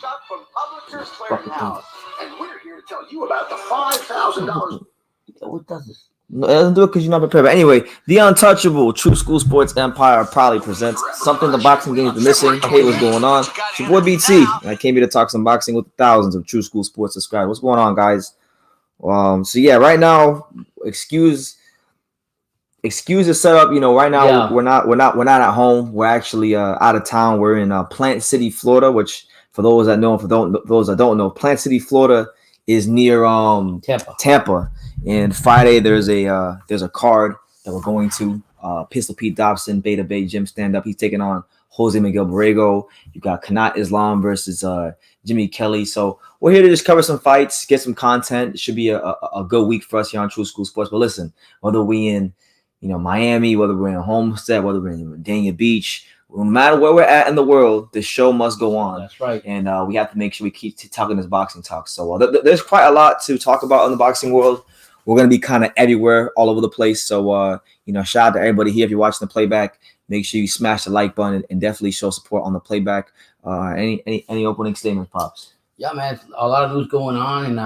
Chuck from Publishers Clearinghouse, and we're here to tell you about the $5,000. What does this? No, it doesn't do it because you're not prepared. But anyway, the Untouchable True School Sports Empire proudly presents something the boxing game's been missing. Hey, what's going on? It's your boy BT. I came here to talk some boxing with thousands of True School Sports subscribers. What's going on, guys? So yeah, right now, excuse the setup. You know, right now we're not at home. We're actually out of town. We're in Plant City, Florida, which for those that know, those that don't know, Plant City, Florida is near Tampa. And Friday there's a card that we're going to. Pistol Pete Dobson, Beta Bay Gym stand up. He's taking on Jose Miguel Borrego. You got Kanat Islam versus Jimmy Kelly. So we're here to just cover some fights, get some content. It should be a good week for us here on True School Sports. But listen, whether we in Miami, whether we're in Homestead, whether we're in Dania Beach, no matter where we're at in the world, the show must go on. That's right. And we have to make sure we keep talking this boxing talk. So there's quite a lot to talk about in the boxing world. We're going to be kind of everywhere, all over the place. So, shout out to everybody here. If you're watching the playback, make sure you smash the like button and definitely show support on the playback. Any opening statements, Pops? Yeah, man. A lot of news going on, and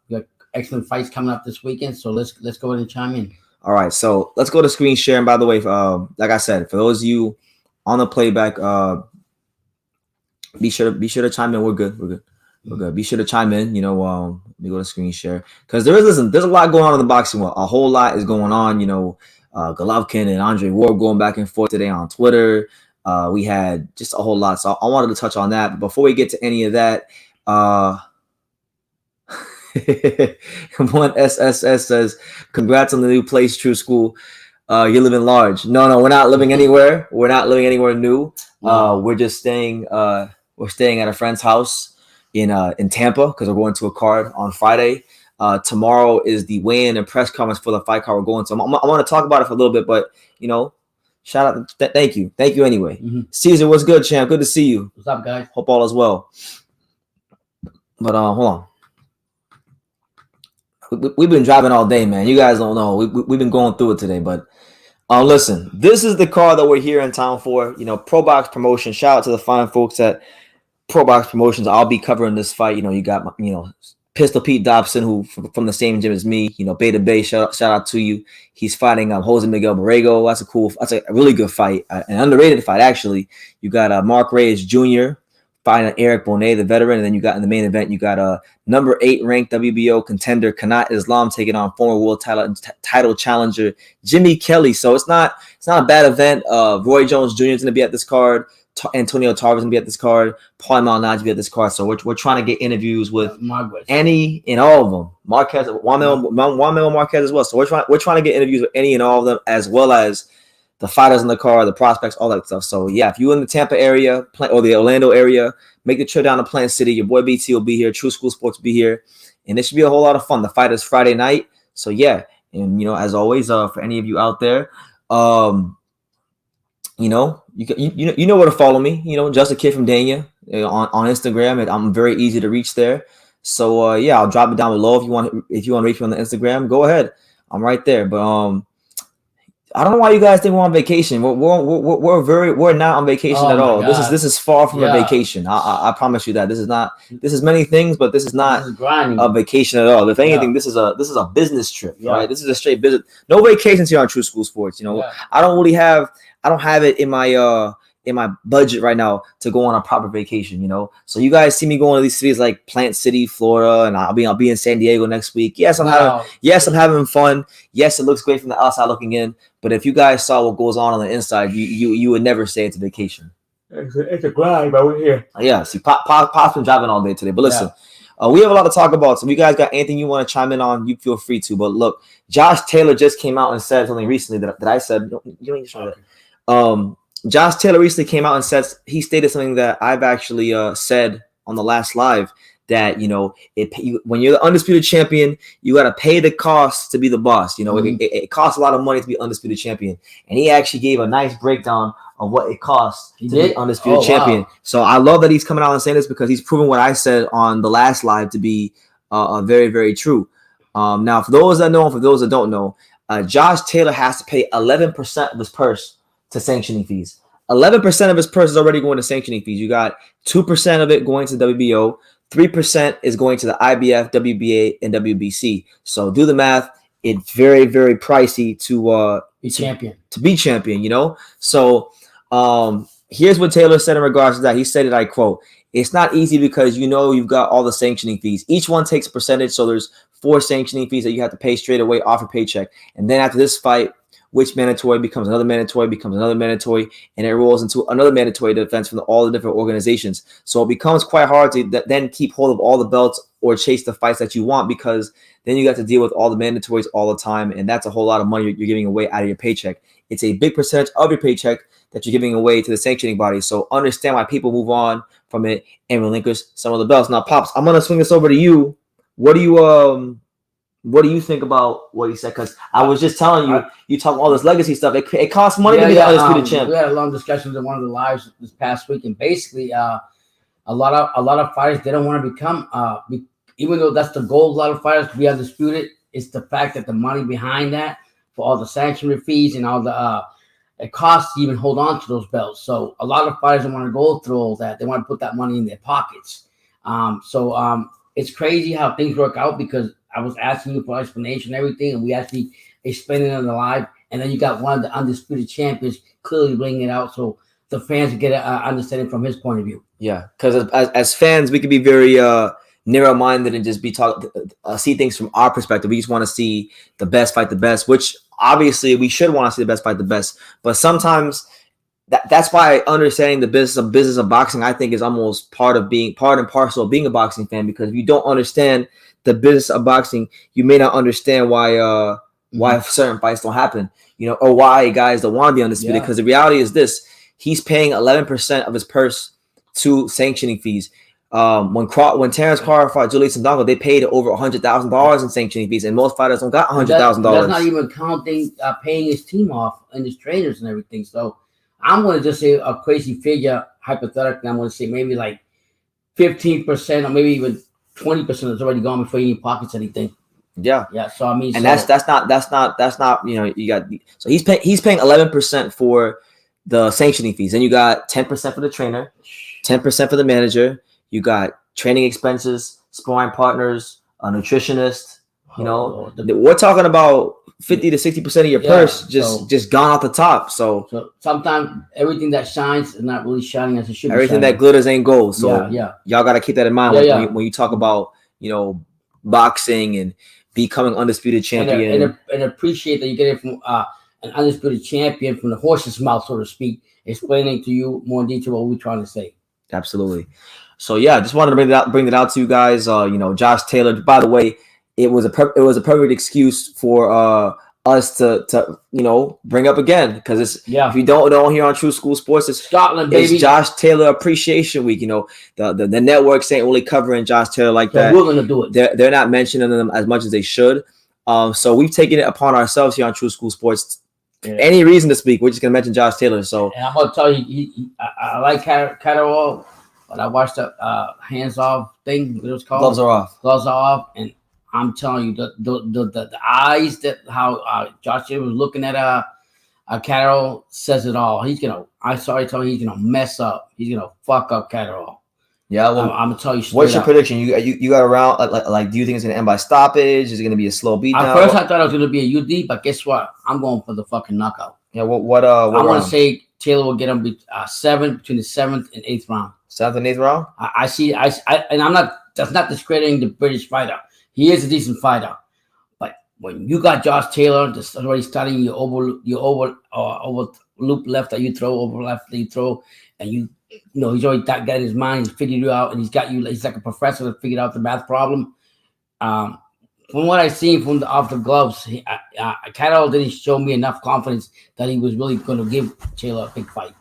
we got excellent fights coming up this weekend. So let's go ahead and chime in. All right. So let's go to screen share. And by the way, like I said, for those of you on the playback, be sure to chime in. We're good. Be sure to chime in. Let me go to screen share because there's a lot going on in the boxing world. A whole lot is going on. Golovkin and Andre Ward going back and forth today on Twitter. We had just a whole lot. So I wanted to touch on that. But before we get to any of that, one SSS says, "Congrats on the new place, True School. You're living large." No, we're not living anywhere. We're not living anywhere new. We're just staying. We're staying at a friend's house in Tampa because we're going to a card on Friday. Tomorrow is the weigh-in and press conference for the fight card we're going to. I want to talk about it for a little bit, but shout out, thank you anyway. Mm-hmm. Caesar, what's good, champ? Good to see you. What's up, guys? Hope all is well. But hold on. We've been driving all day, man. You guys don't know. We've been going through it today, but listen, this is the card that we're here in town for. Pro Box Promotion. Shout out to the fine folks at Pro Box Promotions. I'll be covering this fight. You got Pistol Pete Dobson, who from the same gym as me. Beta Bay. Shout out to you. He's fighting Jose Miguel Borrego. That's a really good fight, an underrated fight actually. You got Mark Reyes Jr. fighting Eric Bonet, the veteran, and then you got in the main event you got number 8 ranked WBO contender Kanat Islam taking on former world title challenger Jimmy Kelly. So it's not a bad event. Roy Jones Jr. is going to be at this card. Antonio Tarver's gonna be at this card. Paul Maldonado be at this card. So we're trying to get interviews with any and all of them. Marquez, Juan Manuel Marquez as well. So we're trying to get interviews with any and all of them, as well as the fighters in the card, the prospects, all that stuff. So yeah, if you're in the Tampa area or the Orlando area, make the trip down to Plant City. Your boy BT will be here. True School Sports will be here, and it should be a whole lot of fun. The fight is Friday night. So yeah, and as always, for any of you out there, you know where to follow me. Just a kid from Dania on Instagram, and I'm very easy to reach there. So I'll drop it down below if you want to reach me on the Instagram. Go ahead, I'm right there. But I don't know why you guys think we're on vacation. We're not on vacation at all. This is far from a vacation. I promise you that. This is many things, but this is not a vacation at all. If anything, this is a business trip, right? This is a straight business. No vacations here on True School Sports. I don't have it in my budget right now to go on a proper vacation, So you guys see me going to these cities like Plant City, Florida, and I'll be in San Diego next week. Yes, I'm having fun. Yes, it looks great from the outside looking in. But if you guys saw what goes on the inside, you would never say it's a vacation. It's a grind, but we're here. Yeah, see, Pop's been driving all day today. But listen, we have a lot to talk about. So if you guys got anything you want to chime in on, you feel free to. But look, Josh Taylor just came out and said something recently that I said. You don't need to show that. Josh Taylor recently came out and he stated something that I've actually said on the last live, that when you're the undisputed champion, you got to pay the cost to be the boss. It costs a lot of money to be undisputed champion, and he actually gave a nice breakdown of what it costs to be undisputed champion. Wow. So I love that he's coming out and saying this, because he's proven what I said on the last live to be very, very true. Now, for those that know and for those that don't know, Josh Taylor has to pay 11% of his purse to sanctioning fees. 11% of his purse is already going to sanctioning fees. You got 2% of it going to WBO, 3% is going to the IBF, WBA, and WBC. So do the math. It's very, very pricey to be champion. To be champion, you know? So here's what Taylor said in regards to that. He said it, I quote, "It's not easy because you know you've got all the sanctioning fees. Each one takes a percentage, so there's 4 sanctioning fees that you have to pay straight away off your paycheck. And then after this fight, which mandatory becomes another mandatory, and it rolls into another mandatory defense from all the different organizations. So it becomes quite hard to then keep hold of all the belts or chase the fights that you want, because then you got to deal with all the mandatories all the time, and that's a whole lot of money you're giving away out of your paycheck. It's a big percentage of your paycheck that you're giving away to the sanctioning body. So understand why people move on from it and relinquish some of the belts." Now, Pops, I'm gonna swing this over to you. What do you think about what he said? Because I was just telling you, you talk all this legacy stuff. It costs money to be the undisputed champ. We had a long discussion in one of the lives this past week, and basically, a lot of fighters, they don't want to become even though that's the goal of a lot of fighters to be undisputed. It's the fact that the money behind that, for all the sanction fees and all the it costs to even hold on to those belts. So a lot of fighters don't want to go through all that. They want to put that money in their pockets. It's crazy how things work out, because I was asking you for explanation and everything, and we actually explained it on the live. And then you got one of the undisputed champions clearly bringing it out, so the fans get an understanding from his point of view. Yeah, because as fans, we can be very narrow-minded and just see things from our perspective. We just want to see the best fight the best, which obviously we should want to see the best fight the best. But sometimes that's why understanding the business of boxing, I think, is almost part and parcel of being a boxing fan. Because if you don't understand the business of boxing, you may not understand why certain fights don't happen, you know, or why guys don't want to be undisputed. Because the reality is this: he's paying 11% of his purse to sanctioning fees. When Terence Carver fought Julius Ndongo, they paid over $100,000 in sanctioning fees, and most fighters don't got $100,000. That's not even counting paying his team off and his trainers and everything. So I'm going to just say a crazy figure, hypothetically. I'm going to say maybe like 15% or maybe even 20% is already gone before he even pockets anything. Yeah. So I mean, and that's not you know, you got, so he's paying 11% for the sanctioning fees. Then you got 10% for the trainer, 10% for the manager. You got training expenses, sparring partners, a nutritionist. You know, we're talking about 50 to 60% of your purse just gone off the top. So sometimes everything that shines is not really shining as it should. Everything that glitters ain't gold. So y'all got to keep that in mind when you talk about, you know, boxing and becoming undisputed champion. And appreciate that you get it from an undisputed champion from the horse's mouth, so to speak, explaining to you more in detail what we're trying to say. Absolutely. So yeah, just wanted to bring it out to you guys. You know, Josh Taylor. By the way, it was a perfect excuse for us to you know, bring up again, because it's if you don't know, here on True School Sports, it's Scotland, baby. It's Josh Taylor Appreciation Week. You know, the networks ain't really covering Josh Taylor like that. We're gonna do it. They're not mentioning them as much as they should. So we've taken it upon ourselves here on True School Sports. Any reason to speak, we're just gonna mention Josh Taylor. So and I'm gonna tell you, I like Canelo, but I watched the hands off thing. What it was called? Gloves are off, and I'm telling you, the eyes that how Josh Taylor was looking at Canelo says it all. He's gonna. I sorry, tell you, he's gonna mess up. He's gonna fuck up Canelo. Yeah, well, I'm gonna tell you. What's your prediction? You got around like? Do you think it's gonna end by stoppage? Is it gonna be a slow beat? At first, I thought it was gonna be a UD, but guess what? I'm going for the fucking knockout. Yeah. What I want to say Taylor will get him between the 7th and 8th round. 7th and 8th round. I see. And I'm not. That's not discrediting the British fighter. He is a decent fighter, but when you got Josh Taylor just already starting your over loop left that you throw, over left that you throw, and you know he's already got his mind, he's figured you out, and he's got you. He's like a professor that figured out the math problem. From what I've seen from off the gloves, Canelo didn't show me enough confidence that he was really going to give Taylor a big fight.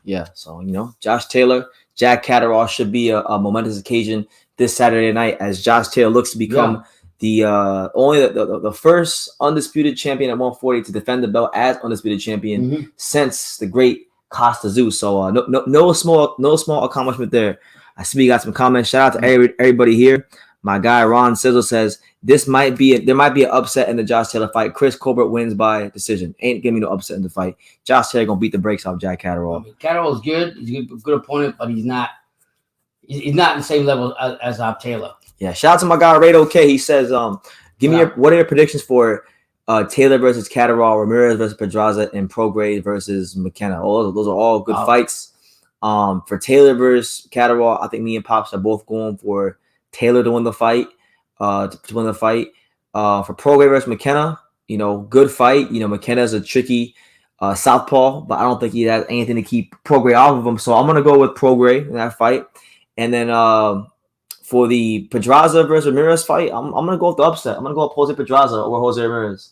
Yeah, so you know, Josh Taylor, Jack Catterall should be a momentous occasion this Saturday night, as Josh Taylor looks to become the first undisputed champion at 140 to defend the belt as undisputed champion since the great Costa Zeus. So no small accomplishment there. I see we got some comments. Shout out to everybody here. My guy Ron Sizzle says there might be an upset in the Josh Taylor fight. Chris Colbert wins by decision. Ain't giving me no upset in the fight. Josh Taylor gonna beat the brakes off Jack Catterall. I mean, Catterall is good. He's a good opponent, but he's not in the same level as Taylor. Yeah, shout out to my guy Rado K. He says, give me what are your predictions for Taylor versus Catterall, Ramirez versus Pedraza, and Prograis versus McKenna. Those are all good fights. For Taylor versus Catterall, I think me and Pops are both going for Taylor to win the fight. For Prograis versus McKenna, good fight. McKenna's a tricky southpaw, but I don't think he has anything to keep Prograis off of him. So I'm gonna go with Prograis in that fight. And then for the Pedraza versus Ramirez fight, I'm gonna go with the upset. I'm gonna go with Jose Pedraza over Jose Ramirez.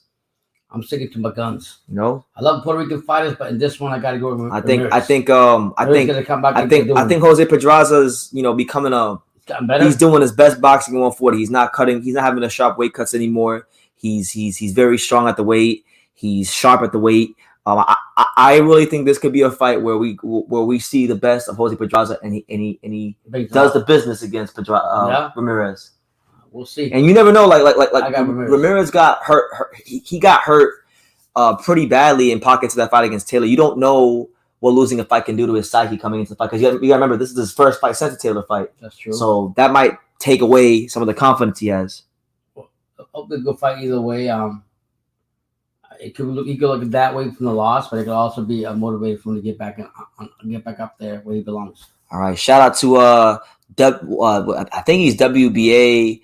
I'm sticking to my guns. I love Puerto Rican fighters, but in this one, I gotta go with Ramirez. I think Jose Pedraza's becoming better. He's doing his best boxing in 140. He's not having the sharp weight cuts anymore. He's very strong at the weight. He's sharp at the weight. I really think this could be a fight where we see the best of Jose Pedraza and he does the business against Ramirez. We'll see. And you never know. Like Ramirez got hurt. He got hurt pretty badly in pockets of that fight against Taylor. You don't know what losing a fight can do to his psyche coming into the fight, because you got to remember this is his first fight since the Taylor fight. That's true. So that might take away some of the confidence he has. Hopefully, a good fight either way. It could look that way from the loss, but it could also be motivated for him to get back up there where he belongs. All right, shout out to I think he's WBA.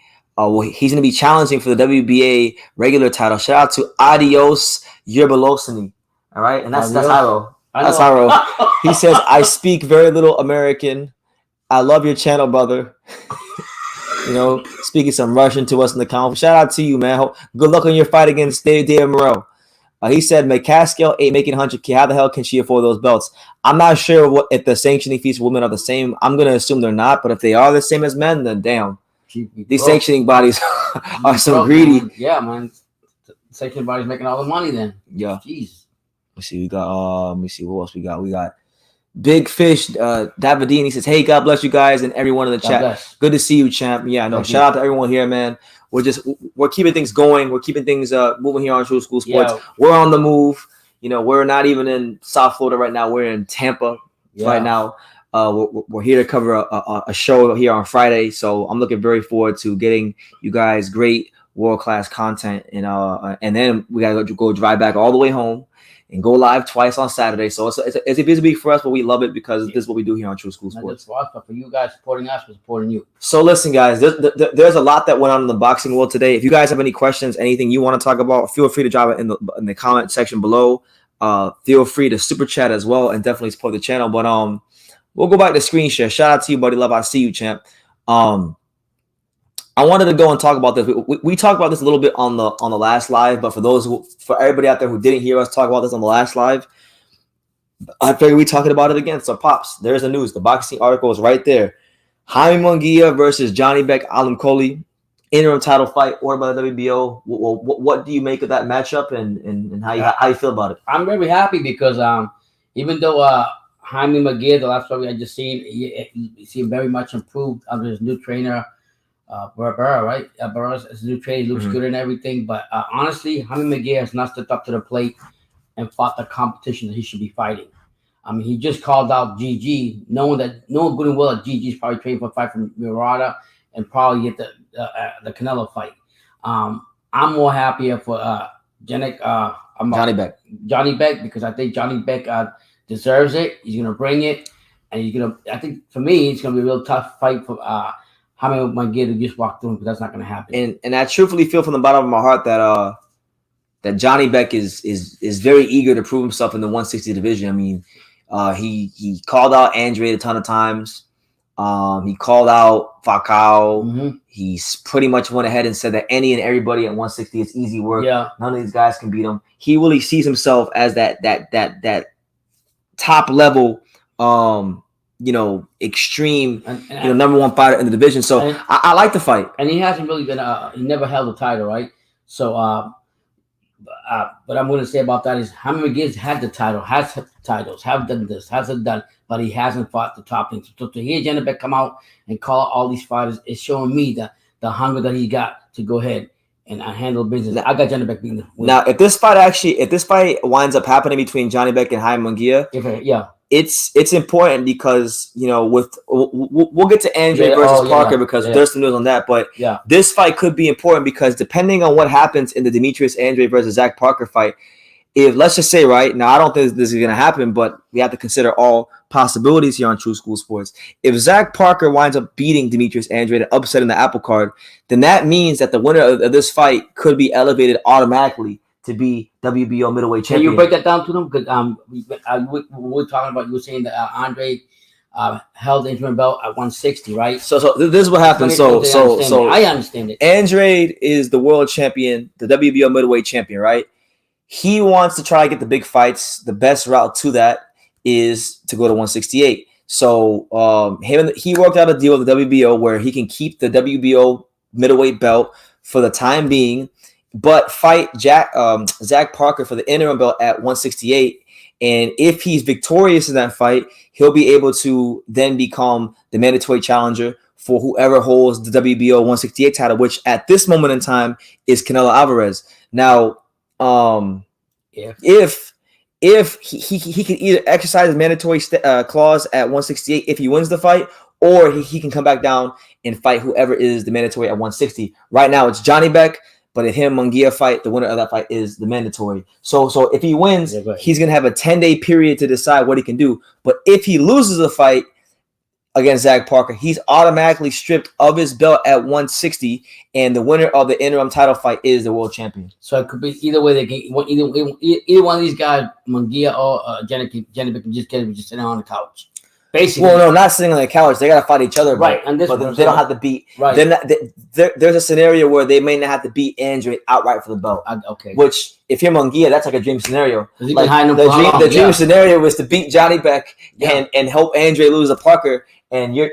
He's going to be challenging for the WBA regular title. Shout out to Adios Yerbalosini. All right, and that's Hyro. That's Hyro. He says, "I speak very little American. I love your channel, brother." Speaking some Russian to us in the comments. Shout out to you, man. Good luck on your fight against David Moreau. He said, McCaskill ain't making 100K. How the hell can she afford those belts? I'm not sure if the sanctioning fees for women are the same. I'm going to assume they're not, but if they are the same as men, then damn. These sanctioning bodies are so greedy. Man. Yeah, man. Sanctioning bodies making all the money then. Yeah. Jeez. Let me see what else we got. We got Big Fish, Davidine. He says, "Hey, God bless you guys and everyone in the chat. Bless. Good to see you, champ." Yeah, no. Shout out to everyone here, man. We're keeping things going. We're keeping things moving here on True School Sports. Yeah. We're on the move. We're not even in South Florida right now. We're in Tampa right now. We're here to cover a show here on Friday. So I'm looking very forward to getting you guys great world-class content. And then we got to go drive back all the way home and go live twice on Saturday. So it's a busy week for us, but we love it because this is what we do here on True School Sports. Not just for us, but for you guys supporting us, we're supporting you. So listen, guys, there's a lot that went on in the boxing world today. If you guys have any questions, anything you want to talk about, feel free to drop it in the comment section below. Feel free to super chat as well and definitely support the channel. But we'll go back to screen share. Shout out to you, buddy. Love, I see you, champ. I wanted to go and talk about this. We talked about this a little bit on the last live, but for everybody out there who didn't hear us talk about this on the last live, I figured we talking about it again. So, Pops, there's the news. The boxing article is right there. Jaime Mangia versus Johnny Beck Alim Coley, interim title fight ordered by the WBO. What do you make of that matchup and how you feel about it? I'm very happy because even though Jaime Mangia, the last fight I just seen, he seemed very much improved under his new trainer. Barra, right? Barra's his new trainer. He looks good and everything. But honestly, Jaime Mangia has not stepped up to the plate and fought the competition that he should be fighting. I mean, he just called out GG, knowing good and well that GG's probably training for a fight from Murata and probably get the Canelo fight. I'm more happier for Johnny Beck because I think Johnny Beck deserves it. He's gonna bring it, and I think for me, it's gonna be a real tough fight for Jaime Mangia to just walk through him, but that's not gonna happen. And I truthfully feel from the bottom of my heart that Johnny Beck is very eager to prove himself in the 160 division. I mean, he called out Andre a ton of times. He called out Falcao. Mm-hmm. He's pretty much went ahead and said that any and everybody at 160 is easy work. Yeah. None of these guys can beat him. He really sees himself as that top level, extreme, number one fighter in the division. So I like the fight. And he hasn't really been. He never held a title, right? So, what I'm going to say about that is Jaime Mangia's had the title, has titles, have done this, hasn't done, but he hasn't fought the top things. So to hear Johnny Beck come out and call all these fighters is showing me the hunger that he got to go ahead and I handle business. I got Johnny Beck beating him. Now, if this fight winds up happening between Johnny Beck and Hearn Mangia, it's important because we'll get to Andre versus Parker because there's some news on that. But this fight could be important because depending on what happens in the Demetrius Andre versus Zach Parker fight, if let's just say right now, I don't think this is going to happen, but we have to consider all possibilities here on True School Sports. If Zach Parker winds up beating Demetrius Andre and upsetting the apple card, then that means that the winner of this fight could be elevated automatically to be WBO middleweight champion. Can you break that down to them? Because we're talking about, you were saying that Andre held the interim belt at 160, right? So this is what happened. So I understand it. Andre is the world champion, the WBO middleweight champion, right? He wants to try to get the big fights. The best route to that is to go to 168. So he worked out a deal with the WBO where he can keep the WBO middleweight belt for the time being, but fight Zach Parker for the interim belt at 168. And if he's victorious in that fight, he'll be able to then become the mandatory challenger for whoever holds the WBO 168 title, which at this moment in time is Canelo Alvarez. Now, if he can either exercise his mandatory clause at 168 if he wins the fight, or he can come back down and fight whoever is the mandatory at 160. Right now it's Johnny Beck, but if him Mangia fight, the winner of that fight is the mandatory. So if he wins, he's gonna have a 10-day period to decide what he can do. But if he loses the fight against Zach Parker, he's automatically stripped of his belt at 160, and the winner of the interim title fight is the world champion. So it could be either way. They can either one of these guys, Mangia or Jenny, can just sitting on the couch. Basically, well, no, not sitting on the couch. They gotta fight each other, right? And but they don't have to beat. Right. There's a scenario where they may not have to beat Andre outright for the belt. Okay. Which, if you're Mangia, that's like a dream scenario. Like the dream scenario is to beat Johnny Beck and help Andre lose to Parker, and you're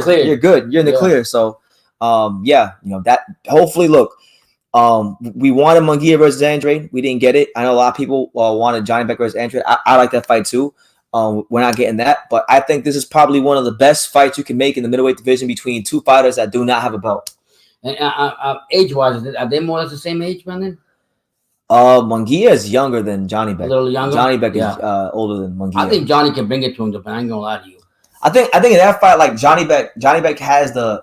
clear. You're good. You're in the clear. So, that hopefully, look. We wanted Mangia versus Andre. We didn't get it. I know a lot of people wanted Johnny Beck versus Andre. I like that fight too. We're not getting that, but I think this is probably one of the best fights you can make in the middleweight division between two fighters that do not have a belt. And age-wise, are they more or less the same age, Brandon? Mangia is younger than Johnny Beck. A little younger. Johnny Beck is older than Mangia. I think Johnny can bring it to him, but I ain't gonna lie to you. I think in that fight, like Johnny Beck has a.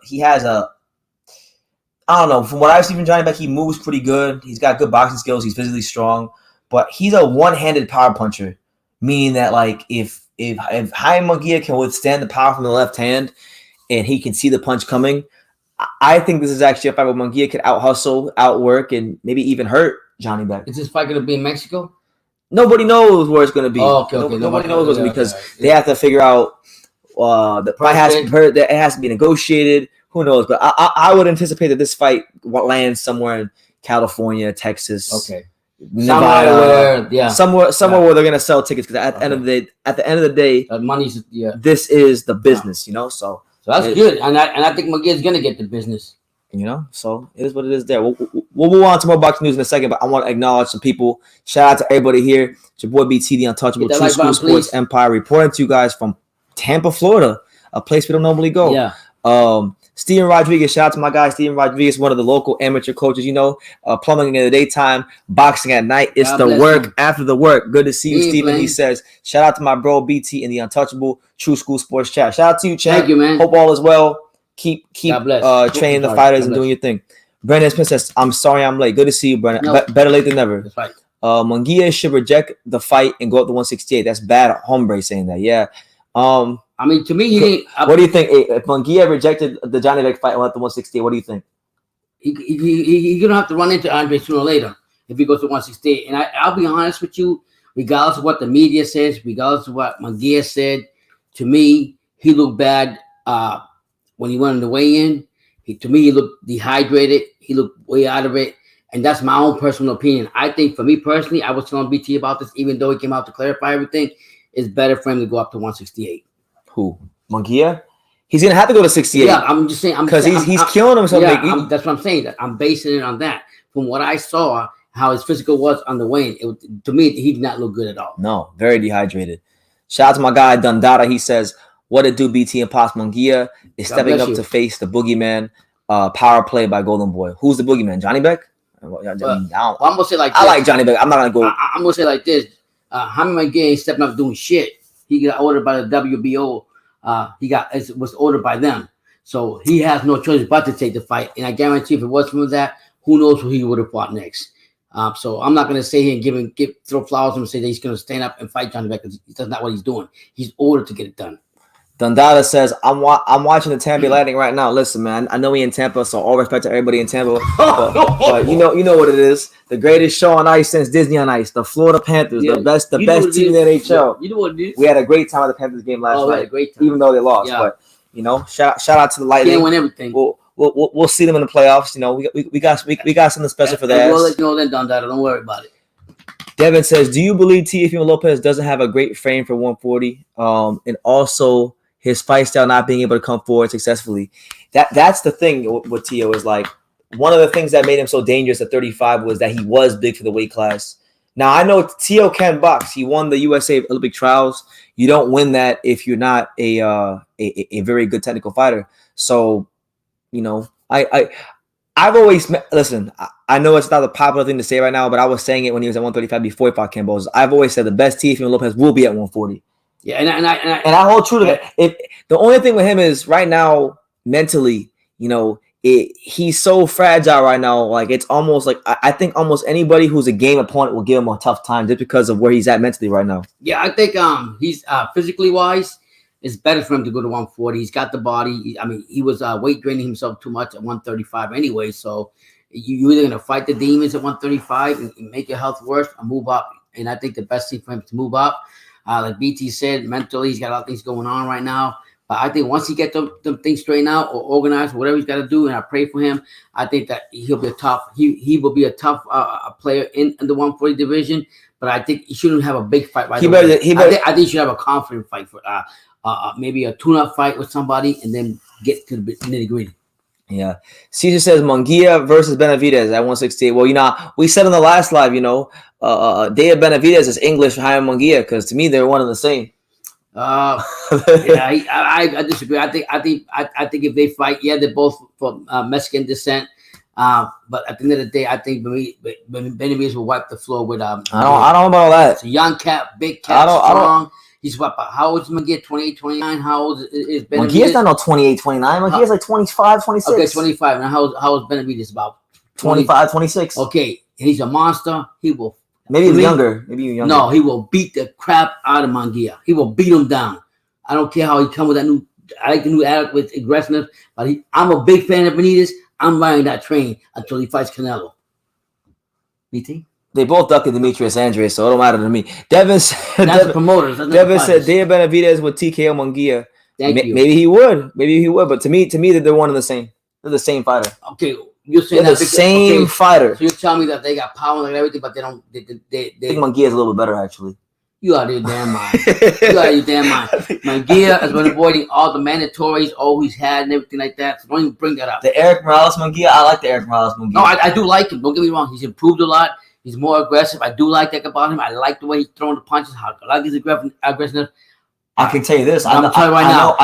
I don't know. From what I've seen from Johnny Beck, he moves pretty good. He's got good boxing skills. He's physically strong, but he's a one-handed power puncher. Meaning that, like, if Hearn Mangia can withstand the power from the left hand and he can see the punch coming, I think this is actually a fight where Mangia could out-hustle, outwork, and maybe even hurt Johnny Beck. Is this fight going to be in Mexico? Nobody knows where it's going to be. Oh, okay. Nobody knows where it's going to be because they have to figure out the fight it has to be negotiated. Who knows? But I would anticipate that this fight lands somewhere in California, Texas. Okay. Nevada, somewhere where they're gonna sell tickets because at the end of the day, money's this is the business, So that's good, and I think Mangia is gonna get the business, So it is what it is. There, we'll move on to more boxing news in a second, but I want to acknowledge some people. Shout out to everybody here. It's your boy BT, the Untouchable, True School Sports Empire, reporting to you guys from Tampa, Florida, a place we don't normally go. Yeah. Steven Rodriguez, shout out to my guy Steven Rodriguez, one of the local amateur coaches, plumbing in the daytime, boxing at night. It's God the work him. After the work. Good to see you, Steven. He says, shout out to my bro BT in the Untouchable True School Sports chat. Shout out to you, Chad. Thank you, man. Hope all is well. Keep training the fighters and doing your thing. Brandon Spence says, I'm sorry I'm late. Good to see you, Brandon. No. Better late than never. That's right. Mangia should reject the fight and go up to 168. That's bad hombre saying that. Yeah. I mean, to me, what do you think? If Mangia rejected the Johnny Beck fight and went to 168, what do you think? He's going to have to run into Andre sooner or later if he goes to 168. And I'll be honest with you, regardless of what the media says, regardless of what Mangia said, to me, he looked bad when he went on the weigh-in. To me, he looked dehydrated. He looked way out of it. And that's my own personal opinion. I think for me personally, I was telling BT about this, even though he came out to clarify everything, it's better for him to go up to 168. Who? Mangia? He's gonna have to go to 68. Yeah, I'm just saying. Because he's killing himself. Yeah, that's what I'm saying. That I'm basing it on that. From what I saw, how his physical was on the weigh-in, to me, he did not look good at all. No, very dehydrated. Shout out to my guy Dundada. He says, "What it do, BT and Pops Mangia is stepping up to face the boogeyman. Power play by Golden Boy. Who's the boogeyman? Johnny Beck? I'm gonna say like I this. like Johnny Beck. I'm not gonna go. I'm gonna say like this. Jaime Mangia ain't stepping up doing shit. He got ordered by the WBO. Was ordered by them, so he has no choice but to take the fight. And I guarantee, if it wasn't for that, who knows who he would have fought next. So I'm not gonna say here and throw flowers and say that he's gonna stand up and fight Johnny Beck, because that's not what he's doing. He's ordered to get it done. Dundada says, I'm watching the Tampa Lightning right now. Listen, man, I know we in Tampa, so all respect to everybody in Tampa. But you know what it is. The greatest show on ice since Disney on Ice. The Florida Panthers, the best team in the NHL. You know what it is. We had a great time at the Panthers game last night. We had a great time. Even though they lost. Yeah. But shout out to the Lightning. Can't win everything. We'll see them in the playoffs. We got something special for that. We'll let you know then, Dundada. Don't worry about it. Devin says, do you believe Teofimo Lopez doesn't have a great frame for 140? And also his fight style not being able to come forward successfully. That's the thing with Tio, is like, one of the things that made him so dangerous at 35 was that he was big for the weight class. Now, I know Tio can box. He won the USA Olympic trials. You don't win that if you're not a very good technical fighter. So, I've always listen. I know it's not a popular thing to say right now, but I was saying it when he was at 135 before he fought Cambosos. I've always said the best Teofimo Lopez will be at 140. Yeah, and I hold true to that. If the only thing with him is right now mentally, he's so fragile right now. Like, it's almost like I think almost anybody who's a game opponent will give him a tough time just because of where he's at mentally right now. Yeah, I think he's physically wise. It's better for him to go to 140. He's got the body. He was weight draining himself too much at 135 anyway. So you're either gonna fight the demons at 135 and make your health worse, or move up. And I think the best thing for him to move up. Like BT said, mentally he's got a lot of things going on right now. But I think once he gets them things straightened out or organized, whatever he's got to do, and I pray for him, I think that he'll be a tough. He will be a tough player in the 140 division. But I think he shouldn't have a big fight right away. I think he should have a confident fight for maybe a tune-up fight with somebody, and then get to the nitty-gritty. Yeah. Caesar says Mangia versus Benavidez at 168. Well, we said in the last live, Dave Benavidez is English for Jaime Mangia, because to me they're one and the same. I disagree. I think if they fight, they're both from Mexican descent. But at the end of the day, I think Benavidez will wipe the floor with. I don't know about all that. It's a young cat, big cat, strong. He's what? How old is Mangia? 28, 29? How old is Benavidez? Mangia's not 28, 29. Mangia's like 25, 26. Okay, 25. And how old is Benavidez? About 25, 26. Okay, he's a monster. He will. Maybe he's younger. No, he will beat the crap out of Mangia. He will beat him down. I don't care how he come with that new. I like the new attitude with aggressiveness, but I'm a big fan of Benitez. I'm riding that train until he fights Canelo. BT. They both ducked Demetrius Andres, so it don't matter to me. Devin said, that's the promoters. Devin said Dave Benavidez would TKO Mangia. Thank you. Maybe he would. But to me, they're one and the same. They're the same fighter. Okay, you're saying they're the same fighter. So you're telling me that they got power and everything, but they don't. They I think Mangia is a little bit better, actually. You out of your damn mind. Mangia has been avoiding all the mandatories, all he's had and everything like that. So don't even bring that up. The Eric Morales Mangia, I like the Eric Morales Mangia. No, I do like him. Don't get me wrong. He's improved a lot. He's more aggressive. I do like that about him. I like the way he's throwing the punches. I like his aggressiveness. I can tell you this. I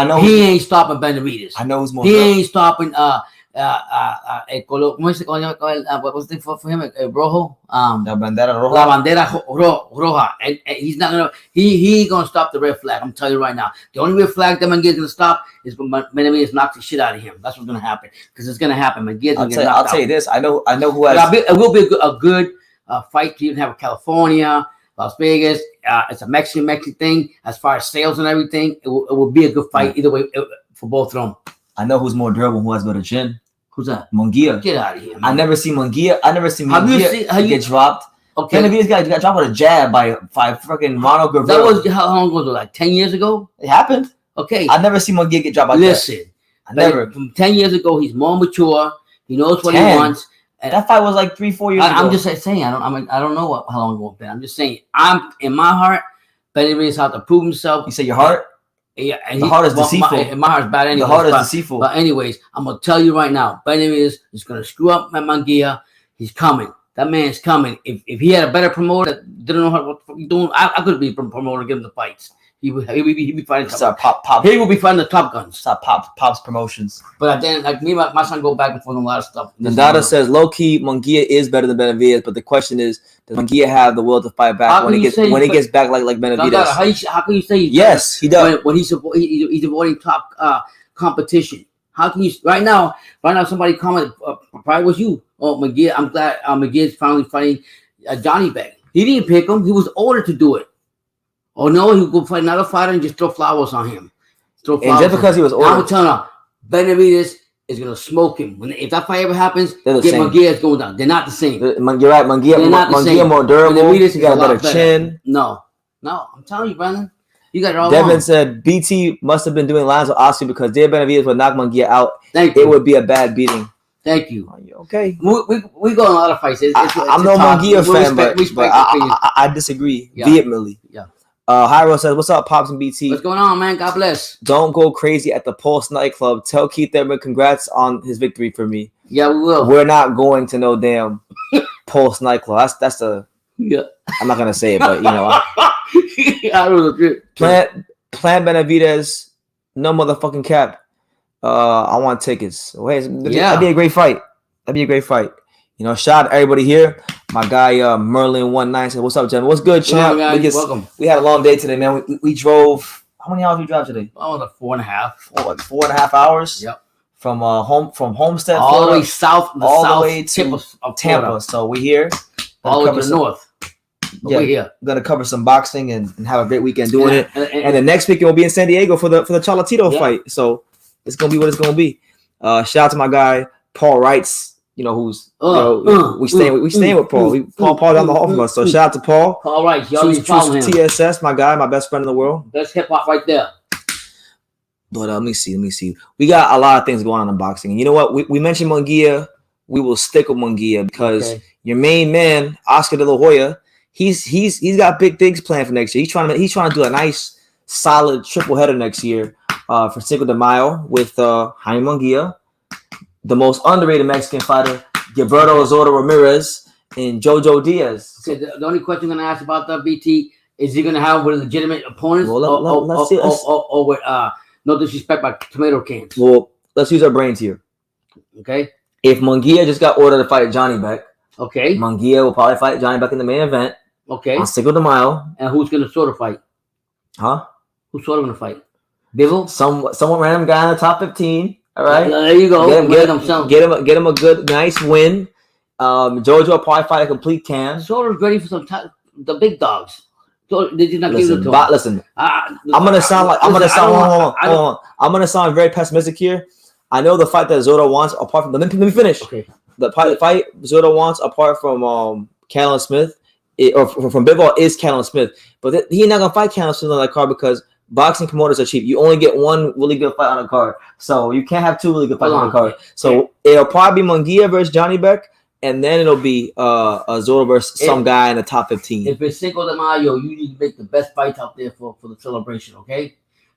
know he ain't stopping Benavidez. I know who's more. He ain't stopping. What's the thing for him? Rojo. La bandera roja. La bandera roja. And he's not gonna. He ain't gonna stop the red flag. I'm telling you right now. The only red flag that Mangia's gonna stop is when Benavidez knocks the shit out of him. That's what's gonna happen, because it's gonna happen. I'll tell you this. I know who has. It will be a good fight to even have a California, Las Vegas. It's a Mexican thing. As far as sales and everything, it will be a good fight either way for both of them. I know who's more durable, who has better chin. Who's that? Mangia. Get out of here, man. I never seen Mangia get dropped. Okay. Benavidez got dropped with a jab by freaking Ronald Guerrero. That was how long ago? Like 10 years ago? It happened. Okay. I've never seen Mangia get dropped by Listen. I never. From 10 years ago, he's more mature. He knows what he wants. That fight was like 3-4 years ago. I'm just saying. I don't know how long ago it's been. I'm just saying. I'm in my heart. Benavidez has to prove himself. You say your heart? Yeah, and the heart is deceitful. My heart's bad anyway. The heart is deceitful. But anyways, I'm gonna tell you right now, Benavidez is gonna screw up Mangia. He's coming. That man's coming. If he had a better promoter that didn't know what he's doing, I could be promoter, give him the fights. He would be fighting. Start Pop. He will be fighting the Top Guns. Start Pop's promotions. But then, like me, my son go back and forth on a lot of stuff. Nandada says low key Mangia is better than Benavidez, but the question is, does Mangia have the will to fight back when he gets back like Benavidez? How can you say yes, he does when he's avoiding top competition? How can you right now somebody comment probably was you? Oh, Mangia, I'm glad Mangia's finally fighting Johnny Beck. He didn't pick him. He was ordered to do it. Oh no, he would go fight another fighter and just throw flowers on him. And just because he was ordered, I'm telling you, Benavidez is gonna smoke him. If that fight ever happens, Mangia is going down. They're not the same. You're right. Mangia more durable. Benavidez He got a better chin. No, I'm telling you, Brandon. You got it all Devin wrong. said BT must have been doing lines with Oscar because Dave Benavidez would knock Mangia out. Thank you. It would be a bad beating. Thank you. Okay. We go on a lot of fights. I'm no Mangia fan, but I disagree vehemently. Yeah. Hyro says, "What's up, Pops and BT? What's going on, man? God bless. Don't go crazy at the Pulse nightclub. Tell Keith Thurman congrats on his victory for me. Yeah, we will. We're not going to no damn Pulse nightclub. That's the. Yeah. I'm not gonna say it, but you know. I don't agree. Plant Benavidez, no motherfucking cap. I want tickets. That'd be a great fight. You know, shout out to everybody here. My guy Merlin19 said, "What's up, gentlemen? What's good, champ? Welcome. We had a long day today, man. We drove. How many hours we drive today? Oh, like 4.5. 4.5 hours. Yep. From Homestead, all Florida, the way south, the way to of Tampa. Florida. So we're here. All the way to the north. Yeah, we're here. We're gonna cover some boxing and have a great weekend doing it. And the next weekend we'll be in San Diego for the Cholatito fight. So it's gonna be what it's gonna be. Shout out to my guy Paul Wrights. You know who's we staying with Paul. Paul down the hall from us. So shout out to Paul. Paul Wright, y'all need to follow him. TSS, my guy, my best friend in the world. Best hip hop right there. But let me see. We got a lot of things going on in boxing, and you know what? We mentioned Mangia. We will stick with Mangia because your main man Oscar De La Hoya, he's got big things planned for next year. He's trying to do a nice solid triple header next year for Cinco de Mayo with Jaime Mangia, the most underrated Mexican fighter, Gilberto Azota Ramirez, and Jojo Diaz. Okay, the only question I'm gonna ask about the BT is he gonna have with legitimate opponents or with no disrespect by tomato cans? Well, let's use our brains here. Okay. If Mangia just got ordered to fight Johnny Beck, okay, Mangia will probably fight Johnny Beck in the main event. Okay. On Cinco de Mayo. And who's gonna sort of fight? Huh? Who's sort of gonna fight? Bivol? Some random guy in the top 15. All right. There you go. Get him a good, nice win. Jojo will probably fight a complete can. Sort of ready for the big dogs. So they did not give it to him. Listen, I'm gonna sound very pessimistic here. I know the fight that Zotto wants, apart from let me finish. Okay. The fight Zotto wants, apart from Canelo Smith, or from Bivol, is Canelo Smith. But he's not gonna fight Canelo Smith on that card because boxing promoters are cheap. You only get one really good fight on a card, so you can't have two really good fights on a card. So it'll probably be Mangia versus Johnny Beck, and then it'll be Zotto versus some guy in the top 15. If it's Cinco de Mayo, you need to make the best fights out there for the celebration, okay?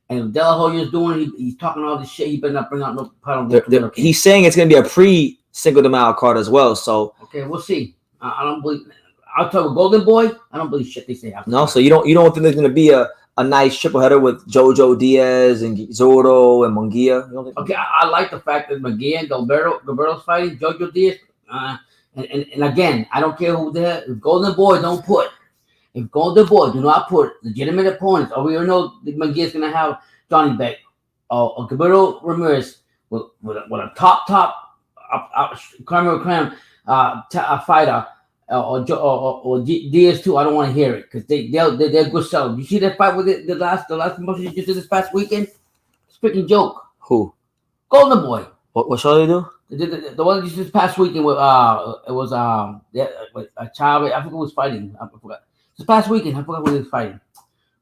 And if De La Hoya is doing, he's talking all this shit. He better not bring out no problem. He's saying it's gonna be a pre-Cinco de Mayo card as well. So okay, we'll see. I don't believe. I'll tell you, Golden Boy. I don't believe shit they say. No, so you don't think there's gonna be a nice triple header with Jojo Diaz and Zotto and Mangia? Okay, I like the fact that Mangia and Gilberto's fighting Jojo Diaz. And again, I don't care who the if Golden Boy don't put. If Golden Boy do not put legitimate opponents, or we already know that Mangia's gonna have Johnny Beck or Gilberto Ramirez with a top fighter or Diaz too. I don't want to hear it because they're good sellers. You see that fight with the last promotion you just did this past weekend? It's a freaking joke. Who? Golden Boy. What show they do? The one just this past weekend with it was a child. I forgot who was fighting. I forgot. This past weekend, I forgot who he was fighting.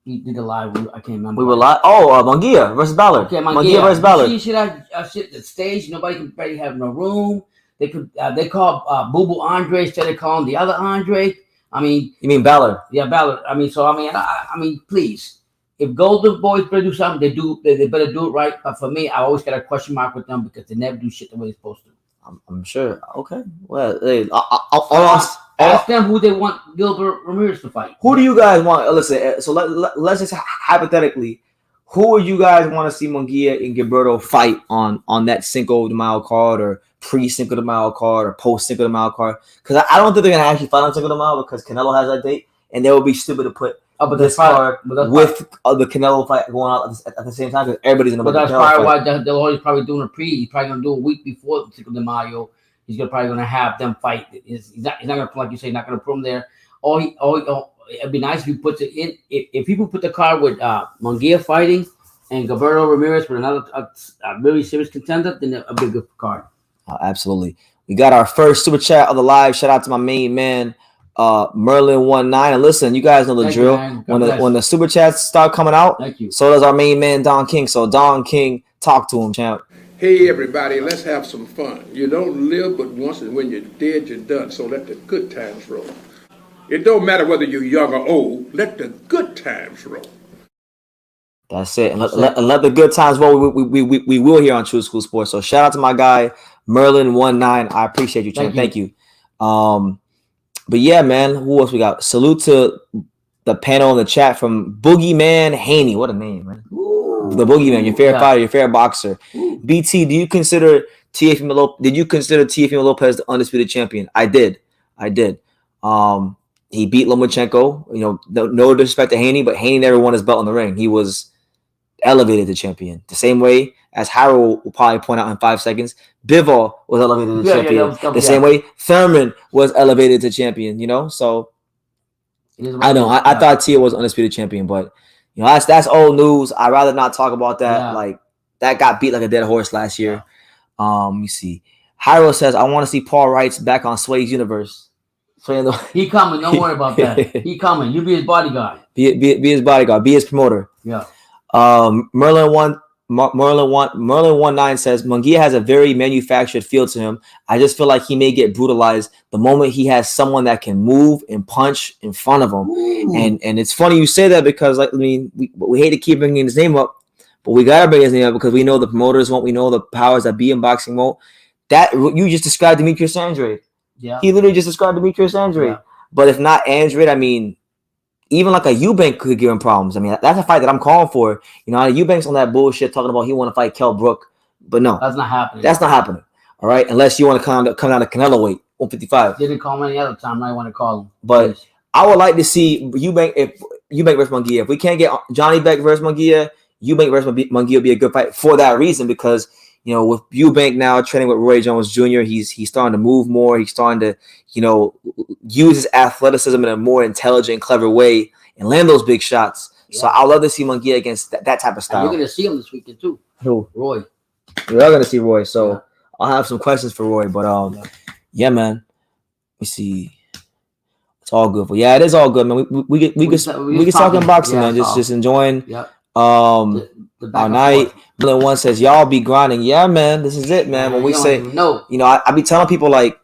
He did a live. I can't remember. We were live. Oh, Mangia versus Ballard. Okay, Mangia versus Ballard. You see that shit? The stage. Nobody can barely have no room. They could. They call Boo Boo Andre instead of calling the other Andre. I mean, you mean Ballard? Yeah, Ballard. I mean, so I mean, please. If Golden Boys better do something, they better do it right. But for me, I always got a question mark with them because they never do shit the way they're supposed to. I'm sure. Okay. Well, hey, ask them who they want Gilbert Ramirez to fight. Who do you guys want? Listen, so let's just hypothetically, who would you guys want to see Mangia and Gilberto fight on that Cinco de Mayo card or pre-Cinco de Mayo card or post-Cinco de Mayo card? Because I don't think they're going to actually fight on Cinco de Mayo because Canelo has that date, and they would be stupid to put this card with the Canelo fight going out at the same time because everybody's going to. But that's probably why they'll always probably doing a pre. He's probably going to do a week before Cinco de Mayo. He's probably going to have them fight. He's not going to, like you say, not going to put them there. It'd be nice if he puts it in. If people put the card with Mangia fighting and Gilberto Ramirez with another really serious contender, then it'll be a good card. Absolutely. We got our first super chat of the live. Shout out to my main man, Merlin19. And listen, you guys know the drill. When the super chats start coming out, so does our main man Don King. So Don King, talk to him, champ. Hey everybody, let's have some fun. You don't live but once, and when you're dead, you're done. So let the good times roll. It don't matter whether you're young or old. Let the good times roll. That's it. And let the good times roll. We will here on True School Sports. So shout out to my guy Merlin19. I appreciate you, champ. Thank you. But yeah, man. Who else we got? Salute to the panel in the chat from Boogeyman Haney. What a name, man. The Boogeyman, your favorite fighter, your favorite boxer. BT, did you consider Teofimo Lopez the undisputed champion? I did. He beat Lomachenko. You know, no disrespect to Haney, but Haney never won his belt in the ring. He was elevated to champion. The same way as Harold will probably point out in 5 seconds, Bivol was elevated to champion. The same way Thurman was elevated to champion, you know? So I know. I thought Tia was undisputed champion, but you know, that's old news. I'd rather not talk about that. Yeah. Like that got beat like a dead horse last year. Let me see. Hyro says, I want to see Paul Wright's back on Sway's universe. He coming. Don't worry about that. He coming. You be his bodyguard. Be his bodyguard. Be his promoter. Yeah. Merlin19 says Mangia has a very manufactured feel to him. I just feel like he may get brutalized the moment he has someone that can move and punch in front of him. Ooh. And it's funny you say that because, like, I mean, we hate to keep bringing his name up, but we gotta bring his name up because we know the promoters won't. We know the powers that be in boxing won't. That you just described Demetrius Andrade. Yeah. He literally just described Demetrius Andrade. Yeah. But if not Andrade, I mean, even like a Eubank could give him problems. I mean, that's a fight that I'm calling for. You know, Eubank's on that bullshit talking about he want to fight Kell Brook, but no, that's not happening. That's not happening. All right, unless you want to come down to Canelo weight, 155. Didn't call him any other time. I want to call him. But please. I would like to see Eubank versus Mangia. If we can't get Johnny Beck versus Mangia, Eubank versus Mangia would be a good fight for that reason because. You know, with Eubank now training with Roy Jones Jr., he's starting to move more. He's starting to, you know, use his athleticism in a more intelligent, clever way and land those big shots. Yeah. So I love to see Mangia against that type of style. And you're going to see him this weekend too. Who? Roy. We are going to see Roy. So yeah. I'll have some questions for Roy. But yeah, man. Let me see. It's all good. But yeah, it is all good, man. We get talking boxing, man. Just enjoying. Yeah. Our night. One says y'all be grinding. Yeah, man, this is it, man. When we say you know, I be telling people like,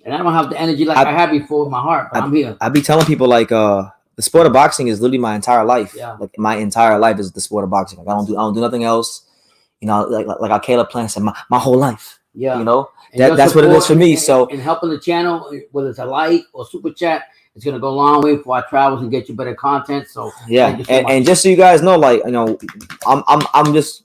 and I don't have the energy like I had before with my heart, but I'm here. I be telling people like, the sport of boxing is literally my entire life. Yeah, like my entire life is the sport of boxing. Like I don't do nothing else. You know, like our Caleb Plant said, my whole life. Yeah, you know that's what it is for me. So and helping the channel, whether it's a like or super chat. It's gonna go a long way for our travels and get you better content. So yeah, and just so you guys know, like you know, I'm just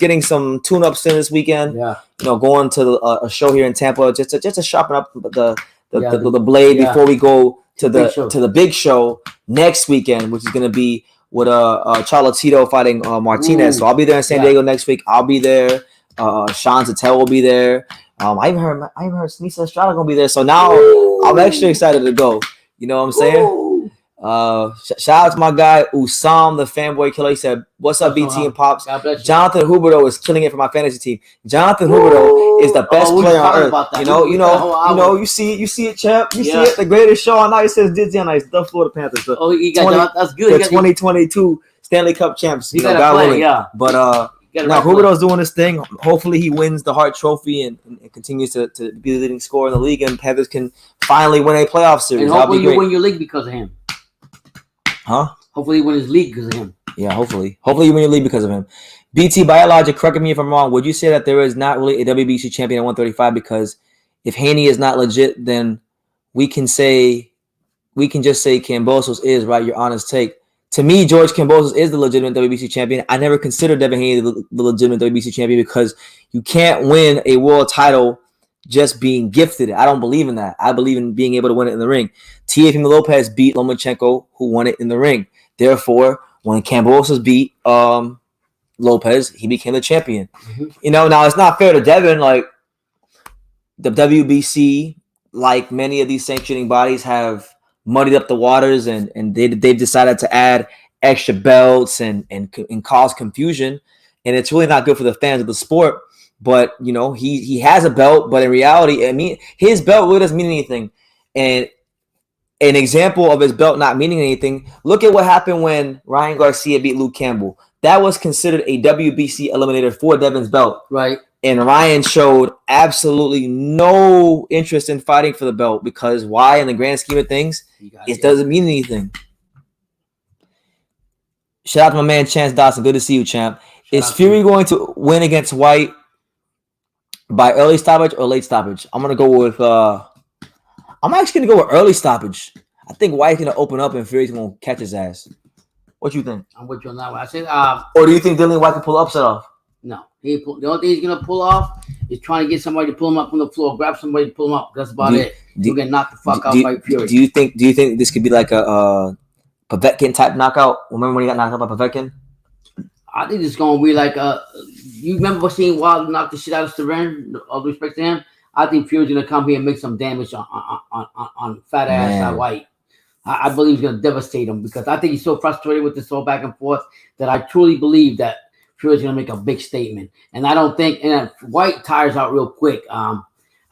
getting some tune-ups in this weekend. Yeah, you know, going to a show here in Tampa just to sharpen up the blade before we go to the big show next weekend, which is gonna be with Charlatito fighting Martinez. Ooh. So I'll be there in San Diego next week. I'll be there. Sean Zattel will be there. I even heard Sinisa Estrada gonna be there. So now I'm extra excited to go. You know what I'm saying? Shout out to my guy Usam, the fanboy killer. He said, "What's up, BT and Pops?" Jonathan Huberto is killing it for my fantasy team. Jonathan Huberto is the best player on earth. You know, you see it, champ. You see it. The greatest show on ice says Dizzy on ice. The Florida Panthers. He got that's good. The 2022 Stanley Cup champs. You know, God willing. Yeah. But now Huberto's doing his thing. Hopefully he wins the Hart Trophy and continues to be the leading scorer in the league, and Panthers can finally win a playoff series. And hopefully you win your league because of him. Huh? Hopefully you win his league because of him. Yeah, hopefully you win your league because of him. BT Biologic, correct me if I'm wrong. Would you say that there is not really a WBC champion at 135? Because if Haney is not legit, then we can just say Kambosos is, right? Your honest take. To me, George Kambosos is the legitimate WBC champion. I never considered Devin Haney the legitimate WBC champion because you can't win a world title just being gifted. I don't believe in that. I believe in being able to win it in the ring. Teofimo Lopez beat Lomachenko, who won it in the ring. Therefore, when Kambosos beat Lopez, he became the champion. Mm-hmm. Now it's not fair to Devin. Like the WBC, like many of these sanctioning bodies, have muddied up the waters and they've decided to add extra belts and cause confusion. And it's really not good for the fans of the sport. But, he has a belt, but in reality, his belt really doesn't mean anything. And an example of his belt not meaning anything, look at what happened when Ryan Garcia beat Luke Campbell. That was considered a WBC eliminator for Devin's belt. Right. And Ryan showed absolutely no interest in fighting for the belt because why? In the grand scheme of things, it doesn't mean anything. Shout out to my man Chance Dawson. Good to see you, champ. Is Fury going to win against White by early stoppage or late stoppage? I'm gonna go with. I'm actually gonna go with early stoppage. I think White's gonna open up and Fury's gonna catch his ass. What you think? I'm with you on that one. I said, or do you think Dillian White can pull upset off? No, the only thing he's gonna pull off is trying to get somebody to pull him up from the floor, grab somebody to pull him up. That's about it. He'll get knocked the fuck out by Fury. Do you think this could be like a Povetkin type knockout? Remember when he got knocked out by Povetkin? I think it's gonna be like you remember seeing Wilder knock the shit out of Sterling? All due respect to him, I think Fury's gonna come here and make some damage on fat ass White. I believe he's gonna devastate him because I think he's so frustrated with this whole back and forth that I truly believe that Fury's gonna make a big statement. And I don't think White tires out real quick.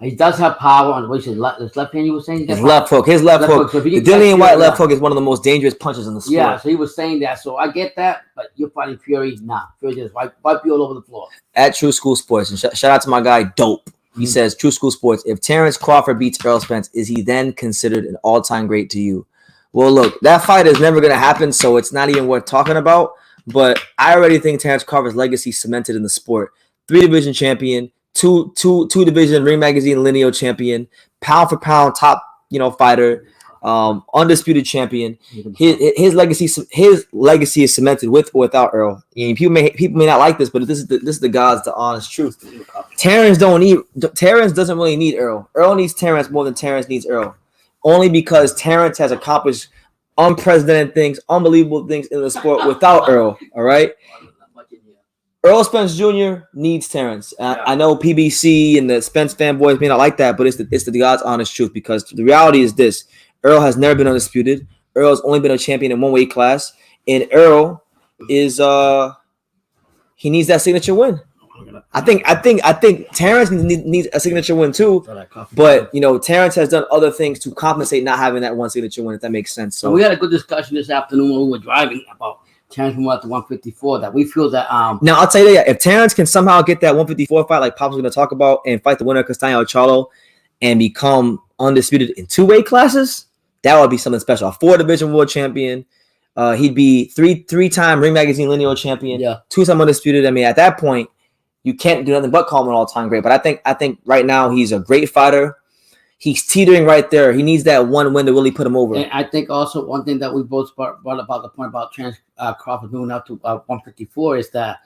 He does have power on his left hand. You were saying his left hook. His left hook. So the Dillian White left hook is one of the most dangerous punches in the sport. Yeah, so he was saying that. So I get that, but you're fighting Fury. Nah, Fury just wipe you all over the floor. At True School Sports, and shout out to my guy Dope. He says, True School Sports, if Terence Crawford beats Earl Spence, is he then considered an all-time great to you? Well, look, that fight is never going to happen, so it's not even worth talking about. But I already think Terence Crawford's legacy cemented in the sport. 3-division champion, two division Ring Magazine lineal champion, pound for pound top fighter, undisputed champion. His legacy is cemented with or without Earl. People may not like this, but this is the God's the honest truth. Terence doesn't really need Earl. Earl needs Terence more than Terence needs Earl. Only because Terence has accomplished unprecedented things, unbelievable things in the sport without Earl. All right. Earl Spence Jr. needs Terence. I know PBC and the Spence fanboys may not like that, but it's the God's honest truth because the reality is this. Earl has never been undisputed. Earl's only been a champion in one weight class. And Earl is he needs that signature win. I think Terence needs a signature win too. But Terence has done other things to compensate not having that one signature win, if that makes sense. So we had a good discussion this afternoon when we were driving about Terence moving out to 154. That we feel that now I'll tell you that if Terence can somehow get that 154 fight like Pop's going to talk about and fight the winner of Castaño Charlo and become undisputed in 2 weight classes, that would be something special. A 4-division world champion. He'd be three-time Ring Magazine lineal champion. Yeah. 2-time undisputed. I mean, at that point, you can't do nothing but call him an all-time great. But I think right now he's a great fighter. He's teetering right there. He needs that one win to really put him over. And I think also one thing that we both brought about the point about Terence Crawford moving up to 154 is that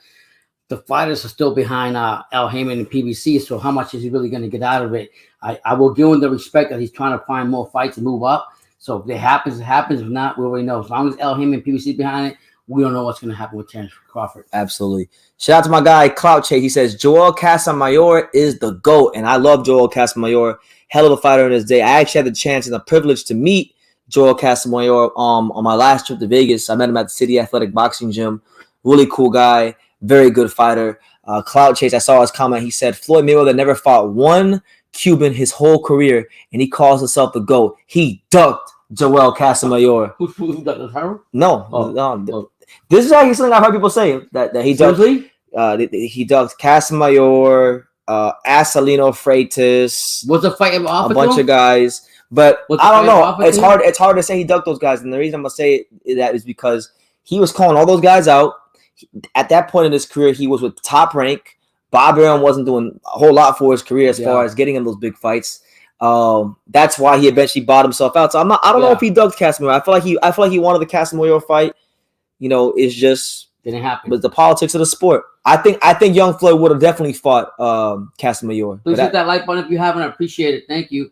the fighters are still behind Al Heyman and PBC. So how much is he really going to get out of it? I will give him the respect that he's trying to find more fights and move up. So if it happens, it happens. If not, we already know. As long as Al Heyman and PBC behind it, we don't know what's going to happen with Terence Crawford. Absolutely. Shout out to my guy, Clout Chase. He says, Joel Casamayor is the GOAT. And I love Joel Casamayor. Hell of a fighter in his day. I actually had the chance and the privilege to meet Joel Casamayor on my last trip to Vegas. I met him at the City Athletic Boxing Gym. Really cool guy. Very good fighter. Clout Chase, I saw his comment. He said, Floyd Mayweather never fought one Cuban his whole career, and he calls himself the GOAT. He ducked Joel Casamayor. Who's that? Hearn? No. This is actually something I've heard people say that he ducked. He ducked Casamayor, Asalino Freitas. Was the fight off a bunch of guys, but I don't know. It's hard to say he ducked those guys, and the reason I'm gonna say that is because he was calling all those guys out. At that point in his career, he was with Top Rank. Bob Arum wasn't doing a whole lot for his career as far as getting him those big fights. That's why he eventually bought himself out. So I don't know if he dug Casemiro. I feel like he wanted the Casemiro fight. It's just didn't happen. But the politics of the sport. I think young Floyd would have definitely fought Casemiro. Please hit that like button if you haven't. I appreciate it. Thank you.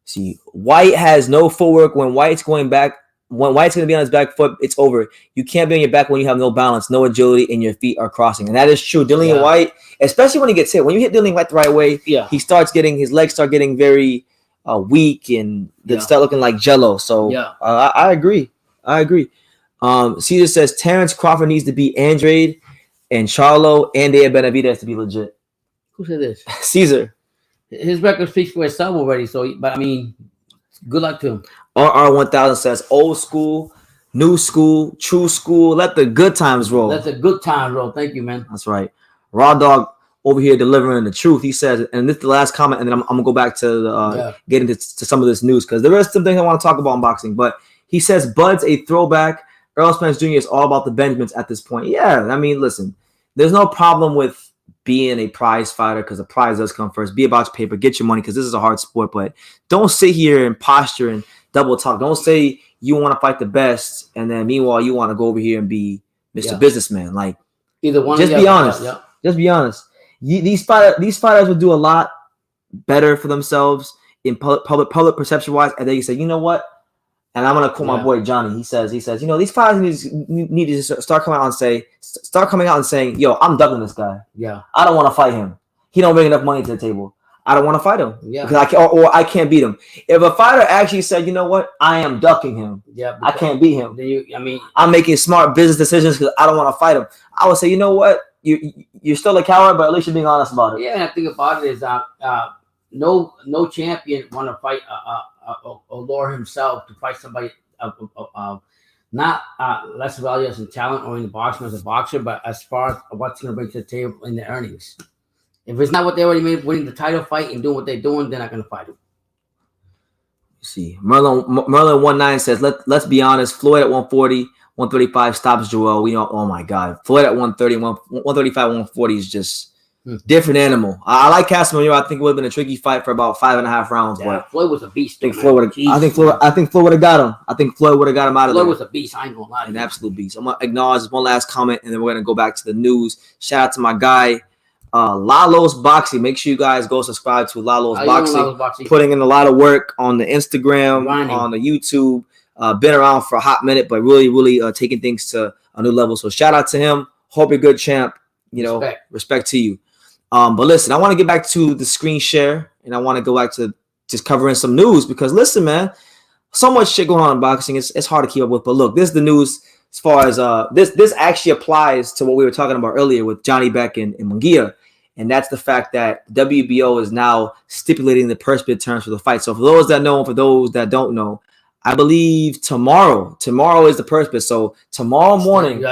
See, White has no footwork. When White's going to be on his back foot, it's over. You can't be on your back when you have no balance, no agility, and your feet are crossing. And that is true. Dillian White, especially when he gets hit, when you hit Dillian White the right way, his legs start getting very weak and they start looking like jello. So I agree. Caesar says Terence Crawford needs to beat Andrade and Charlo and Benavidez to be legit. Who said this? Caesar. His record speaks for itself already. So, but I mean, good luck to him. RR1000 says old school, new school, true school. Let the good times roll. Let the good times roll. Thank you, man. That's right. Raw Dog over here delivering the truth. He says, and this is the last comment, and then I'm gonna go back to get into some of this news because there is some things I want to talk about in boxing. But he says Bud's a throwback. Earl Spence Jr. is all about the Benjamins at this point. Yeah, I mean, listen, there's no problem with being a prize fighter because the prize does come first. Be about your paper, get your money because this is a hard sport. But don't sit here and posture and double talk. Don't say you want to fight the best and then meanwhile you want to go over here and be Mr. Businessman. Like either one. Just be honest. Just be honest. These fighters would do a lot better for themselves in public perception wise, and then you say, you know what? And I'm gonna quote my boy Johnny. He says, these fighters need to start coming out and saying, yo, I'm ducking this guy. Yeah. I don't want to fight him. He don't bring enough money to the table. I don't want to fight him. Yeah. Because I can't beat him. If a fighter actually said, you know what, I am ducking him. Yeah. I can't beat him. Then I'm making smart business decisions because I don't want to fight him. I would say, you know what, you're still a coward, but at least you're being honest about it. Yeah, and I think about it is no champion want to fight Allure himself to fight somebody not less valuable in talent or in the boxing as a boxer, but as far as what's going to bring to the table in the earnings. If it's not what they already made, winning the title fight and doing what they're doing, they're not going to fight him. See, Merlin19 says, let's be honest, Floyd at 140, 135 stops Joel. We know, oh my God, Floyd at 130, 135, 140 is just different animal. I like Casemiro. I think it would have been a tricky fight for about 5.5 rounds. Yeah, but Floyd was a beast. I think Floyd would have got him. I think Floyd would have got him out of there. Floyd was a beast. I ain't gonna lie. An absolute beast. I'm gonna acknowledge this one last comment, and then we're gonna go back to the news. Shout out to my guy, Lalo's Boxing. Make sure you guys go subscribe to Lalo's Boxing. Putting in a lot of work on the Instagram, on the YouTube. Been around for a hot minute, but really taking things to a new level. So shout out to him. Hope you're good, champ. Respect to you. But listen, I want to get back to the screen share, and I want to go back to just covering some news because listen, man, so much shit going on in boxing. It's hard to keep up with. But look, this is the news as far as this actually applies to what we were talking about earlier with Johnny Beck and Mangia, and that's the fact that WBO is now stipulating the purse bid terms for the fight. So for those that know, and for those that don't know, I believe tomorrow is the purse bid. So tomorrow morning,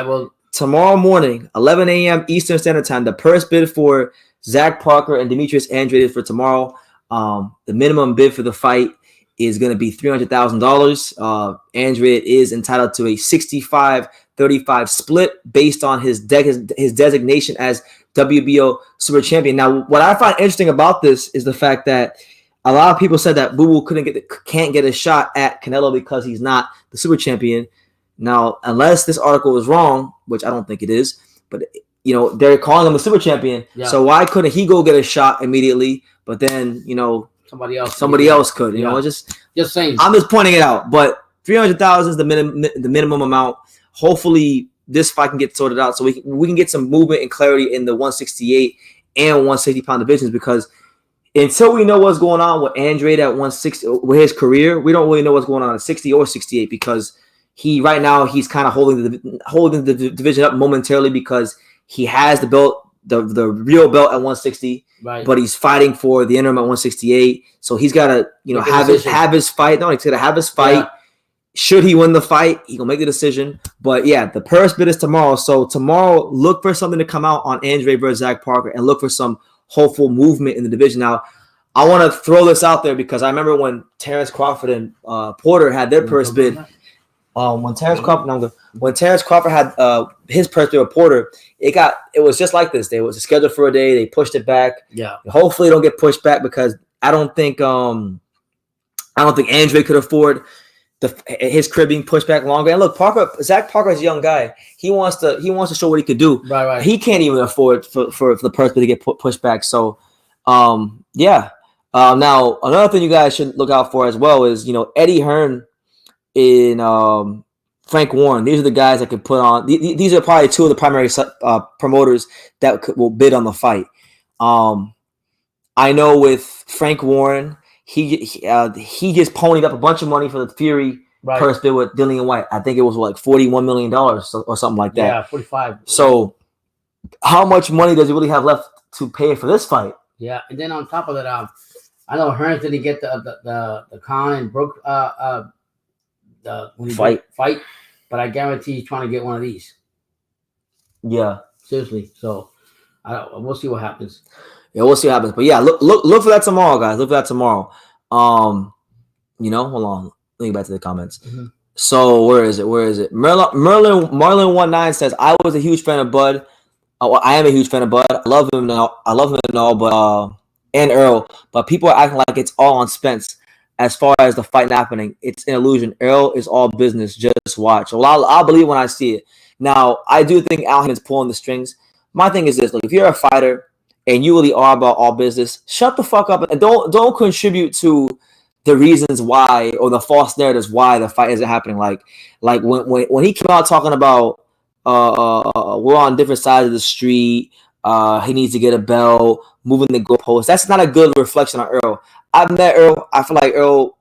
11 a.m. Eastern Standard Time, the purse bid for Zach Parker and Demetrius Andrade for tomorrow. The minimum bid for the fight is going to be $300,000. Andrade is entitled to a 65-35 split based on his designation as WBO Super Champion. Now, what I find interesting about this is the fact that a lot of people said that Boo can't get a shot at Canelo because he's not the Super Champion. Now, unless this article is wrong, which I don't think it is, but they're calling him a Super Champion. Yeah. So why couldn't he go get a shot immediately? But then somebody else could. Just saying. I'm just pointing it out. But $300,000 is the minimum amount. Hopefully, this fight can get sorted out so we can get some movement and clarity in the 168 and 160 pound divisions because until we know what's going on with Andrade at 160 with his career, we don't really know what's going on at 60 or 68 because right now he's kind of holding the division up momentarily because he has the belt, the real belt at 160, right? But he's fighting for the interim at 168, so he's got to have his fight. No, he's got to have his fight. Yeah. Should he win the fight, he gonna make the decision. But yeah, the purse bid is tomorrow. So tomorrow, look for something to come out on Andrade versus Zach Parker, and look for some hopeful movement in the division. Now, I want to throw this out there because I remember when Terence Crawford and Porter had their purse bid. when Terence Crawford had his personal reporter, it was just like this. They was scheduled for a day. They pushed it back. Yeah. Hopefully, it don't get pushed back because I don't think Andre could afford his career being pushed back longer. And look, Zach Parker is a young guy. He wants to show what he could do. Right. He can't even afford for the purse to get pushed back. So, yeah. Now another thing you guys should look out for as well is Eddie Hearn and Frank Warren. These are the guys that could put on. These are probably two of the primary promoters that will bid on the fight. I know with Frank Warren, he just ponied up a bunch of money for the Fury purse bid with Dillian White. I think it was like $41 million or something like that. Yeah, 45. So, how much money does he really have left to pay for this fight? Yeah, and then on top of that, I know Hearn didn't get the Khan and Brook fight, but I guarantee he's trying to get one of these. Yeah, seriously. So, we'll see what happens. Yeah, we'll see what happens. But yeah, look for that tomorrow, guys. Look for that tomorrow. Hold on. Let me get back to the comments. Mm-hmm. So where is it? Marlon19 says, I was a huge fan of Bud. I am a huge fan of Bud. I love him now. But and Earl. But people are acting like it's all on Spence. As far as the fight happening, it's an illusion. Earl is all business. Just watch. Well, I'll believe when I see it. Now, I do think Al Heyman's pulling the strings. My thing is this: look, if you're a fighter and you really are about all business, shut the fuck up and don't contribute to the reasons why or the false narratives why the fight isn't happening. Like when he came out talking about we're on different sides of the street, he needs to get a belt, moving the goalposts. That's not a good reflection on Earl. I've met Earl. I feel like Earl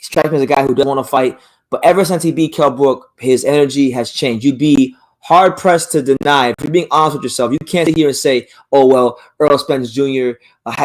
strikes me as a guy who doesn't want to fight, but ever since he beat Kell Brook, his energy has changed. You'd be hard pressed to deny. If you're being honest with yourself, you can't sit here and say, "Oh well, Earl Spence Jr.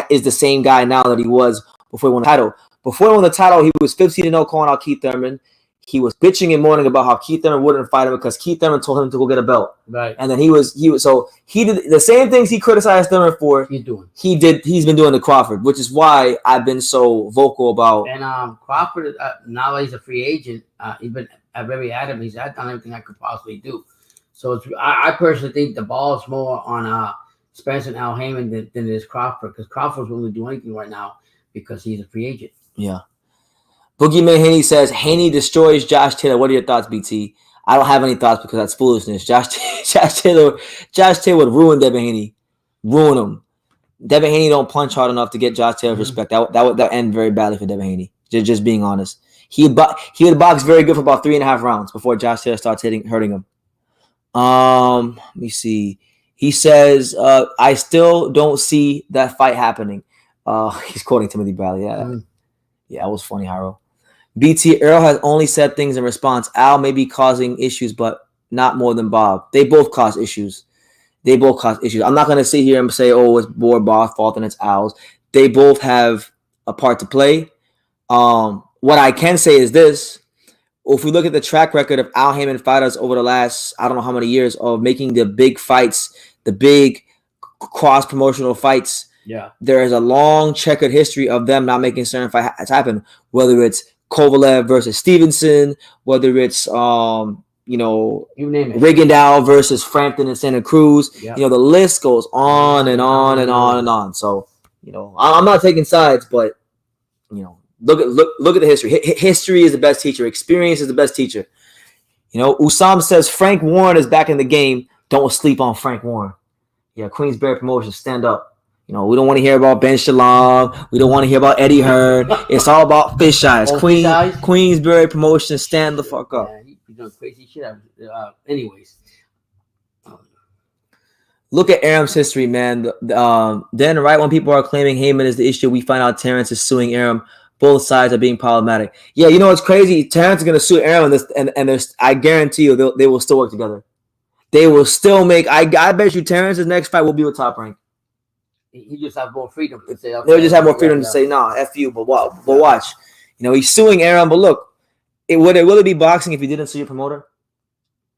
Is the same guy now that he was before he won the title." Before he won the title, he was 15-0 calling out Keith Thurman. He was bitching and moaning about how Keith Thurman wouldn't fight him because Keith Thurman told him to go get a belt. Right. And then he did the same things he criticized Thurman for. He's doing. He's been doing to Crawford, which is why I've been so vocal about. And Crawford, now that he's a free agent, he's been very adamant. He's done everything I could possibly do. So I personally think the ball is more on Spence and Al Heyman than it is Crawford, because Crawford's willing to do anything right now because he's a free agent. Yeah. Boogeyman Haney says, Haney destroys Josh Taylor. What are your thoughts, BT? I don't have any thoughts because that's foolishness. Josh Taylor would ruin Devin Haney. Ruin him. Devin Haney don't punch hard enough to get Josh Taylor's respect. That would end very badly for Devin Haney. Just being honest. He would box very good for about 3.5 rounds before Josh Taylor starts hurting him. Let me see. He says, I still don't see that fight happening. He's quoting Timothy Bradley. Yeah, that was funny, Haro. BT, Earl has only said things in response. Al may be causing issues, but not more than Bob. They both cause issues. I'm not going to sit here and say, oh, it's more Bob's fault than it's Al's. They both have a part to play. What I can say is this. If we look at the track record of Al Heyman fighters over the last, I don't know how many years, of making the big fights, the big cross-promotional fights, yeah, there is a long checkered history of them not making certain fights happen, whether it's Kovalev versus Stevenson, whether it's, you name it, Rigondeaux versus Frampton and Santa Cruz. Yeah. The list goes on and on and on and on. So, I'm not taking sides, but, look at the history. History is the best teacher. Experience is the best teacher. Usam says Frank Warren is back in the game. Don't sleep on Frank Warren. Yeah, Queensberry Promotions, stand up. We don't want to hear about Ben Shalom. We don't want to hear about Eddie Hearn. It's all about fish eyes. Queensberry Promotions, stand the fuck up. Yeah, he's doing crazy shit. Anyways. Look at Aram's history, man. Then right when people are claiming Heyman is the issue, we find out Terence is suing Aram. Both sides are being problematic. Yeah, it's crazy. Terence is going to sue Aram, and there's, I guarantee you they will still work together. They will still make. I bet you Terence's next fight will be with Top Rank. He just have more freedom to say. Okay, they'll just have more freedom to say, nah, F you, but watch. He's suing Aram, but look, would it really be boxing if he didn't sue your promoter?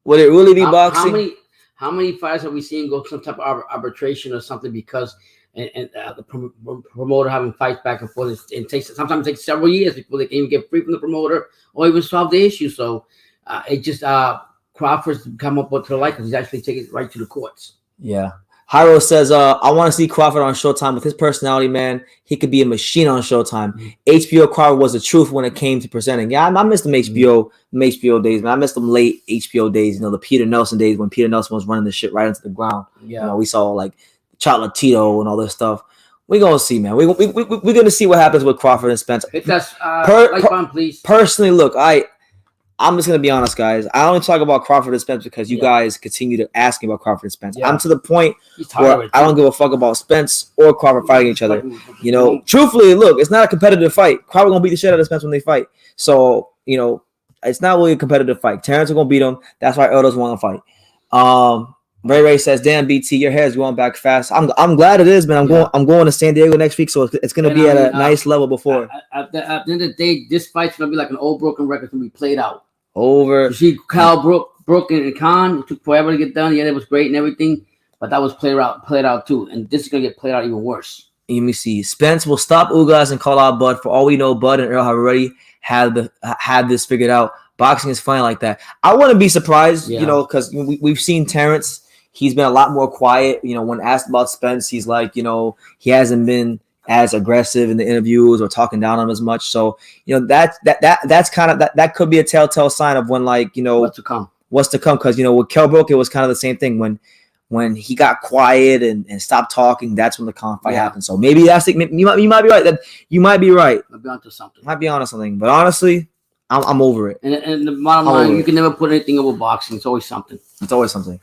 Would it really be boxing? How many fights have we seen go some type of arbitration or something because the promoter having fights back and forth? Sometimes it takes several years before they can even get free from the promoter or even solve the issue. So It just Crawford's come up with to the light because he's actually taking it right to the courts. Yeah. Hyro says, I want to see Crawford on Showtime. With his personality, man, he could be a machine on Showtime. HBO Crawford was the truth when it came to presenting. Yeah, I missed them HBO days, man. I missed them late HBO days, you know, the Peter Nelson days when Peter Nelson was running the shit right into the ground. Yeah. You know, we saw like Chocolatito and all this stuff. We're going to see, man. We're going to see what happens with Crawford and Spence. Hit that like button, please. Personally, look, I'm just going to be honest, guys. I only talk about Crawford and Spence because you guys continue to ask me about Crawford and Spence. I'm to the point where I don't give a fuck about Spence or Crawford fighting each other. You know, truthfully, look, it's not a competitive fight. Crawford going to beat the shit out of Spence when they fight. So, you know, it's not really a competitive fight. Terence is going to beat him. That's why Earl doesn't want to fight. Ray says, "Damn, BT, your hair is going back fast." I'm glad it is, man. I'm going to San Diego next week, so it's going to be at a nice level before. At the end of the day, this fight's going to be like an old broken record. It's going to be played out. Over. You see, Kyle Brook and Khan, it took forever to get done. Yeah, it was great and everything, but that was played out too. And this is gonna get played out even worse. Let me see. Spence will stop Ugas and call out Bud. For all we know, Bud and Earl have already had this figured out. Boxing is funny like that. I wouldn't be surprised, you know, because we've seen Terence. He's been a lot more quiet. You know, when asked about Spence, he's like, you know, he hasn't been as aggressive in the interviews or talking down on him as much. So, you know, that's kind of that could be a telltale sign of when, like, you know, what's to come. Because, you know, with Kell Brook, it was kind of the same thing. When he got quiet and stopped talking, that's when the fight happened. So maybe that's it. You might be right. That you might be right. Might be onto something. Might be onto something. But honestly, I'm over it. And the bottom line, you can never put anything over boxing. It's always something. It's always something.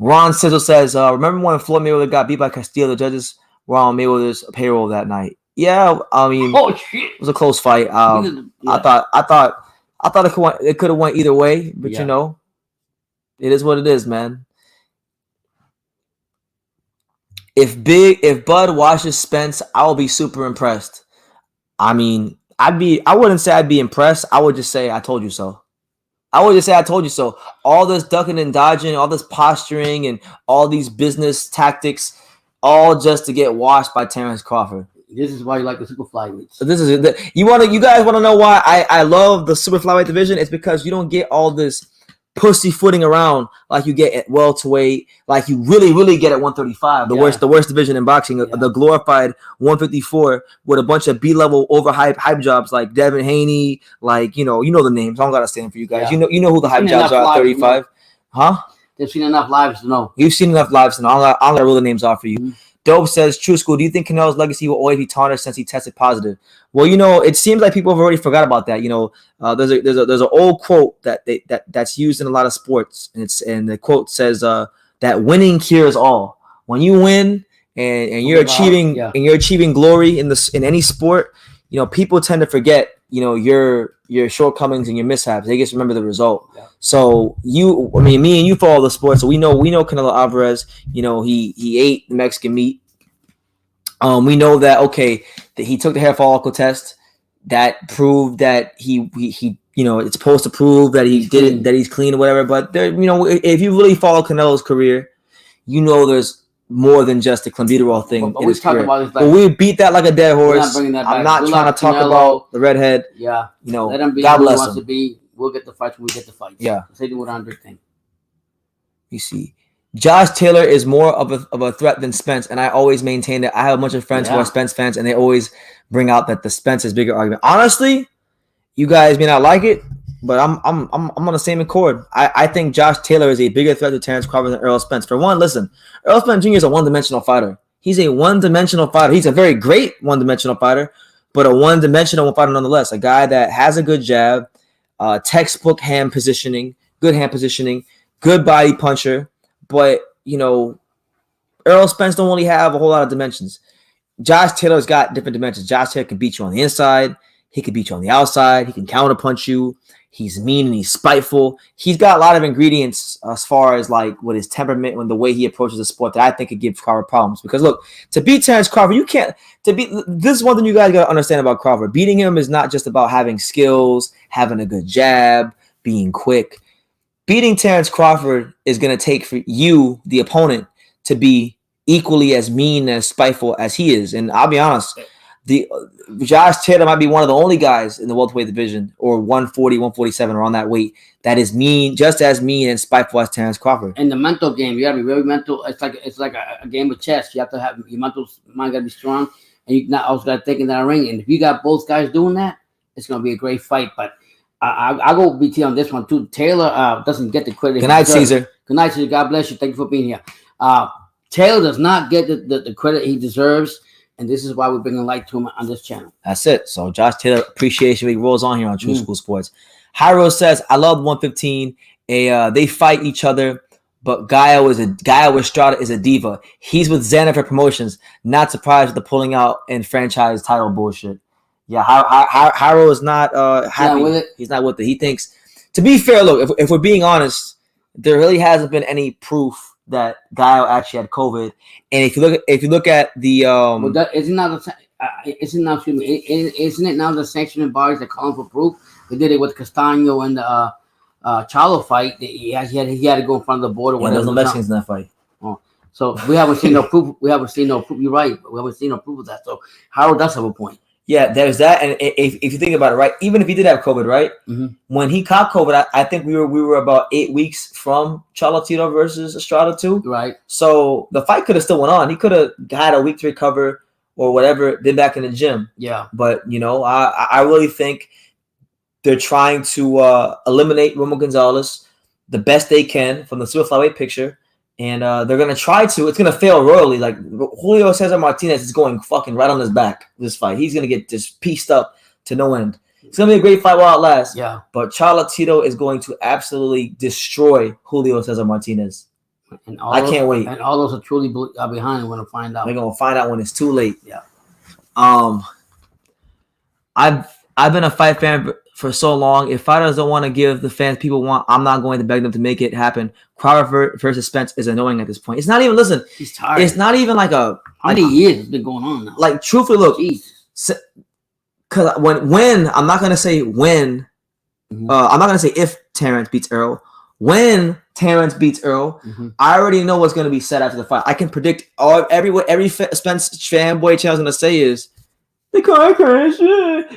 Ron Sizzle says, remember when Floyd Mayweather got beat by Castillo? The judges were on Mayweather's payroll that night. Yeah, I mean, it was a close fight. I thought it could have went either way, but you know, it is what it is, man. If Bud watches Spence, I will be super impressed. I mean, I wouldn't say I'd be impressed. I would just say I told you so. All this ducking and dodging, all this posturing, and all these business tactics, all just to get washed by Terence Crawford. This is why you like the super flyweights. So you guys want to know why I love the super flyweight division? It's because you don't get all this pussyfooting around like you get at welterweight, like you really get at 135. The worst division in boxing, the glorified 154 with a bunch of B-level overhype hype jobs like Devin Haney, like you know the names. I don't gotta stand for you guys. You know who the hype jobs are at 35, huh? They've seen enough lives to know. You've seen enough lives to know. I'm gonna rule the names off for you. Mm-hmm. Dope says, True School, do you think Canelo's legacy will always be tarnished since he tested positive? Well, you know, it seems like people have already forgot about that. You know, there's an old quote that's used in a lot of sports, and the quote says that winning cures all. When you win and you're achieving glory in any sport, you know, people tend to forget, you know, your shortcomings and your mishaps. They just remember the result. Yeah. So me and you follow the sport, so we know Canelo Alvarez. You know, he ate Mexican meat. We know that he took the hair follicle test that proved that he you know, it's supposed to prove that he did it, that he's clean or whatever. But there, you know, if you really follow Canelo's career, you know there's more than just the clenbuterol thing in his career. But we beat that like a dead horse. I'm not trying to talk about the redhead. Yeah, you know, let him be. God bless him. To be. We'll get the fights when we get the fights. Yeah, they do it on their thing. You see, Josh Taylor is more of a threat than Spence, and I always maintain that. I have a bunch of friends who are Spence fans, and they always bring out that the Spence is bigger argument. Honestly, you guys may not like it, but I'm on the same accord. I think Josh Taylor is a bigger threat to Terence Carver than Earl Spence. For one, listen, Earl Spence Jr. is a one-dimensional fighter. He's a one-dimensional fighter. He's a very great one-dimensional fighter, but a one-dimensional fighter nonetheless. A guy that has a good jab, textbook hand positioning, good body puncher. But, you know, Earl Spence don't really have a whole lot of dimensions. Josh Taylor's got different dimensions. Josh Taylor can beat you on the inside. He can beat you on the outside. He can counterpunch you. He's mean and he's spiteful. He's got a lot of ingredients as far as like with his temperament and the way he approaches the sport that I think could give Carver problems. Because look, to beat Terence Carver, you can't. This is one thing you guys got to understand about Carver. Beating him is not just about having skills, having a good jab, being quick. Beating Terence Crawford is going to take for you, the opponent, to be equally as mean and spiteful as he is. And I'll be honest, Josh Taylor might be one of the only guys in the welterweight division, or 140, 147, around that weight, that is mean, just as mean and spiteful as Terence Crawford. In the mental game, you gotta be very mental. It's like a game of chess. You have to have your mental mind gotta be strong, and you not always gotta think in that ring. And if you got both guys doing that, it's gonna be a great fight. But I'll go BT on this one too. Taylor doesn't get the credit. Good night, Caesar. Good night, Caesar. God bless you. Thank you for being here. Taylor does not get the credit he deserves. And this is why we're bringing light to him on this channel. That's it. So Josh Taylor Appreciation Week rolls on here on True School Sports. Hyro says, I love 115. They fight each other, but Gallo Estrada is a diva. He's with Xander for promotions. Not surprised with the pulling out and franchise title bullshit. Yeah, Hyro is not happy. With it. He's not with it. He thinks, to be fair, look, if we're being honest, there really hasn't been any proof that Gallo actually had COVID. And if you look at the isn't it now the sanctioning bodies that call for proof? They did it with Castano and the Chalo fight. He had to go in front of the board or whatever. There's no Mexicans in that fight. Oh, so we haven't seen no proof. You're right. We haven't seen no proof of that. So Harold does have a point. Yeah, there's that. And if you think about it, right, even if he did have COVID, right, when he caught COVID, I think we were about 8 weeks from Cholatito versus Estrada too. Right. So the fight could have still went on. He could have had a week to recover or whatever, been back in the gym. Yeah. But, I really think they're trying to eliminate Roman Gonzalez the best they can from the super flyweight picture. And they're going to try to. It's going to fail royally. Like, Julio Cesar Martinez is going fucking right on his back this fight. He's going to get just pieced up to no end. It's going to be a great fight while it lasts. Yeah. But Cholatito is going to absolutely destroy Julio Cesar Martinez. And I can't wait. And all those are truly behind him. We're going to find out. They're going to find out when it's too late. Yeah. I've been a fight fan for so long. If fighters don't want to give the fans people want, I'm not going to beg them to make it happen. Carver versus Spence is annoying at this point. It's not even, listen, he's tired. It's not even like a... How many years has been going on now? Like, truthfully, look, because when I'm not going to say when, I'm not going to say if Terence beats Earl. When Terence beats Earl, I already know what's going to be said after the fight. I can predict every Spence fanboy channel is going to say is, the car crash.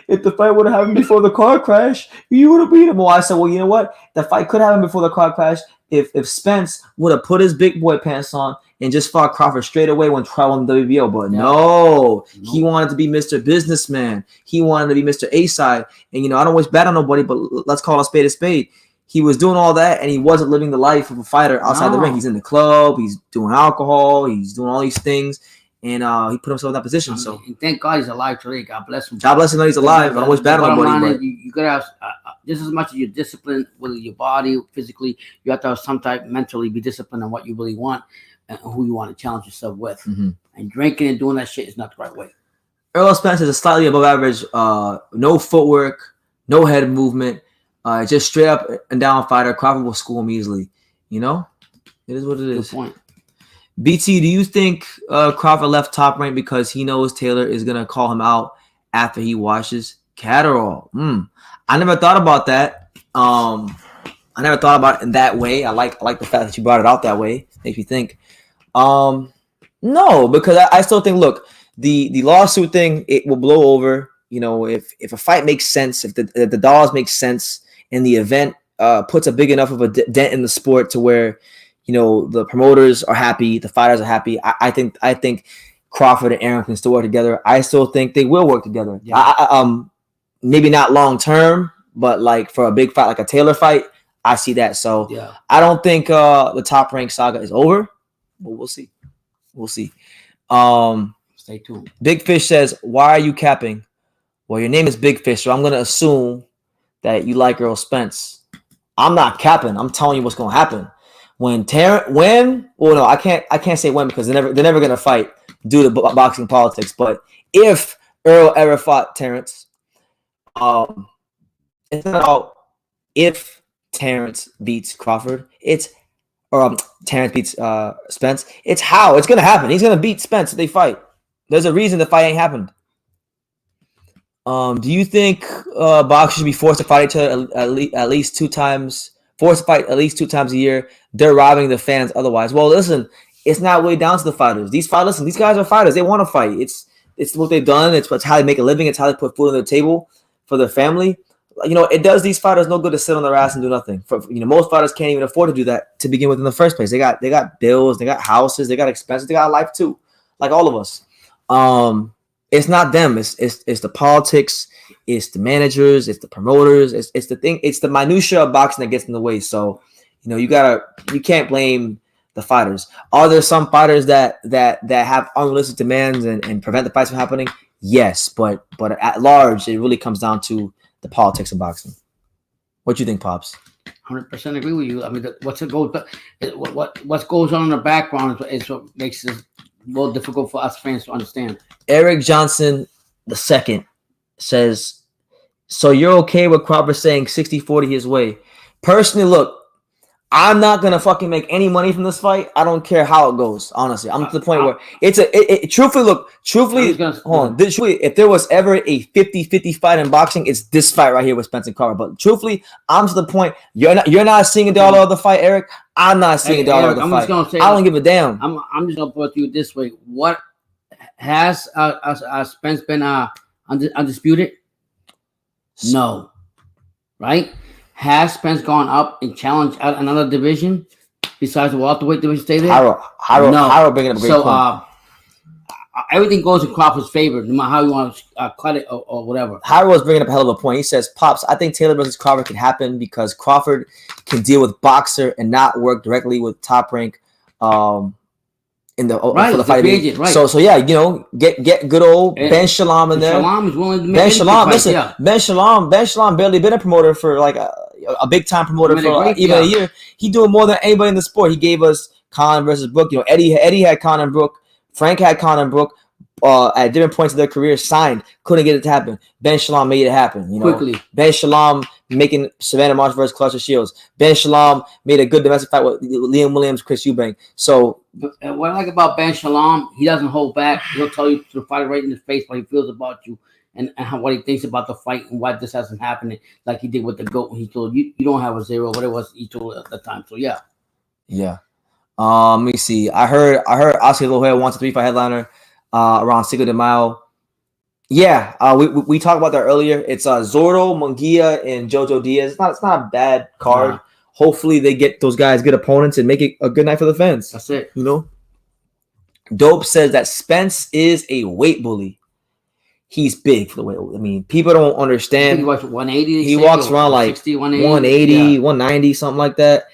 If the fight would have happened before the car crash, you would have beat him. Well, I said, well, you know what? The fight could happen before the car crash if Spence would have put his big boy pants on and just fought Crawford straight away when trial on the WBO. But no, he wanted to be Mr. Businessman. He wanted to be Mr. A-side. And, I don't wish bad on nobody, but let's call a spade a spade. He was doing all that, and he wasn't living the life of a fighter outside the ring. He's in the club. He's doing alcohol. He's doing all these things. And he put himself in that position. So and thank God he's alive today. God bless him. God bless him that he's alive. I don't wish bad on nobody. But you gotta have just as much as your discipline, whether your body, physically, you have to have some type mentally be disciplined on what you really want and who you want to challenge yourself with. And drinking and doing that shit is not the right way. Earl Spence is a slightly above average, no footwork, no head movement, just straight up and down fighter. Crawford will school him easily. It is what it is. Good point. BT, do you think Crawford left Top Rank because he knows Taylor is going to call him out after he washes Catterall? I never thought about that. I never thought about it in that way. I like the fact that you brought it out that way. Makes me think. No, because I still think, look, the lawsuit thing, it will blow over. If a fight makes sense, if the dollars make sense, and the event puts a big enough of a dent in the sport to where the promoters are happy, the fighters are happy. I think Crawford and Aaron can still work together. I still think they will work together. Yeah. Maybe not long term, but like for a big fight, like a Taylor fight, I see that. So I don't think the Top Rank saga is over, but we'll see. Stay tuned. Big Fish says, "Why are you capping?" Well, your name is Big Fish, so I'm gonna assume that you like Earl Spence. I'm not capping. I'm telling you what's gonna happen. I can't say when because they're never gonna fight due to boxing politics. But if Earl ever fought Terence, it's not about if Terence beats Crawford. Terence beats Spence. It's how it's gonna happen. He's gonna beat Spence if they fight. There's a reason the fight ain't happened. Do you think boxers should be forced to fight each other at least 2 times? Forced to fight at least 2 times a year. They're robbing the fans otherwise. Well, listen, it's not way down to the fighters. These guys are fighters. They want to fight. It's what they've done. It's how they make a living. It's how they put food on their table for their family. You know, it does these fighters no good to sit on their ass and do nothing. Most fighters can't even afford to do that to begin with in the first place. They got bills, they got houses, they got expenses, they got a life too, like all of us. It's not them. It's the politics. It's the managers. It's the promoters. It's the thing. It's the minutia of boxing that gets in the way. So, you can't blame the fighters. Are there some fighters that have unrealistic demands and prevent the fights from happening? Yes, but at large, it really comes down to the politics of boxing. What do you think, Pops? 100% agree with you. I mean, what goes on in the background is what makes it more difficult for us fans to understand. Eric Johnson II says, so you're okay with Carver saying 60-40 his way? Personally, look, I'm not gonna fucking make any money from this fight. I don't care how it goes. Honestly, I'm to the point where truthfully, if there was ever a 50-50 fight in boxing, it's this fight right here with Spence and Carver. But truthfully, I'm to the point you're not seeing a dollar of the fight, Eric. I'm not seeing a dollar of the fight. I don't give a damn. I'm just gonna put you this way: what has Spence been undisputed? No, right? Has Spence gone up and challenged out another division besides the welterweight division? Stay there. Harold bringing up a great point. Everything goes in Crawford's favor, no matter how you want to cut it or whatever. Harold was bringing up a hell of a point. He says, "Pops, I think Taylor versus Carver can happen because Crawford can deal with boxer and not work directly with Top Rank." For the fight. Agent, right. So yeah, get good old Ben Shalom in there. Shalom is willing to make Ben Shalom, listen, yeah. Ben Shalom barely been a promoter for like a big time promoter for even a year. He doing more than anybody in the sport. He gave us Conn versus Brook. Eddie had Conn and Brook. Frank had Conn and Brook. At different points of their career, signed, couldn't get it to happen. Ben Shalom made it happen. Quickly. Ben Shalom making Savannah Marsh versus Clutcher Shields. Ben Shalom made a good domestic fight with Liam Williams, Chris Eubank. So what I like about Ben Shalom, he doesn't hold back. He'll tell you to the fight right in the face what he feels about you and what he thinks about the fight and why this hasn't happened, like he did with the GOAT when he told you don't have a zero, whatever it was he told at the time. So yeah. Let me see. I heard Oscar La Hoya wants a 3-fight headliner. Around Cinco de Mayo. Yeah, we talked about that earlier. It's Zordo, Mangia, and Jojo Diaz. It's not a bad card. Nah. Hopefully they get those guys good opponents and make it a good night for the fans. That's it. Dope says that Spence is a weight bully. He's big for the weight. I mean, people don't understand. He walks 180. He walks around like 60, 180, yeah. 190, something like that.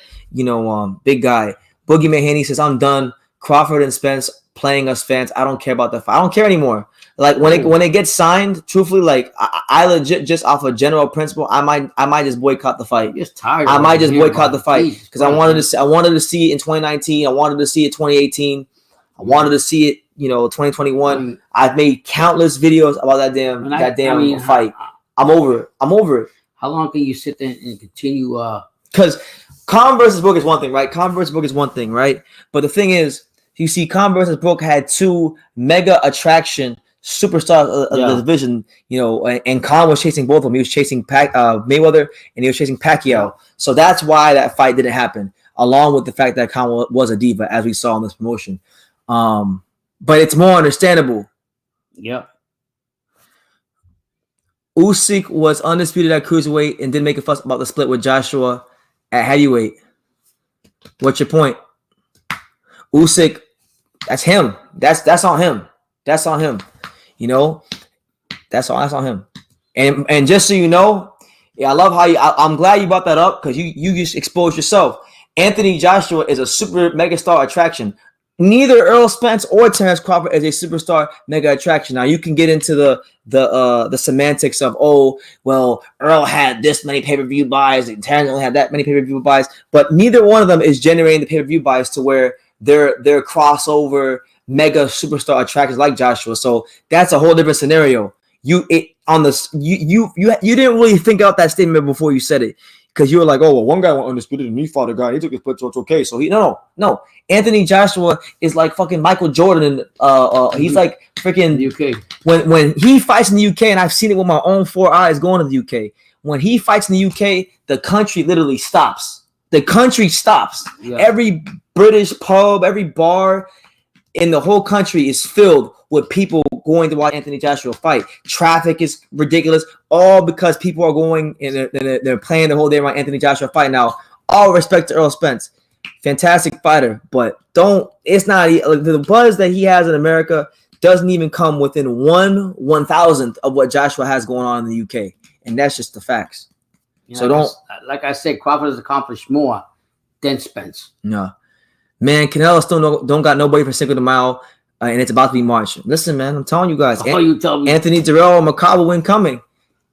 Big guy. Boogeyman Haney says, I'm done. Crawford and Spence playing us fans. I don't care about the fight. I don't care anymore. Like when it gets signed, truthfully, like I legit just off a general principle, I might just boycott the fight. You're tired. I might just boycott the fight because I wanted to see it in 2019. I wanted to see it 2018. I wanted to see it, 2021. I've made countless videos about that damn fight. I'm over it. How long can you sit there and continue? Because Conn versus Brook is one thing, right? But the thing is, you see, Conn versus Brook had two mega attraction superstars of the division, and Conn was chasing both of them. He was chasing Mayweather, and he was chasing Pacquiao. So that's why that fight didn't happen, along with the fact that Conn was a diva, as we saw in this promotion. But it's more understandable. Yep. Usyk was undisputed at cruiserweight and didn't make a fuss about the split with Joshua at heavyweight. What's your point? Usyk, that's him. That's on him. That's on him. That's on him. And just so you know, I love how I'm glad you brought that up because you just exposed yourself. Anthony Joshua is a super mega star attraction. Neither Earl Spence or Terence Crawford is a superstar mega attraction. Now you can get into the semantics of Earl had this many pay-per-view buys and Terence only had that many pay-per-view buys, but neither one of them is generating the pay-per-view buys to where they're crossover mega superstar attractions like Joshua. So that's a whole different scenario. You didn't really think out that statement before you said it. Because you were like, one guy went undisputed and he fought a guy. And he took his split, so it's okay. So no. Anthony Joshua is like fucking Michael Jordan. He's like freaking UK. When he fights in the UK, and I've seen it with my own 4 eyes going to the UK. When he fights in the UK, the country literally stops. The country stops. Yeah. Every British pub, every bar in the whole country is filled with people going to watch Anthony Joshua fight. Traffic is ridiculous, all because people are going and they're playing the whole day around Anthony Joshua fight. Now, all respect to Earl Spence, fantastic fighter, but it's not the buzz that he has in America doesn't even come within 1/1000th of what Joshua has going on in the UK, and that's just the facts. So like I said, Crawford has accomplished more than Spence. No, man, Canelo still don't got nobody for Cinco de Mayo, and it's about to be March. Listen, man, I'm telling you guys. You tell me. Anthony Durrell or Makabu incoming.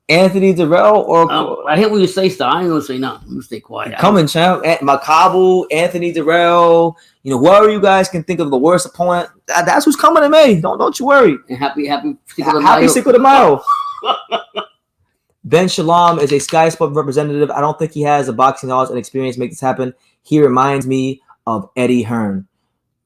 Anthony Durrell or I hate when you say stuff. I ain't gonna say nothing. I'm gonna stay quiet. Coming, champ. Makabu, Anthony Durrell. Whoever you guys can think of the worst opponent. That's who's coming in May. Don't you worry. And happy Cinco de Mayo. Ben Shalom is a Sky Sport representative. I don't think he has the boxing knowledge and experience to make this happen. He reminds me of Eddie Hearn.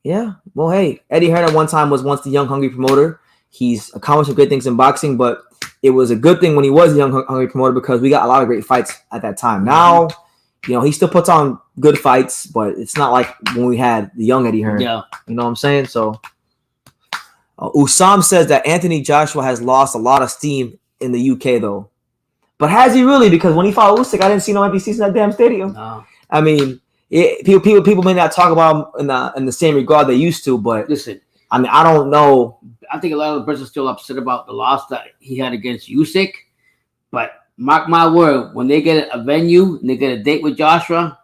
Yeah, well, hey, Eddie Hearn at one time was once the young, hungry promoter. He's accomplished some great things in boxing, but it was a good thing when he was a young, hungry promoter because we got a lot of great fights at that time. Now, he still puts on good fights, but it's not like when we had the young Eddie Hearn. Yeah. You know what I'm saying? So, Usam says that Anthony Joshua has lost a lot of steam in the UK, though. But has he really? Because when he fought Usyk, I didn't see no empty seats in that damn stadium. No. I mean, people may not talk about him in the same regard they used to, but listen, I mean, I don't know. I think a lot of the Brits are still upset about the loss that he had against Usyk. But mark my word, when they get a venue and they get a date with Joshua,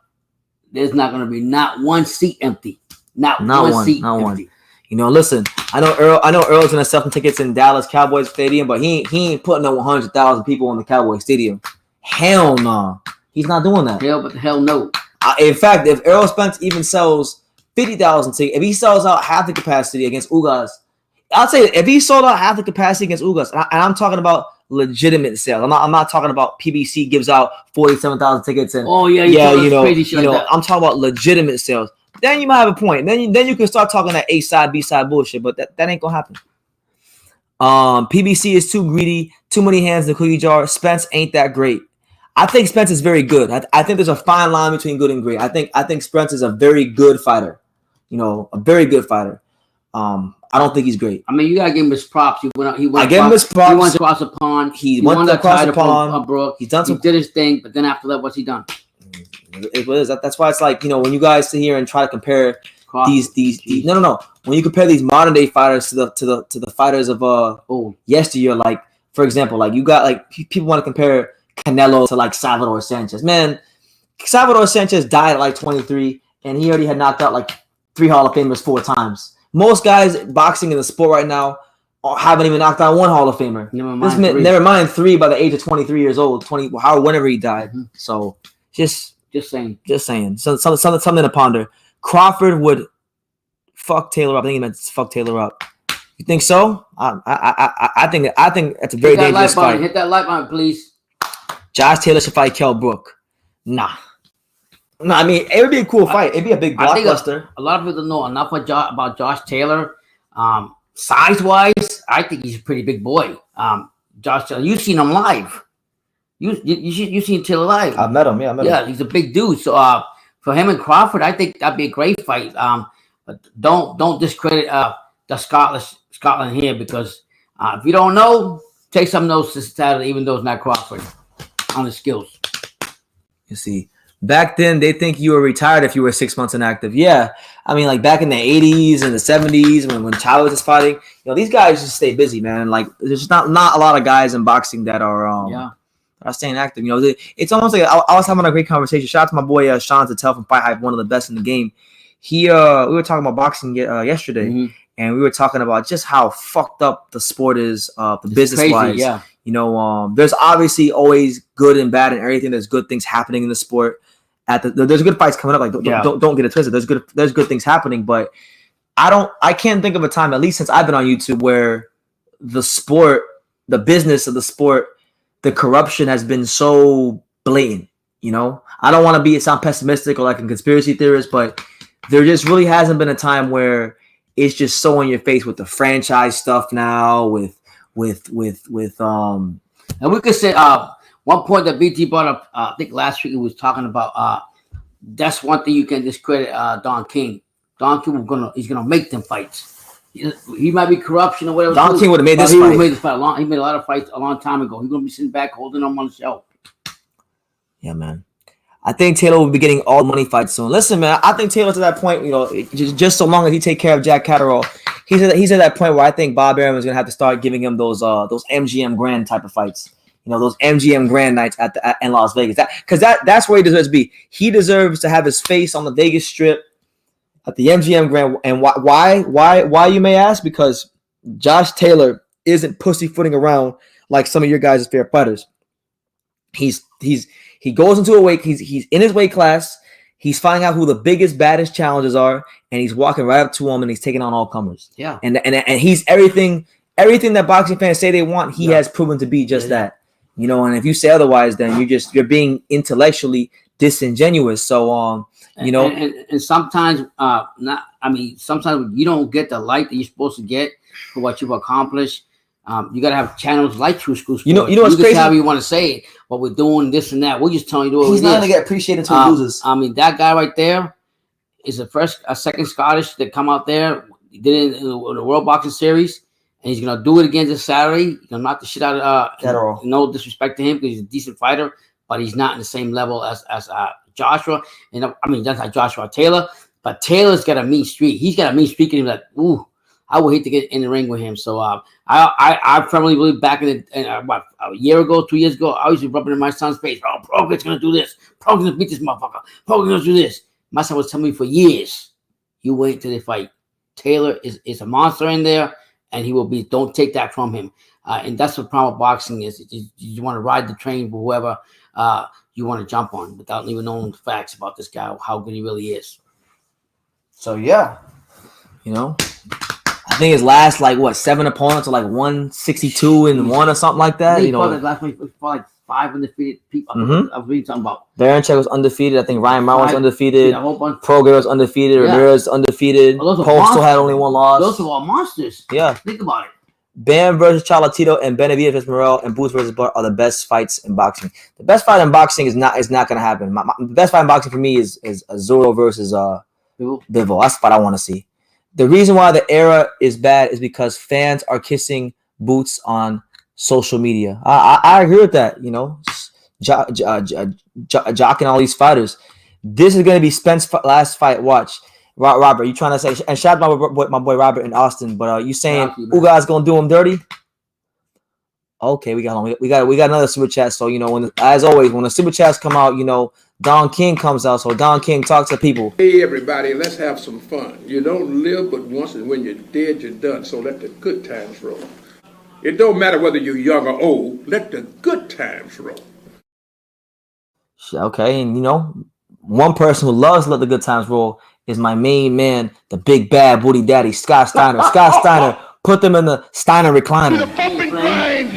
there's not going to be not one seat empty. Not one seat empty. Listen, I know Earl's gonna sell some tickets in Dallas Cowboys Stadium, but he ain't putting no 100,000 people in the Cowboys Stadium. Hell no, he's not doing that. Hell no. In fact, if Earl Spence even sells 50,000 tickets, if he sells out half the capacity against Ugas, I'll say if he sold out half the capacity against Ugas, and I'm talking about legitimate sales. I'm not talking about PBC gives out 47,000 tickets and crazy shit like that. I'm talking about legitimate sales. Then you might have a point. Then you can start talking that A side, B side bullshit, but that ain't gonna happen. PBC is too greedy, too many hands in the cookie jar. Spence ain't that great. I think Spence is very good. I think there's a fine line between good and great. I think Spence is a very good fighter. A very good fighter. I don't think he's great. I mean, you gotta give him his props. I give him his props. He went across the pond. He went across the pond. Brooke. He did his thing, but then after that, what's he done? It was. That's why it's like, when you guys sit here and try to compare these no. When you compare these modern day fighters to the fighters of yesteryear, like for example, like you got like people want to compare Canelo to like Salvador Sanchez. Man, Salvador Sanchez died at like 23, and he already had knocked out like 3 Hall of Famers 4 times. Most guys boxing in the sport right now haven't even knocked out 1 Hall of Famer. Never mind 3 by the age of 23 years old, whenever he died. Mm-hmm. So just saying. Something to ponder. Crawford would fuck Taylor up. I think he meant fuck Taylor up. You think so? I think that's a very dangerous fight. Hit that like button, please. Josh Taylor should fight Kell Brook. Nah. No, I mean, it would be a cool fight. It'd be a big blockbuster. A lot of people don't know enough about Josh Taylor. Size-wise, I think he's a pretty big boy. Josh Taylor, you've seen him live. You seen Taylor live. I met him. Yeah, he's a big dude. So for him and Crawford, I think that'd be a great fight. But don't discredit the Scotland here, because if you don't know, take some notes this Saturday, even though it's not Crawford, on the skills. You see, back then they think you were retired if you were 6 months inactive. Yeah, I mean, like back in the 80s and the 70s when Chavez was fighting, these guys just stay busy, man. Like there's just not a lot of guys in boxing that are staying active. It's almost like I was having a great conversation. Shout out to my boy Sean Tatel from Fight Hype, one of the best in the game. We were talking about boxing yesterday, mm-hmm. and we were talking about just how fucked up the sport is, business wise. Yeah. There's obviously always good and bad and everything. There's good things happening in the sport. There's good fights coming up. Like don't get it twisted. There's good things happening, but I can't think of a time, at least since I've been on YouTube, where the sport, the business of the sport, the corruption has been so blatant. I don't want to sound pessimistic or like a conspiracy theorist, but there just really hasn't been a time where it's just so in your face with the franchise stuff now, with and we could say one point that BT brought up, I think last week he was talking about that's one thing you can discredit Don King. Don King he's gonna make them fights. He might be corruption or whatever. Don King would have made this He fight. made this fight he made a lot of fights a long time ago. He's gonna be sitting back holding them on the shelf. Yeah, man. I think Taylor will be getting all money fights soon. Listen, man, I think Taylor to that point, you know, just so long as he take care of Jack Catterall, he's at that point where I think Bob Arum is gonna have to start giving him those MGM Grand type of fights. You know, those MGM Grand nights in Las Vegas. That's where he deserves to be. He deserves to have his face on the Vegas Strip at the MGM Grand. And why you may ask? Because Josh Taylor isn't pussyfooting around like some of your guys' fair fighters. He goes into a weight. He's in his weight class. He's finding out who the biggest, baddest challenges are, and he's walking right up to them, and he's taking on all comers. Yeah, and he's everything that boxing fans say they want. He has proven to be just that. You know, and if you say otherwise, then you're being intellectually disingenuous. So, you know, and sometimes, sometimes you don't get the light that you're supposed to get for what you've accomplished. You gotta have channels like True School Sports. You know what's crazy? However you want to say it, but we're doing this and that. We're just telling you. He's not gonna get appreciated until he loses. I mean, that guy right there is a second Scottish that come out there. He did it in the World Boxing Series. And he's gonna do it again this Saturday. He's gonna knock the shit out of no disrespect to him because he's a decent fighter, but he's not in the same level as Joshua. And I mean that's not Joshua Taylor, but Taylor's got a mean streak. He's got a mean streak in him that I would hate to get in the ring with him. So I firmly believe back in a year ago, 2 years ago, I was rubbing in my son's face. Oh, Progan's gonna do this. Progan's gonna beat this motherfucker. Progan's gonna do this. My son was telling me for years, you wait till they fight. Taylor is a monster in there. And he will be. Don't take that from him. And that's what problem with boxing is. You want to ride the train for whoever you want to jump on without even knowing the facts about this guy, how good he really is. So yeah, you know, I think his last 7 opponents are 162-1 or something like that. You know, last week fought 5 undefeated people. I was reading something about. Baranchek was undefeated. I think Ryan Mauer was undefeated. Proger was undefeated. Yeah. Ramirez undefeated. Postal had only one loss. Those are all monsters. Yeah. Think about it. Bam versus Cholatito and Benavidez versus Morel and Boots versus Bart are the best fights in boxing. The best fight in boxing is not going to happen. The best fight in boxing for me is Zoro versus Bivol. That's the fight I want to see. The reason why the era is bad is because fans are kissing Boots on social media. I agree with that. You know, jocking all these fighters. This is going to be Spence's last fight. Watch, Robert. You trying to say? And shout out my boy Robert in Austin. But you saying Uga's going to do him dirty? Okay, we got another super chat. So you know, as always, when the super chats come out, you know, Don King comes out. So Don King talks to people. Hey everybody, let's have some fun. You don't live but once, and when you're dead, you're done. So let the good times roll. It don't matter whether you're young or old. Let the good times roll. Okay, and you know, one person who loves to let the good times roll is my main man, the big bad booty daddy, Scott Steiner. Scott Steiner, put them in the Steiner recliner. The bump and grind.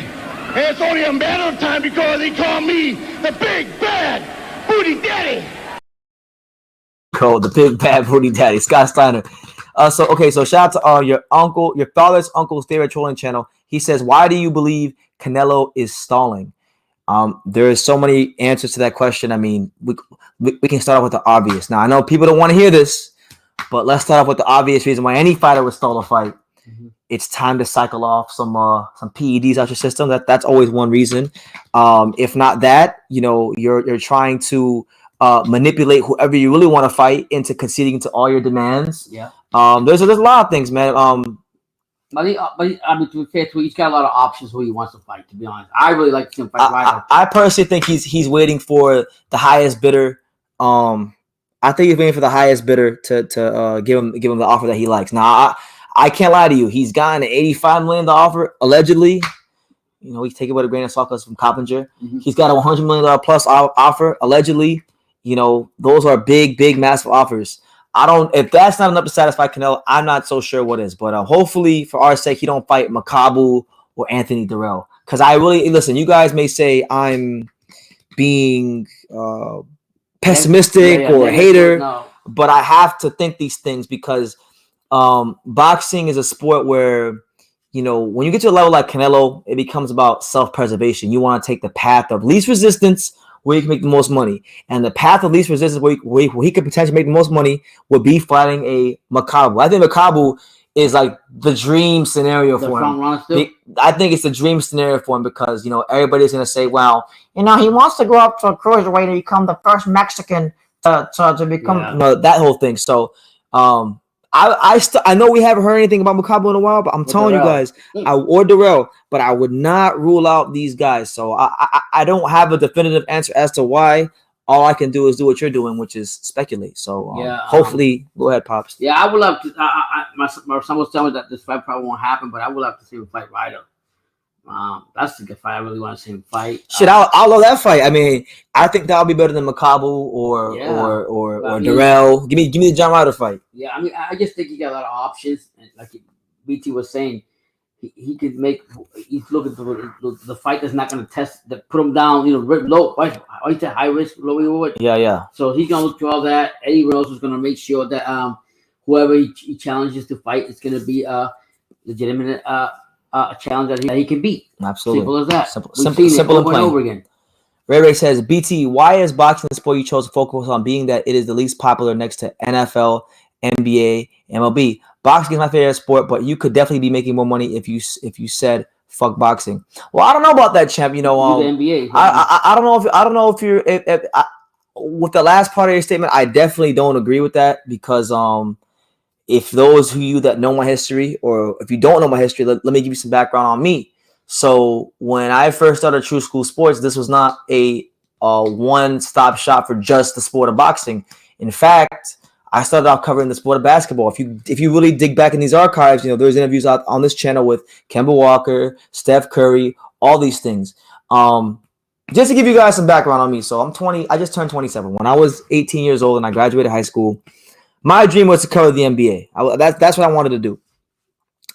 And it's only a matter of time because he called me the big bad booty daddy. The big bad booty daddy, Scott Steiner. So shout out to your father's uncle's favorite trolling channel. He says, why do you believe Canelo is stalling? There is so many answers to that question. I mean, we can start off with the obvious. Now, I know people don't want to hear this, but let's start off with the obvious reason why any fighter would stall a fight. Mm-hmm. It's time to cycle off some PEDs out your system. That's always one reason. If not that, you know, you're trying to manipulate whoever you really want to fight into conceding to all your demands. Yeah. There's a lot of things, man. But I mean, to be fair, he's got a lot of options who he wants to fight. To be honest, I really like to see him fight Ryder. I personally think he's waiting for the highest bidder. I think he's waiting for the highest bidder to give him the offer that he likes. Now, I can't lie to you. He's gotten an $85 million offer allegedly. You know, we take it with a grain of salt because from Coppinger. Mm-hmm. He's got a $100 million plus offer allegedly. You know, those are big, massive offers. If that's not enough to satisfy Canelo, I'm not so sure what is. But hopefully, for our sake, he don't fight Makabu or Anthony Durrell. Because I really listen. You guys may say I'm being pessimistic or a hater, but I have to think these things because boxing is a sport where, you know, when you get to a level like Canelo, it becomes about self-preservation. You want to take the path of least resistance where you can make the most money. And the path of least resistance where he could potentially make the most money would be fighting a Makabu. I think Makabu is like the dream scenario The for front him. runner still? I think it's the dream scenario for him because, everybody's going to say, well, he wants to go up to a cruiserweight and become the first Mexican to become that whole thing. So I know we haven't heard anything about Macabo in a while, but I'm telling you guys, or Darrell, but I would not rule out these guys. So I don't have a definitive answer as to why. All I can do is do what you're doing, which is speculate. So hopefully, go ahead, Pops. Yeah, I would love to. My son was telling me that this fight probably won't happen, but I would love to see him fight Ryder. That's the good fight. I really want to see him fight. Shit, I'll love that fight. I mean, I think that'll be better than Macabo or Darrell. Give me the John Ryder fight. Yeah, I mean, I just think he got a lot of options. And like BT was saying, he could make. He's looking for the fight that's not going to test, that put him down. Low. Why high risk, low reward? Yeah. So he's going to look for all that. Eddie Rose is going to make sure that whoever he challenges to fight is going to be a legitimate challenge that he can beat. Absolutely. Simple as that. Simple and plain. Over again. Ray says, BT, why is boxing the sport you chose to focus on, being that it is the least popular next to NFL, NBA, MLB? Boxing is my favorite sport, but you could definitely be making more money if you said fuck boxing. Well, I don't know about that, champ. The NBA. I don't know if you're with the last part of your statement. I definitely don't agree with that because if those of you that know my history, or if you don't know my history, let me give you some background on me. So when I first started True School Sports, this was not a one-stop shop for just the sport of boxing. In fact, I started off covering the sport of basketball. If you really dig back in these archives, there's interviews out on this channel with Kemba Walker, Steph Curry, all these things. Just to give you guys some background on me. So I'm 20. I just turned 27. When I was 18 years old and I graduated high school, my dream was to cover the NBA. That's what I wanted to do.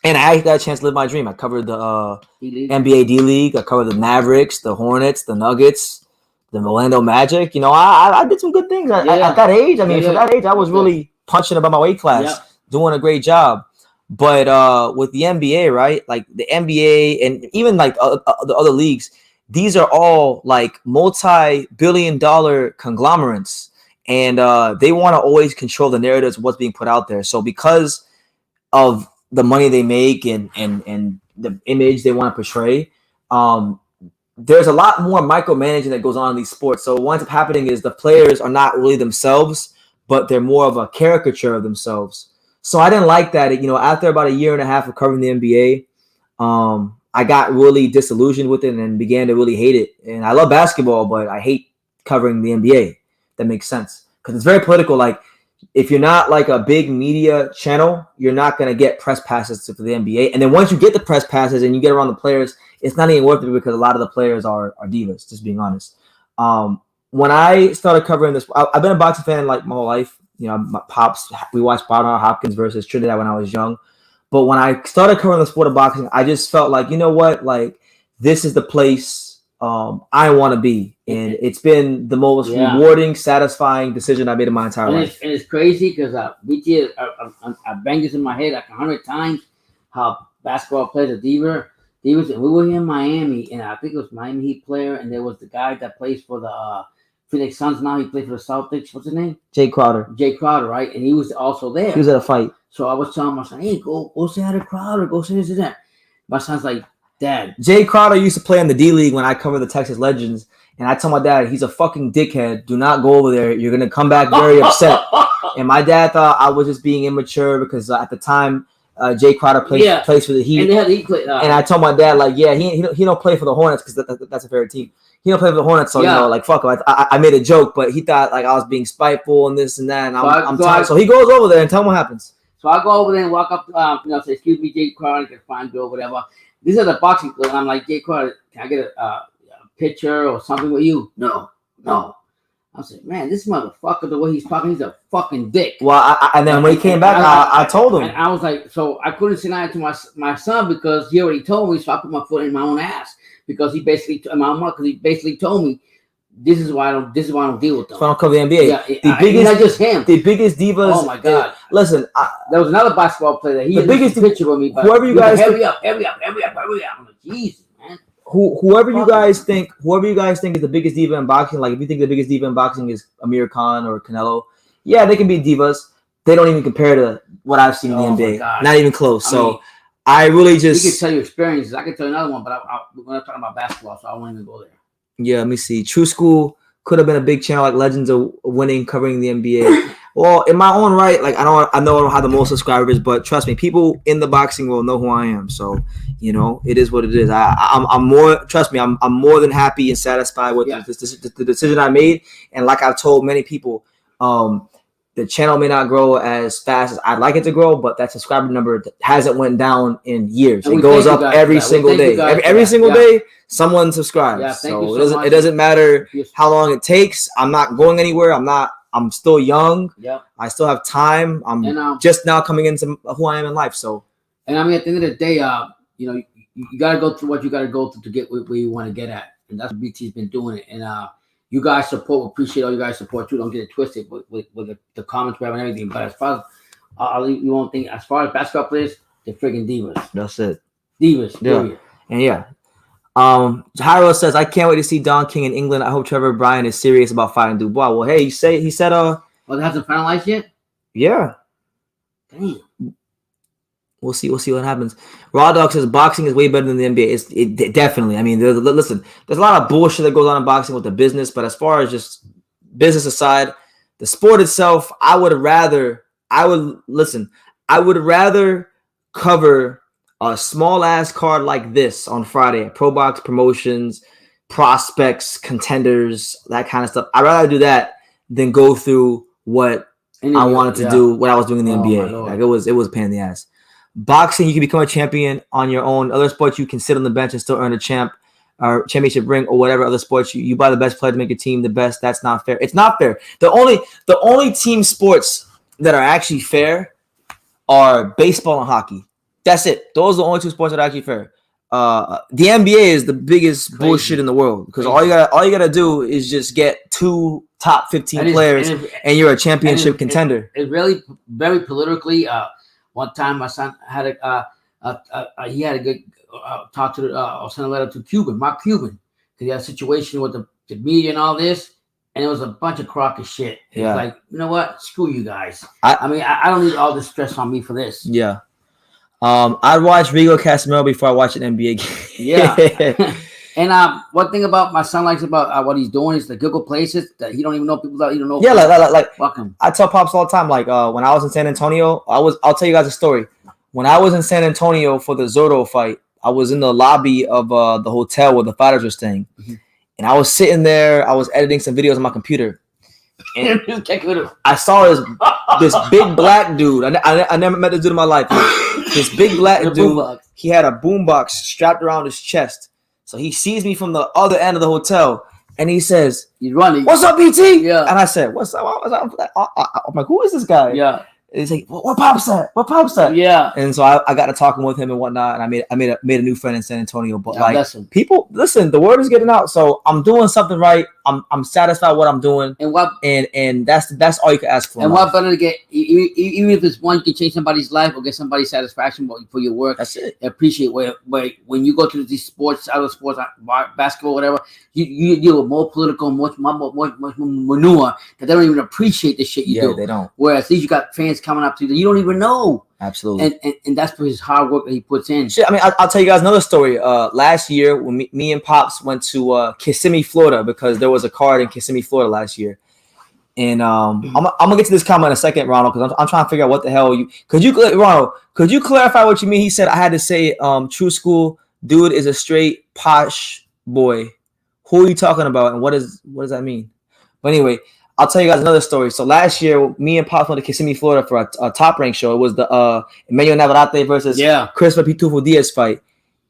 And I got a chance to live my dream. I covered the NBA D-League. I covered the Mavericks, the Hornets, the Nuggets, the Orlando Magic. I did some good things at that age. I mean, for that age, I was really punching above my weight class, doing a great job. But with the NBA, right, like the NBA and even like the other leagues, these are all like multi-billion-dollar conglomerates. And they want to always control the narratives of what's being put out there. So because of the money they make and the image they want to portray, there's a lot more micromanaging that goes on in these sports. So what ends up happening is the players are not really themselves, but they're more of a caricature of themselves. So I didn't like that. After about a year and a half of covering the NBA, I got really disillusioned with it and began to really hate it. And I love basketball, but I hate covering the NBA. That makes sense because it's very political. Like if you're not like a big media channel, you're not going to get press passes for the NBA. And then once you get the press passes and you get around the players, it's not even worth it because a lot of the players are divas, just being honest. When I started covering this, I've been a boxing fan like my whole life. My pops, we watched Bernard Hopkins versus Trinidad when I was young. But when I started covering the sport of boxing, I just felt like, like this is the place I want to be. And it's been the most rewarding, satisfying decision I made in my entire life. And it's crazy because I banged this in my head like 100 times how basketball plays a divas. And we were in Miami, and I think it was Miami Heat player, and there was the guy that plays for the Phoenix Suns now. He played for the Celtics. What's his name? Jay Crowder, right? And he was also there. He was at a fight. So I was telling my son, hey, go say hi to Crowder. Go say this and that. My son's like, Dad. Jay Crowder used to play in the D-League when I covered the Texas Legends. And I told my dad, he's a fucking dickhead. Do not go over there. You're going to come back very upset. And my dad thought I was just being immature because at the time, Jay Crowder plays for the Heat. And they had the Heat play, and I told my dad, like, he don't play for the Hornets because that's a favorite team. He don't play for the Hornets, so, like, fuck him. I made a joke, but he thought, like, I was being spiteful and this and that. And I'm tired. So he goes over there and tell him what happens. So I go over there and walk up, say, excuse me, Jay Crowder, get fine, girl, whatever. These are the boxing club. And I'm like, Jay Crowder, can I get a picture or something with you? No. I said, man, this motherfucker, the way he's talking, he's a fucking dick. Well, and then when he came back, I told him. And I was like, so I couldn't say that to my son because he already told me, so I put my foot in my own ass because he basically told me, this is why I don't deal with them. So I don't cover the NBA. Yeah, not just him. The biggest divas. Oh my God! Listen, there was another basketball player that he had a picture with me. But whoever you guys, hurry up! I'm like, Jesus, man. Whoever you guys think is the biggest diva in boxing, like if you think the biggest diva in boxing is Amir Khan or Canelo, yeah, they can be divas. they don't even compare to what I've seen in the Oh, my NBA. God. Not even close. I So mean, I really you can just tell you experiences. I can tell you another one, but we're not talking about basketball, so I won't even go there. yeah. Let me see. True School could have been a big channel like Legends of Winning covering the NBA. Well, in my own right, like I know I don't have the most subscribers, but trust me, people in the boxing world know who I am. So it is what it is. I'm more. Trust me, I'm more than happy and satisfied with the decision I made. And like I've told many people, the channel may not grow as fast as I'd like it to grow, but that subscriber number hasn't went down in years. And it we goes thank you up guys every for that. We single thank you day. guys for Every that. single Yeah. day, someone subscribes. Yeah, thank so you it so doesn't much. it doesn't matter how long it takes. I'm not going anywhere. I'm still young. Yep. I still have time. I'm And just now coming into who I am in life. So And I mean, at the end of the day, you got to go through what you got to go through to get where you want to get at, and that's what BT's been doing it. And you guys support, we appreciate all you guys support too. Don't get it twisted with the comments we have and everything. But as far as you won't think, as far as basketball players, they're freaking divas. that's it. Divas. Yeah. Period. And yeah. Jairo says, I can't wait to see Don King in England. I hope Trevor Bryan is serious about fighting Dubois. Well, hey, he said Well, they hasn't finalized yet. yeah. Damn. We'll see what happens. Raw Dog says boxing is way better than the NBA. It definitely. I mean, there's a lot of bullshit that goes on in boxing with the business, but as far as just business aside, the sport itself, I would rather cover a small ass card like this on Friday at Pro Box Promotions, prospects, contenders, that kind of stuff. I'd rather do that than go through what I wanted to do, what I was doing in the NBA. Like it was a pain in the ass. Boxing, you can become a champion on your own. Other sports, you can sit on the bench and still earn a championship ring or whatever. Other sports, you buy the best player to make your team the best. That's not fair. It's not fair. The only team sports that are actually fair are baseball and hockey. That's it. Those are the only two sports that are actually fair. The NBA is the biggest bullshit in the world because all you gotta do is just get 2 top 15 players and you're a championship contender. It's really very politically. One time, my son had he had a good talk to send a letter to Mark Cuban, because he had a situation with the media and all this, and it was a bunch of crock of shit. It's like, you know what? Screw you guys. I mean, I don't need all this stress on me for this. Yeah. I'd watch Rigo Casimiro before I watch an NBA game. Yeah. And one thing about my son likes about what he's doing is the Google places that he don't even know people that he don't know. Yeah, like welcome. I tell Pops all the time, like when I was in San Antonio, I'll tell you guys a story. When I was in San Antonio for the Zotto fight, I was in the lobby of the hotel where the fighters were staying. Mm-hmm. And I was sitting there, I was editing some videos on my computer. And I saw this big black dude. I never met this dude in my life. This big black dude, he had a boombox strapped around his chest. So he sees me from the other end of the hotel, and he says, "He's running. What's up, BT?" Yeah. And I said, "What's up?" I'm like, "Who is this guy?" Yeah. And he's like, "Where Pop's at? Where Pop's at?" Yeah. And so I got to talking with him and whatnot, and I made a new friend in San Antonio. But people, listen, the word is getting out, so I'm doing something right. I'm satisfied with what I'm doing, and that's all you can ask for. And what better to get, even if it's one can change somebody's life or get somebody satisfaction for your work. That's it. Appreciate when you go to these sports, other sports, basketball, whatever. You deal with more political, much manure that they don't even appreciate the shit you do. Yeah, they don't. Whereas at least you got fans coming up to you that you don't even know. Absolutely. And that's for his hard work that he puts in. Shit, I mean, I'll tell you guys another story. Last year, when me and Pops went to Kissimmee, Florida, because there was a card in Kissimmee, Florida last year. And I'm gonna get to this comment in a second, Ronald, because I'm trying to figure out what the hell Ronald, could you clarify what you mean? He said I had to say True School dude is a straight posh boy. Who are you talking about, and what does that mean? But anyway, I'll tell you guys another story. So last year, me and Pops went to Kissimmee, Florida for a top rank show. It was the Emmanuel Navarrete versus Christopher Pitufo Diaz fight.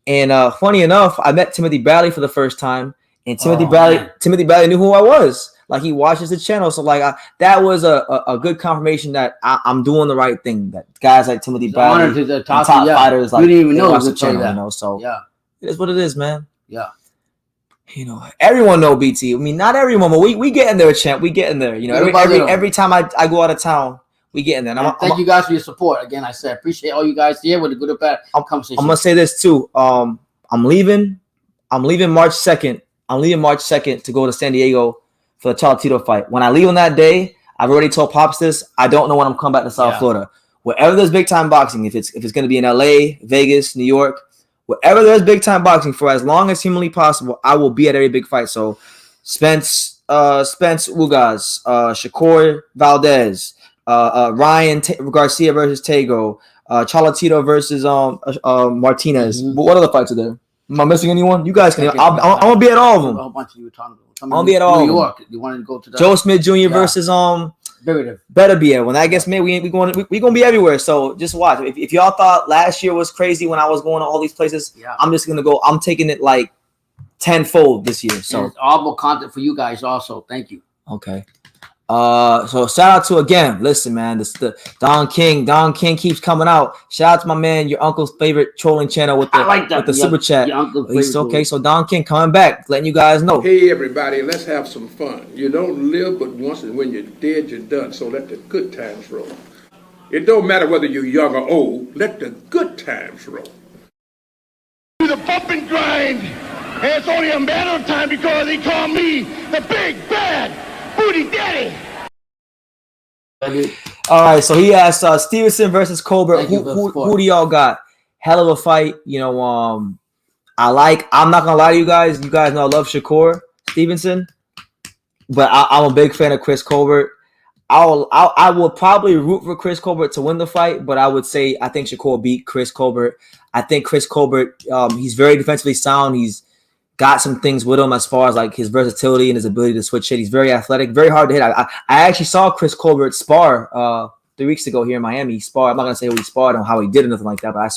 And funny enough, I met Timothy Bradley for the first time, and Timothy Bradley knew who I was. Like, he watches the channel, so like that was a good confirmation that I'm doing the right thing. That guys like Timothy Bradley, the top fighters, like, you didn't even know watch the channel, you know. So it is what it is, man. Yeah. You know, everyone know BT. I mean, not everyone, but we get in there, champ. We get in there. You know, every time I go out of town, we get in there. And thank you guys for your support. Again, I said appreciate all you guys here with the good or bad conversation. I'm gonna say this too. I'm leaving March 2nd. I'm leaving March 2nd to go to San Diego for the Cholatito fight. When I leave on that day, I've already told Pops this. I don't know when I'm coming back to South Florida. Wherever there's big time boxing, if it's going to be in LA, Vegas, New York, wherever there's big time boxing, for as long as humanly possible, I will be at every big fight. So Spence Ugas, Shakur Valdez, Ryan Garcia versus Tego, Cholatito versus Martinez. What other fights are there? Am I missing anyone? You guys can. I'm gonna be at all of them. A bunch of you talking about. I'm gonna be at all. New York. You wanted to go to Joe Smith Jr. versus better be it. When that gets made, we gonna be everywhere. So just watch. If y'all thought last year was crazy when I was going to all these places, I'm just gonna go. I'm taking it like tenfold this year. So it's all about content for you guys also. Thank you. Okay. So shout out to again. Listen, man, this the Don King. Don King keeps coming out. Shout out to my man, your uncle's favorite trolling channel with the super chat. He's okay. So Don King coming back, letting you guys know. Hey everybody, let's have some fun. You don't live but once, and when you're dead, you're done. So let the good times roll. It don't matter whether you're young or old. Let the good times roll. Do the bump and grind. And it's only a matter of time because he called me the big bad booty daddy. All right, so he asked Stevenson versus Colbert. Who do y'all got? Hell of a fight. You know, I'm not gonna lie to you guys. You guys know I love Shakur Stevenson, but I'm a big fan of Chris Colbert. I will probably root for Chris Colbert to win the fight, but I would say I think Shakur beat Chris Colbert. I think Chris Colbert, he's very defensively sound. He's got some things with him as far as like his versatility and his ability to switch shit. He's very athletic, very hard to hit. I actually saw Chris Colbert spar 3 weeks ago here in Miami. He sparred. I'm not gonna say who he sparred and how he did or nothing like that, but I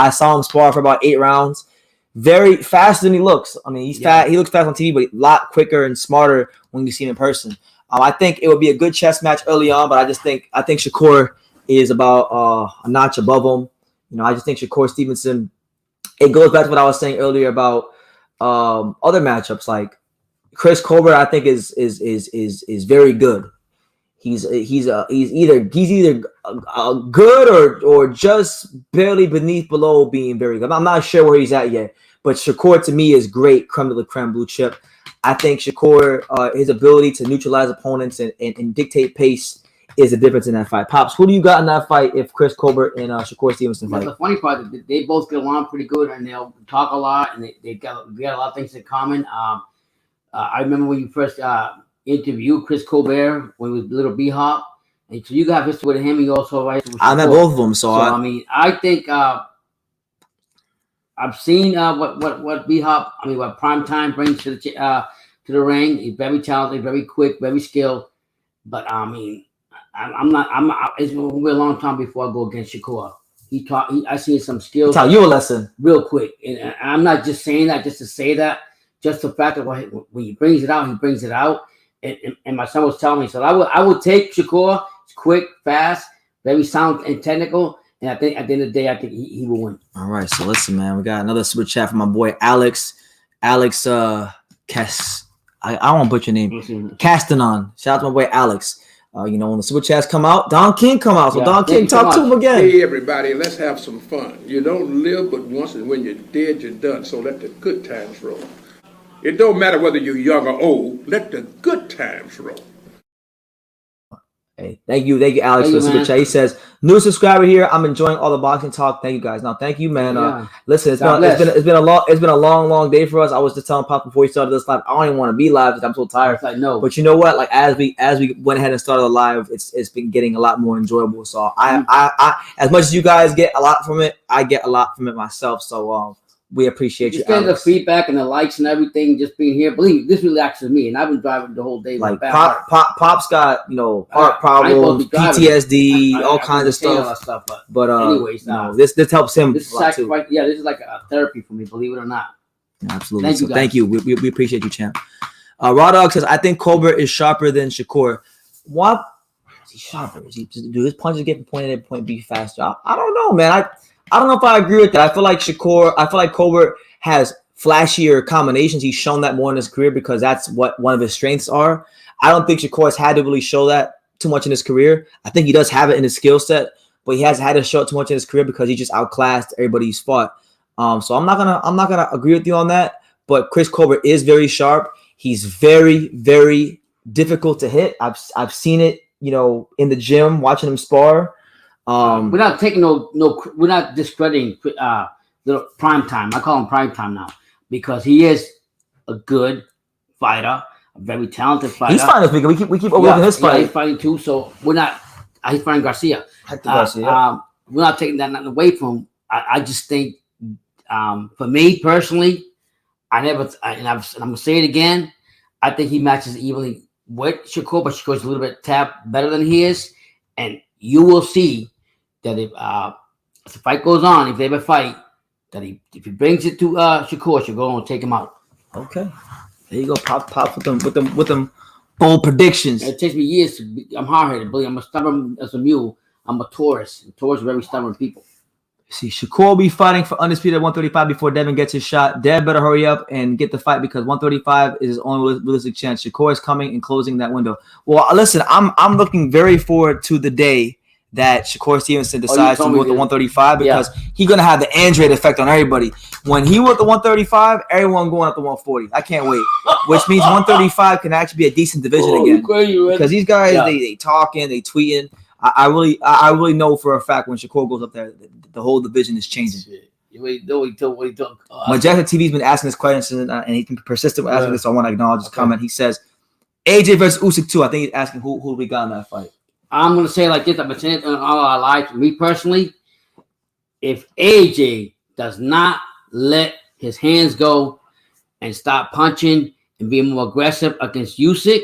saw him spar for about 8 rounds. Very faster than he looks. I mean, he's fast. He looks fast on TV, but a lot quicker and smarter when you see him in person. I think it would be a good chess match early on, but I think Shakur is about a notch above him. You know, I just think Shakur Stevenson. It goes back to what I was saying earlier about other matchups. Like Chris Colbert, I think is very good. He's either good or just barely below being very good. I'm not sure where he's at yet, but Shakur to me is great, creme de la creme, blue chip. I think Shakur, his ability to neutralize opponents and dictate pace is the difference in that fight. Pops, who do you got in that fight if Chris Colbert and Shakur Stevenson fight? The funny part is they both get along pretty good, and they'll talk a lot, and they got a lot of things in common. I remember when you first interviewed Chris Colbert when he was Little B-Hop, and so you got history with him. You also have history with I met both of them, so I mean, I think I've seen what B-Hop, what Prime Time brings to the ring. He's very talented, very quick, very skilled, but I mean, it's going to be a long time before I go against Shakur. I see some skills. Tell you a lesson real quick, and I'm not just saying that just to say that. Just the fact that when he brings it out, he brings it out. And my son was telling me, so I would take Shakur. It's quick, fast, very sound and technical. And I think at the end of the day, I think he will win. All right, so listen, man, we got another super chat from my boy Alex Cass. I won't butcher your name. Castanon. Shout out to my boy Alex. You know, when the super chats come out, Don King come out. So Don King, talk to him again. Hey everybody, let's have some fun. You don't live but once, and when you're dead, you're done. So let the good times roll. It don't matter whether you're young or old. Let the good times roll. Hey, thank you, Alex, for the super chat. He says, "New subscriber here. I'm enjoying all the boxing talk. Thank you guys. Now, thank you, man. Listen, it's been a long day for us. I was just telling Pop before we started this live. I don't even want to be live because I'm so tired. I know, but you know what? Like as we went ahead and started the live, it's been getting a lot more enjoyable. So I as much as you guys get a lot from it, I get a lot from it myself. So we appreciate you. Just getting the feedback and the likes and everything, just being here. Believe this relaxes me, and I've been driving the whole day. Like Pop's got heart problems, PTSD, all kinds of stuff. But anyways, this helps him. This is sacrifice. Yeah, this is like a therapy for me. Believe it or not. Absolutely. Thank you. We appreciate you, champ. Raw Dog says, I think Colbert is sharper than Shakur. What? Is he sharper? Do his punches get from point A to point B faster? I don't know, man. I don't know if I agree with that. I feel like Colbert has flashier combinations. He's shown that more in his career because that's what one of his strengths are. I don't think Shakur has had to really show that too much in his career. I think he does have it in his skill set, but he hasn't had to show it too much in his career because he just outclassed everybody he's fought. So I'm not gonna agree with you on that. But Chris Colbert is very sharp. He's very, very difficult to hit. I've seen it in the gym watching him spar. We're not taking we're not discrediting the prime time. I call him prime time now because he is a good fighter, a very talented fighter. He's fighting this weekend. We keep overlooking his fight. Yeah, he's fighting too. So we're not. He's fighting Garcia. Garcia. We're not taking that nothing away from him. I just think, for me personally, and I'm gonna say it again. I think he matches evenly with Shakur, but Shakur's a little bit better than he is, and you will see that if the fight goes on, if they have a fight, that if he brings it to Shakur will take him out. Okay, there you go. Pop with them bold predictions. It takes me years I'm hard-headed, but I'm a stubborn as a mule. I'm a Taurus. And Taurus are very stubborn people. See, Shakur will be fighting for undisputed at 135 before Devin gets his shot. Dev better hurry up and get the fight because 135 is his only realistic chance. Shakur is coming and closing that window. Well, listen, I'm looking very forward to the day that Shakur Stevenson decides to go with the 135 because he's going to have the Android effect on everybody. When he went the 135, everyone going up to 140. I can't wait. Which means 135 can actually be a decent division again. Because these guys, they talking, they tweeting. I really know for a fact when Shakur goes up there, the whole division is changing. Majestic TV's been asking this question, and he's been persistent with asking this, so I want to acknowledge his comment. He says, AJ versus Usyk 2. I think he's asking who we got in that fight. I'm going to say it like this. I've been saying it all our lives. Me personally, if AJ does not let his hands go and stop punching and being more aggressive against Usyk,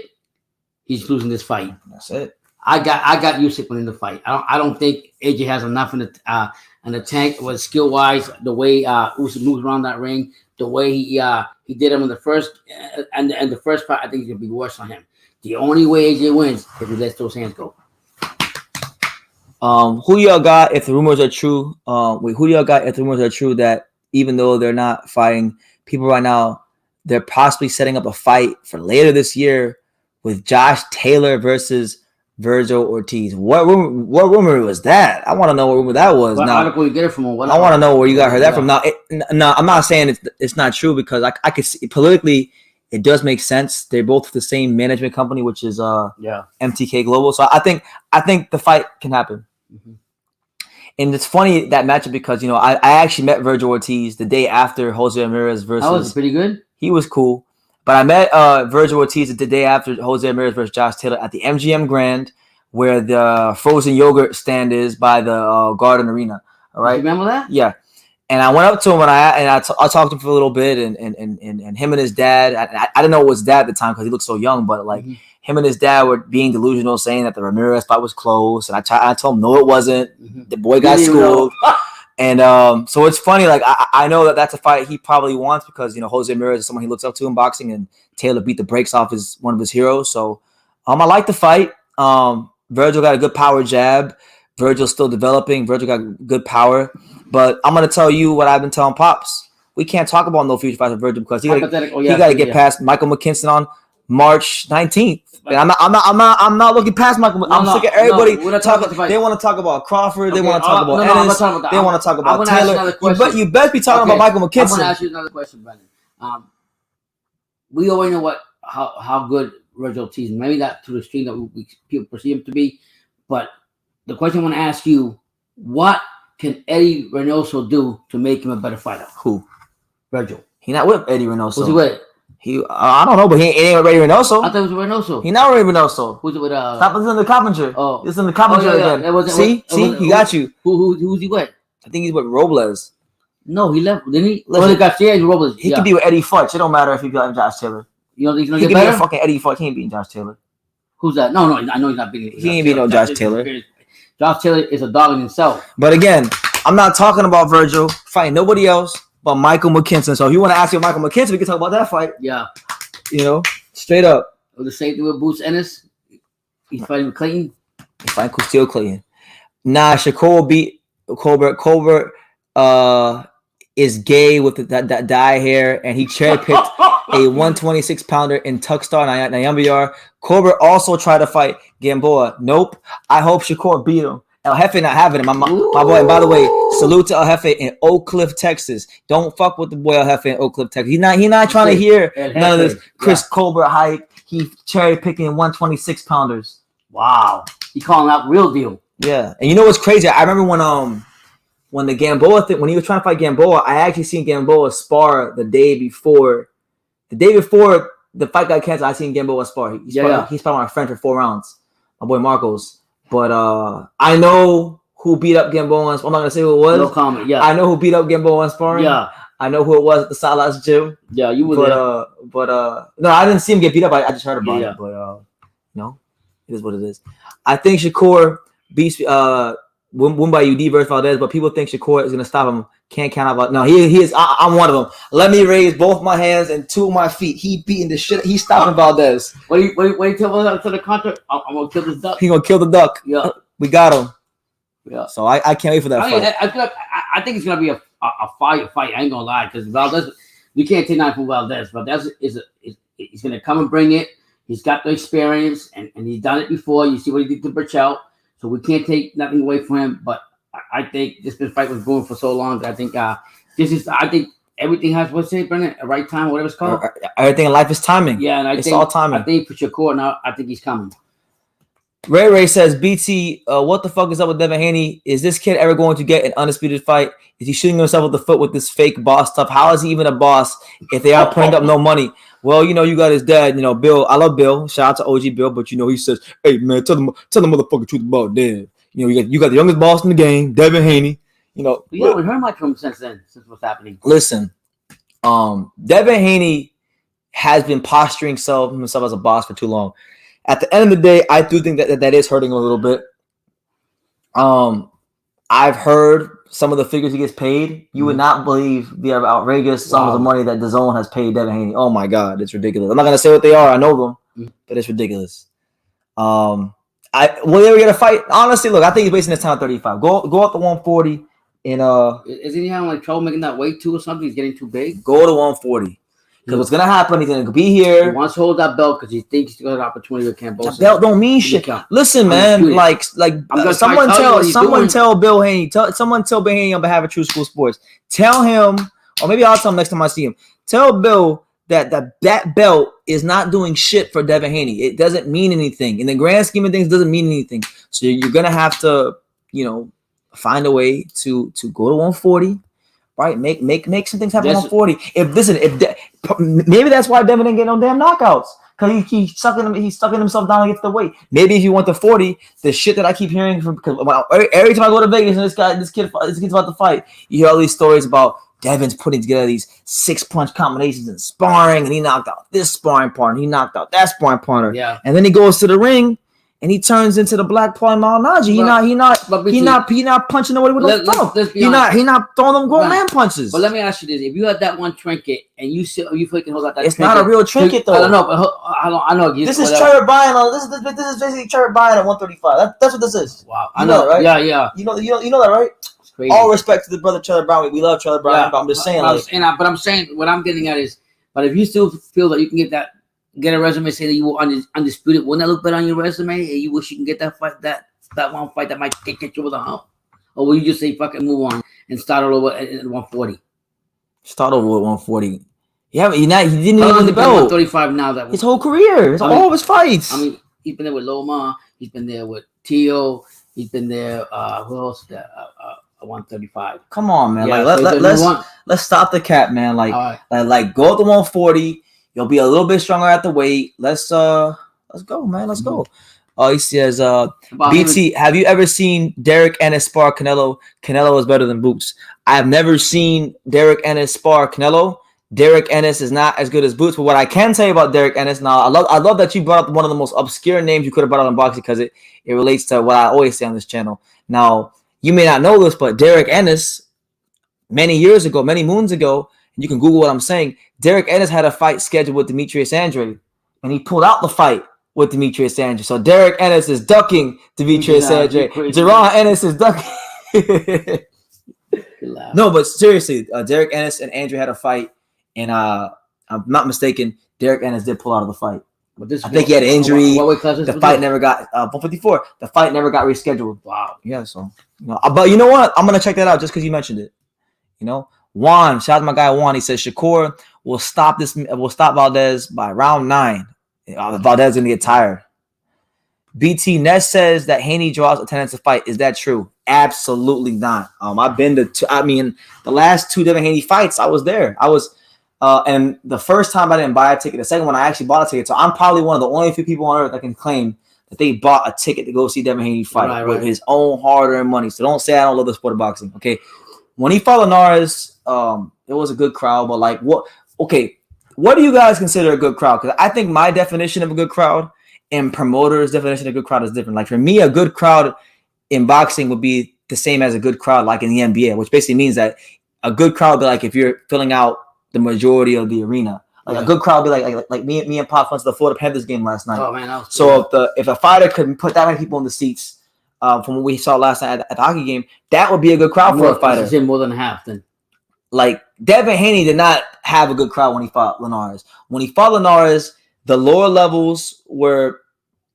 he's losing this fight. That's it. I got Usyk winning the fight. I don't think AJ has enough in the tank with skill wise. The way Usyk moves around that ring, the way he did him in the first and the first fight, I think it's gonna be worse on him. The only way AJ wins if he lets those hands go. Who y'all got if the rumors are true? Who y'all got if the rumors are true that even though they're not fighting people right now, they're possibly setting up a fight for later this year with Josh Taylor versus Virgil Ortiz. What rumor was that? I want to know what rumor that was. What now, article you get it from? I want to know where you got heard that from. Now, I'm not saying it's not true because I could see politically it does make sense. They're both the same management company, which is MTK Global. So I think the fight can happen. Mm-hmm. And it's funny that matchup because I actually met Virgil Ortiz the day after Jose Ramirez versus. That was pretty good. He was cool. But I met Virgil Ortiz the day after Jose Ramirez versus Josh Taylor at the MGM Grand, where the frozen yogurt stand is by the Garden Arena. All right, you remember that? Yeah. And I went up to him and I talked to him for a little bit, and him and his dad. I didn't know it was dad at the time because he looked so young, but him and his dad were being delusional, saying that the Ramirez fight was close. And I told him no, it wasn't. Mm-hmm. The boy got schooled. And so it's funny, like I know that that's a fight he probably wants because Jose Ramirez is someone he looks up to in boxing, and Taylor beat the brakes off one of his heroes. So I like the fight. Virgil got a good power jab. Virgil's still developing. Virgil got good power. But I'm gonna tell you what I've been telling Pops. We can't talk about no future fights with Virgil because he got to get past Michael McKinson on March 19th. And I'm not looking past Michael. I'm sick of everybody talking. They want to talk about Crawford. They want to talk about Ennis. They want to talk about Taylor. You better be talking about Michael McKinson. I'm going to ask you another question, Brandon. We already know how good Virgil Ortiz is. Maybe not to the extreme that people perceive him to be. But the question I want to ask you, what can Eddie Reynoso do to make him a better fighter? Who? Virgil. He not with Eddie Reynoso. Who's he with? I don't know, but he ain't with Eddie Reynoso. I thought it was Reynoso. He not with Eddie Reynoso. Who's it with? Stop listening to Coppinger. Oh. Listen to Coppinger again. See, he got you. Who's he with? I think he's with Robles. No, he left, didn't he? Listen, Garcia and Robles. He could be with Eddie Futch. It don't matter if he be like Josh Taylor. You know, he could be with fucking Eddie Futch. He ain't beating Josh Taylor. Who's that? No, I know he's not beating. He ain't beating no Josh Taylor. Josh Taylor is a dog in himself. But again, I'm not talking about Virgil fighting nobody else but Michael McKinson. So if you want to ask me Michael McKinson, we can talk about that fight. Yeah. Straight up. The same thing with Boots Ennis. He's fighting with Clayton. He's fighting Custio Clayton. Nah, Shakur beat Colbert. Colbert is gay with that dye hair, and he cherry picked a 126-pounder in Tuckstar Nyambiar. Colbert also tried to fight Gamboa. Nope. I hope Shakur beat him. El Jefe not having him. My boy. And by the way, salute to El Jefe in Oak Cliff, Texas. Don't fuck with the boy El Jefe in Oak Cliff, Texas. He not trying to hear none of this Chris Colbert hype. He cherry picking 126-pounders. Wow. He calling out real deal. Yeah. And you know what's crazy? I remember when the Gamboa thing, when he was trying to fight Gamboa, I actually seen Gamboa spar the day before. The day before the fight got canceled, I seen Gamboa spar. He sparred with my friend for 4 rounds, my boy Marcos. But I know who beat up Gamboa. I'm not gonna say who it was. No comment. Yeah. I know who beat up Gamboa in sparring. Yeah. I know who it was at the Salas gym. Yeah, you were there. But no, I didn't see him get beat up. I just heard about it. But no, it is what it is. I think Shakur beats win by UD versus Valdez, but people think Shakur is gonna stop him. Can't count out. No, he is. I'm one of them. Let me raise both my hands and 2 of my feet. He beating the shit. He's stopping Valdez. What do you tell us to the contract? I'm gonna kill this duck. He gonna kill the duck. Yeah, we got him. Yeah. So I can't wait for that fight. I think it's gonna be a fire fight. I ain't gonna lie, because Valdez, you can't take nothing from Valdez. Valdez he's gonna come and bring it. He's got the experience and he's done it before. You see what he did to Burchell. So we can't take nothing away from him. But I think this fight was going for so long that I think I think everything has what's it, Brennan? A right time, whatever it's called. Everything in life is timing. Yeah, and it's all timing. I think for Shakur now, I think he's coming. Ray says, BT, what the fuck is up with Devin Haney? Is this kid ever going to get an undisputed fight? Is he shooting himself with the foot with this fake boss stuff? How is he even a boss if they are putting up no money? Well, you got his dad, Bill. I love Bill. Shout out to OG Bill, but he says, hey man, tell the motherfucking truth about Dev. You got the youngest boss in the game, Devin Haney. We heard much from him since what's happening. Listen, Devin Haney has been posturing himself as a boss for too long. At the end of the day, I do think that is hurting a little bit. I've heard some of the figures he gets paid. You would not believe the outrageous sums of money that DAZN has paid Devin Haney. Oh my God, it's ridiculous. I'm not gonna say what they are. I know them, but it's ridiculous. Will they ever get a fight? Honestly, look, I think he's wasting his time at 35. Go up to 140 and isn't he having trouble making that weight too or something? He's getting too big. Go to 140. Because what's gonna happen? He's gonna be here. He wants to hold that belt because he thinks he's got an opportunity with Cambosa. That belt don't mean shit. Listen, man. Someone tell Bill Haney. Someone tell Bill Haney on behalf of True School Sports. Tell him, or maybe I'll tell him next time I see him. Tell Bill that belt is not doing shit for Devin Haney. It doesn't mean anything in the grand scheme of things. It doesn't mean anything. So you're gonna have to, find a way to go to 140. Right, make some things happen on 40. Maybe that's why Devin didn't get no damn knockouts, because he's sucking himself down to get to the weight. Maybe if he went to 40, the shit that I keep hearing because every time I go to Vegas and this kid's about to fight, you hear all these stories about Devin's putting together these 6-punch combinations and sparring, and he knocked out this sparring partner, he knocked out that sparring partner, and then he goes to the ring. And he turns into the Black Paul Malnaji. He not punching nobody with a thumb. He not throwing them grown man punches. But let me ask you this: if you had that one trinket and you freaking hold out that, it's not a real trinket though. I don't know, but I know. This is Trevor Bryan. This is basically Trevor Bryan at 135. That's what this is. Wow, I know that, right? Yeah. You know that, right? It's crazy. All respect to the brother Trevor Bryan. We love Trevor Bryan. But I'm just saying, but I'm saying what I'm getting at is, but if you still feel that you can get a resume saying that you were undisputed, wouldn't that look better on your resume? And you wish you can get that fight, that one fight that might get you over the hump? Or will you just say fucking move on and start all over at 140? Start over at 140. Yeah, he didn't even win the belt. 135 now. His whole career, all of his fights. I mean, he's been there with Loma. He's been there with Tio. He's been there. Who else? That 135. Come on, man. Let's stop the cap, man. Like go up to 140. You'll be a little bit stronger at the weight. Let's go, man. Let's go. He says, BT, have you ever seen Derek Ennis spar Canelo? Canelo is better than Boots. I have never seen Derek Ennis spar Canelo. Derek Ennis is not as good as Boots. But what I can tell you about Derek Ennis, now I love that you brought up one of the most obscure names you could have brought up in boxing, because it relates to what I always say on this channel. Now, you may not know this, but Derek Ennis, many moons ago, and you can Google what I'm saying, Derek Ennis had a fight scheduled with Demetrius Andre, and he pulled out the fight with Demetrius Andre. So Derek Ennis is ducking Demetrius Andre. Jerron Ennis is ducking. No, but seriously, Derek Ennis and Andre had a fight, and I'm not mistaken, Derek Ennis did pull out of the fight. But I think he had an injury. The fight never got 154. The fight never got rescheduled. Wow. Yeah. So but you know what? I'm gonna check that out just because you mentioned it. Juan, shout out to my guy Juan. He says Shakur will stop Valdez by round 9. Valdez is gonna get tired. BT Ness says that Haney draws attendance to fight. Is that true? Absolutely not. I've been to the last 2 Devin Haney fights, I was there. I was and the first time I didn't buy a ticket. The second one I actually bought a ticket. So I'm probably one of the only few people on earth that can claim that they bought a ticket to go see Devin Haney fight with his own hard-earned money. So don't say I don't love the sport of boxing. Okay. When he fought Linares, it was a good crowd, but like what do you guys consider a good crowd? Because I think my definition of a good crowd and promoter's definition of a good crowd is different. Like for me, a good crowd in boxing would be the same as a good crowd like in the NBA, which basically means that a good crowd would be like if you're filling out the majority of the arena. Like a good crowd would be like me and Pop went to the Florida Panthers game last night. Oh man, so if a fighter could put that many people in the seats from what we saw last night at the hockey game, that would be a good crowd for a fighter. More than half then. Like Devin Haney did not have a good crowd when he fought Linares. When he fought Linares, the lower levels were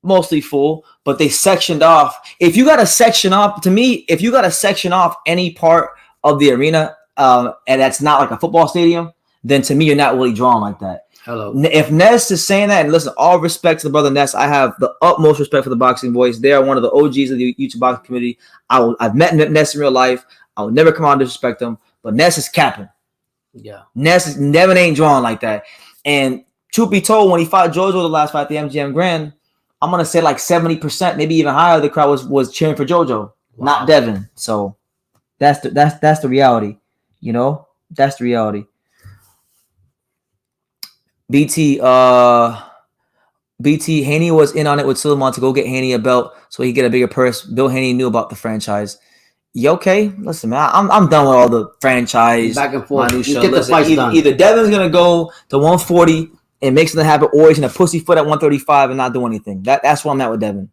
mostly full, but they sectioned off. If you got to section off, to me, if you got to section off any part of the arena, and that's not like a football stadium, then to me, you're not really drawn like that. Hello. If Ness is saying that, and listen, all respect to the brother Ness, I have the utmost respect for the Boxing Boys. They are one of the OGs of the YouTube boxing community. I've met Ness in real life. I would never come out and disrespect them, but Ness is capping. Yeah. Ness never ain't drawn like that. And truth be told, when he fought JoJo the last fight at the MGM Grand, I'm gonna say like 70%, maybe even higher, of the crowd was cheering for JoJo, not Devin. So that's the reality, you know. That's the reality. BT Haney was in on it with Suleiman to go get Haney a belt so he get a bigger purse. Bill Haney knew about the franchise. You okay? Listen, man, I'm done with all the franchise back and forth. Listen, either Devin's gonna go to 140 and make something happen, or he's gonna pussyfoot at 135 and not do anything. That's where I'm at with Devin.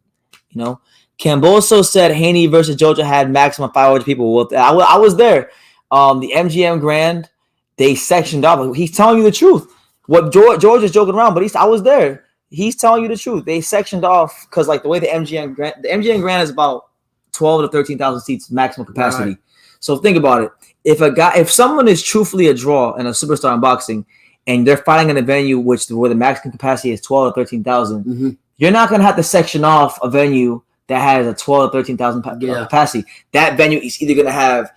You know, Camboso said Haney versus JoJo had maximum 500 people. Well, I was there. The MGM Grand, they sectioned off. He's telling you the truth. What George is joking around, but I was there. He's telling you the truth. They sectioned off because like the way the MGM Grand is about 12 to 13,000 seats maximum capacity. Right. So think about it. If someone is truthfully a draw and a superstar in boxing, and they're fighting in a venue where the maximum capacity is 12 to 13,000, you're not gonna have to section off a venue that has a 12 to 13,000 capacity. That venue is either gonna have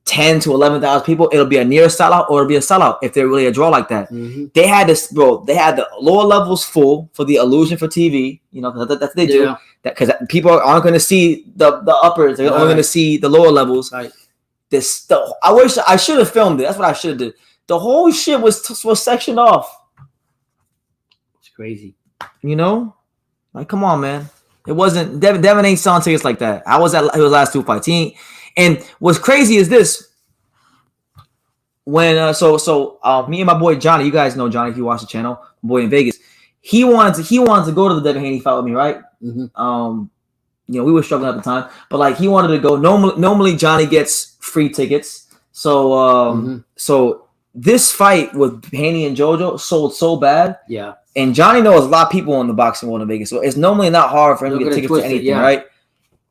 10 to 11,000 people. It'll be a near sellout or it'll be a sellout if they're really a draw like that. They had this, bro. They had the lower levels full for the illusion for TV. You know, that's what they do. That because people aren't going to see the uppers. They're only going to see the lower levels. Right. I wish I should have filmed it. That's what I should have did. The whole shit was sectioned off. It's crazy. You know, like come on, man. It wasn't Devin ain't selling tickets like that. I was at his last 2 fights. And what's crazy is this. When me and my boy Johnny, you guys know Johnny if you watch the channel, my boy in Vegas, he wanted to go to the Devin Haney fight with me, right? You know, we were struggling at the time, but like he wanted to go. Normally Johnny gets free tickets. So so this fight with Haney and JoJo sold so bad. Yeah. And Johnny knows a lot of people in the boxing world in Vegas, so it's normally not hard for him to get tickets to anything, right?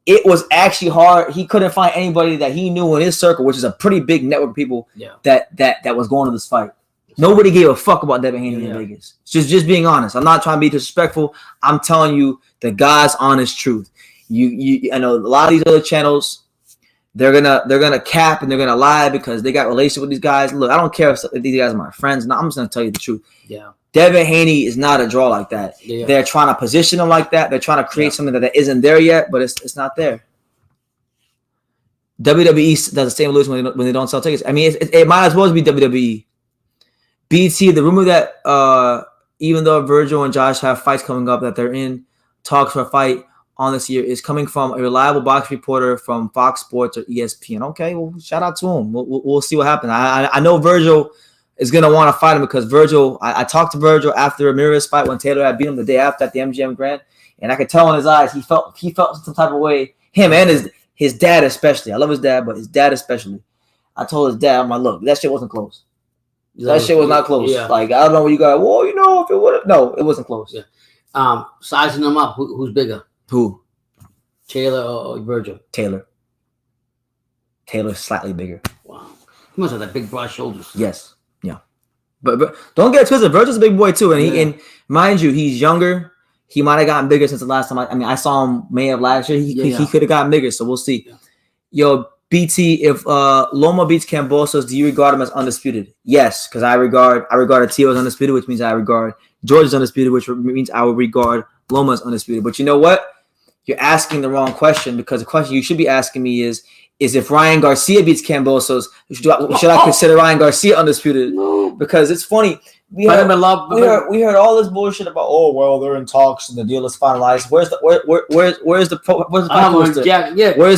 It was actually hard. He couldn't find anybody that he knew in his circle, which is a pretty big network of people that was going to this fight. Nobody gave a fuck about Devin Haney in Vegas. Just being honest. I'm not trying to be disrespectful. I'm telling you the God's honest truth. I know a lot of these other channels, they're gonna cap and they're gonna lie because they got relationship with these guys. Look, I don't care if these guys are my friends. No, I'm just gonna tell you the truth. Yeah. Devin Haney is not a draw like that. Yeah. They're trying to position him like that. They're trying to create something that isn't there yet, but it's not there. WWE does the same illusion when they don't sell tickets. I mean, it might as well be WWE. BT, the rumor that even though Virgil and Josh have fights coming up, that they're in talks for a fight on this year is coming from a reliable box reporter from Fox Sports or ESPN. Okay, well, shout out to him. We'll see what happens. I know Virgil is going to want to fight him because Virgil, I talked to Virgil after Ramirez fight when Taylor had beat him the day after at the MGM Grand, and I could tell in his eyes he felt some type of way. Him and his dad especially. I love his dad, but his dad especially. I told his dad, I'm like, look, that shit wasn't close. That shit was not close. Yeah. Like, I don't know what you got. Well, you know, if it would have. No, it wasn't close. Yeah. Sizing them up, who's bigger? Who? Taylor or Virgil? Taylor. Taylor's slightly bigger. Wow. He must have that big broad shoulders. Yes. Yeah. But don't get it twisted. Virgil's a big boy too, and and mind you, he's younger. He might have gotten bigger since the last time. I saw him May of last year. He could have gotten bigger, so we'll see. Yeah. Yo, BT, if Loma beats Kambosos, do you regard him as undisputed? Yes, because I regard Tio as undisputed, which means I regard George as undisputed, which means I would regard Loma as undisputed. But you know what? You're asking the wrong question, because the question you should be asking me is if Ryan Garcia beats Kambosos, should I consider Ryan Garcia undisputed? No. Because it's funny. We heard all this bullshit about, oh well, they're in talks and the deal is finalized. Where's the where's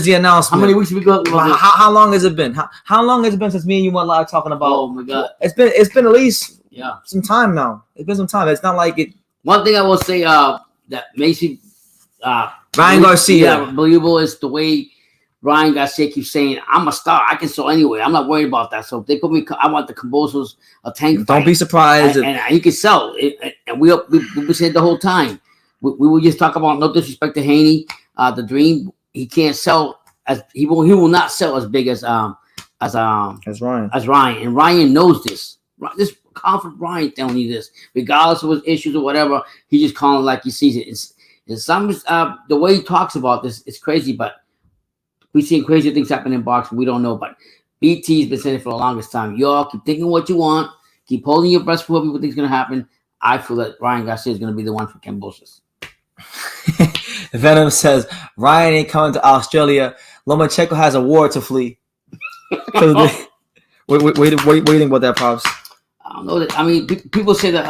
the announcement? How many weeks have we got? How long has it been? How long has it been since me and you went live talking about? Oh my god, it's been at least some time now. It's been some time. It's not like it. One thing I will say that makes me Ryan Garcia believable is the way Ryan Garcia keeps saying, I'm a star. I can sell anyway. I'm not worried about that. So if they put me, I want the Kambosos a tank fight. Don't be surprised. And he can sell. And we said the whole time. We will just talk about, no disrespect to Haney, the Dream. He can't sell as he will not sell as big as Ryan. And Ryan knows this. This confident Ryan telling you this, regardless of his issues or whatever. He just calling it like he sees it. It's some the way he talks about this is crazy, but we've seen crazy things happen in boxing. We don't know, but BT's been saying it for the longest time. Y'all keep thinking what you want. Keep holding your breath for what people think is going to happen. I feel that Ryan Garcia is going to be the one for Kambosos. Venom says, Ryan ain't coming to Australia. Lomachenko has a war to flee. What do you think about that, Pops? I don't know. People say that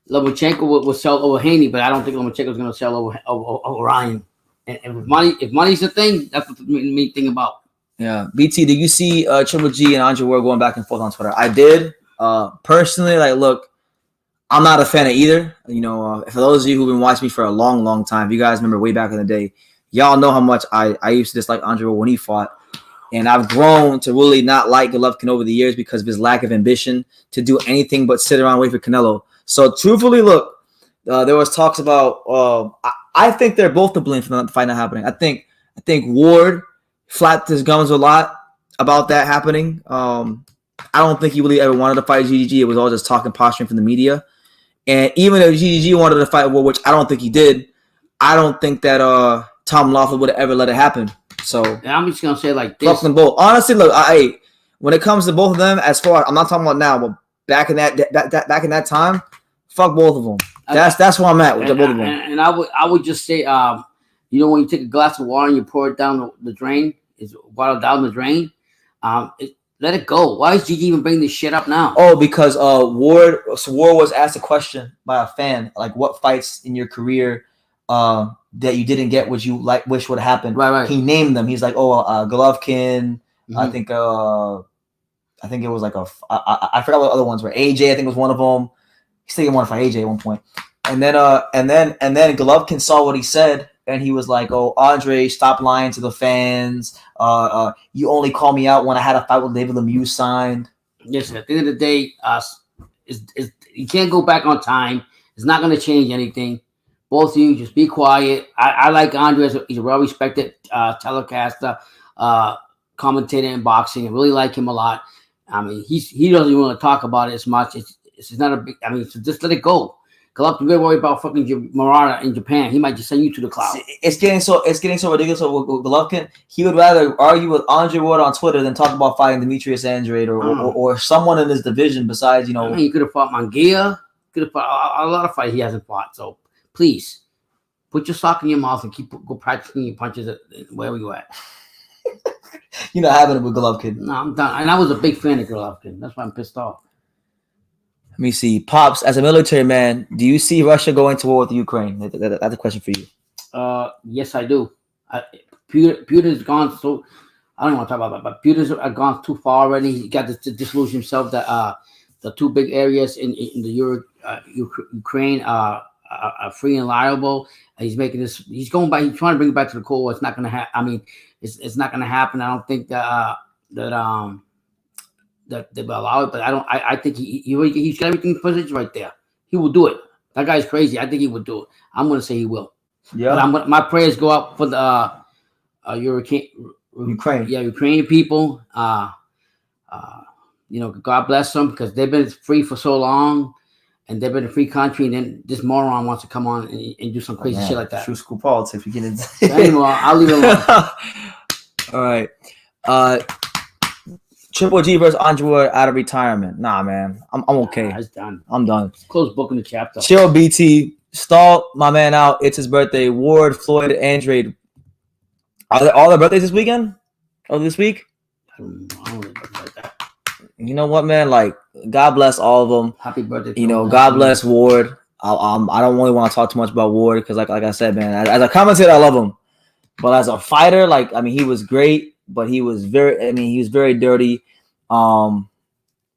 Lomachenko will sell over Haney, but I don't think Lomachenko is going to sell over Ryan. And if money's the thing, that's what the main thing about. Yeah. BT, did you see Triple G and Andre Ward going back and forth on Twitter? I did. Personally, look, I'm not a fan of either. For those of you who've been watching me for a long, long time, if you guys remember way back in the day, y'all know how much I used to dislike Andre Ward when he fought. And I've grown to really not like Golovkin over the years because of his lack of ambition to do anything but sit around and wait for Canelo. So truthfully, look, there was talks about I think they're both to blame for the fight not happening. I think Ward flapped his gums a lot about that happening. I don't think he really ever wanted to fight GGG. It was all just talking, posturing from the media. And even if GGG wanted to fight Ward, which I don't think he did, I don't think that Tom Loeffler would have ever let it happen. So I'm just gonna say like this. Fuck them both. Honestly, look, when it comes to both of them, as far I'm not talking about now, but back in that time, fuck both of them. That's where I'm at with both of them. And I would just say, when you take a glass of water and you pour it down the drain, is water down the drain. Let it go. Why is Gigi even bringing this shit up now? Oh, because Ward was asked a question by a fan, like what fights in your career that you didn't get, would you wish would have happened? Right. He named them. He's like, Golovkin. Mm-hmm. I think it was like I forgot what the other ones were. AJ, I think was one of them. He said he wanted to fight AJ at one point. And then Golovkin saw what he said, and he was like, "Oh, Andre, stop lying to the fans. You only call me out when I had a fight with David Lemieux signed." Yes, at the end of the day, you can't go back on time. It's not going to change anything. Both of you, just be quiet. I like Andre. He's a well-respected telecaster, commentator in boxing. I really like him a lot. He doesn't even want to talk about it as much. It's not a big. So just let it go. Golovkin, you're worried about fucking Murata in Japan. He might just send you to the cloud. It's getting so ridiculous with Golovkin. He would rather argue with Andre Ward on Twitter than talk about fighting Demetrius Andrade or someone in his division besides, He could have fought Mangia. Could have fought a lot of fights he hasn't fought. So please put your sock in your mouth and go practicing your punches wherever you at. You're not having it with Golovkin. No, I'm done. And I was a big fan of Golovkin. That's why I'm pissed off. Let me see. Pops, as a military man, do you see Russia going to war with Ukraine? That's a question for you. Yes, I do. Putin's gone so... I don't want to talk about that, but Putin's gone too far already. He got to disillusion himself that the two big areas in the Ukraine are free and liable. He's making this... He's going back... He's trying to bring it back to the Cold War. It's not going to happen. It's not going to happen. I don't think that they will allow it, but I think he's got everything in position right there. He will do it. That guy's crazy. I think he would do it. I'm going to say he will. Yeah. But my prayers go out for the Ukraine. Yeah, Ukrainian people. God bless them because they've been free for so long, and they've been a free country, and then this moron wants to come on and do some crazy shit like that. True school politics. We get into. So anyway, I'll leave it alone. All right. Triple G versus Andre Ward out of retirement. Nah, man. I'm okay. It's done. I'm done. Close book in the chapter. Chill, BT. Stall my man out. It's his birthday. Ward, Floyd, Andrade. Are they all their birthdays this weekend? Or this week? I don't know like that. You know what, man? Like, God bless all of them. Happy birthday. You know, God bless Ward. I don't really want to talk too much about Ward because, like I said, man, as a commentator, I love him. But as a fighter, like, I mean, he was great, but he was very dirty.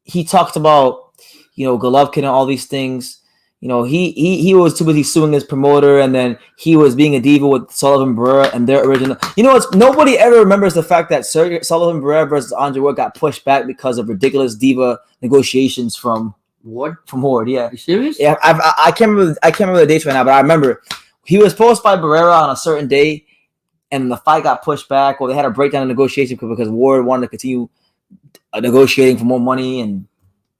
He talked about, you know, Golovkin and all these things. You know, he was too busy suing his promoter, and then he was being a diva with Sullivan Barrera and their original. You know, nobody ever remembers the fact that Sullivan Barrera versus Andre Ward got pushed back because of ridiculous diva negotiations from Ward. From Ward, yeah. Are you serious? Yeah, I can't remember the dates right now, but I remember he was supposed to fight Barrera on a certain day, and the fight got pushed back, or they had a breakdown in negotiation because Ward wanted to continue negotiating for more money. And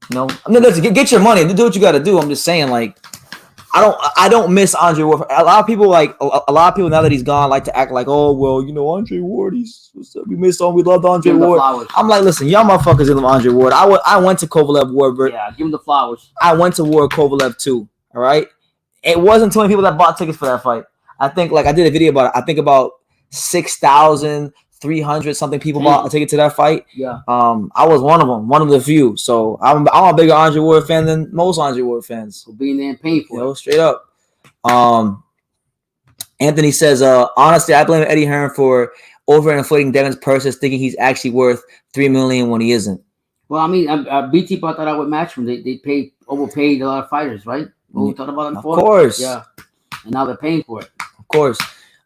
you know, I mean, listen, get your money, do what you got to do. I'm just saying, like, I don't miss Andre Ward. A lot of people now that he's gone like to act like, oh well, you know, Andre Ward, we loved Andre Ward. I'm like, listen, y'all motherfuckers didn't love Andre Ward. I went to Kovalev Ward. Yeah, give him the flowers. I went to Ward Kovalev too. All right, it wasn't too many people that bought tickets for that fight. I think, like, I did a video about it. I think about 6,300 something people bought a ticket to that fight. Yeah. I was one of them, one of the few. So I'm a bigger Andre Ward fan than most Andre Ward fans. For being there and paying for it. Straight up. Anthony says, honestly, I blame Eddie Hearn for overinflating Devin's purses, thinking he's actually worth $3 million when he isn't. Well, I mean, BT brought that out with Matchroom. They overpaid a lot of fighters, right? We talked about it before. Of course. Yeah. And now they're paying for it. Of course.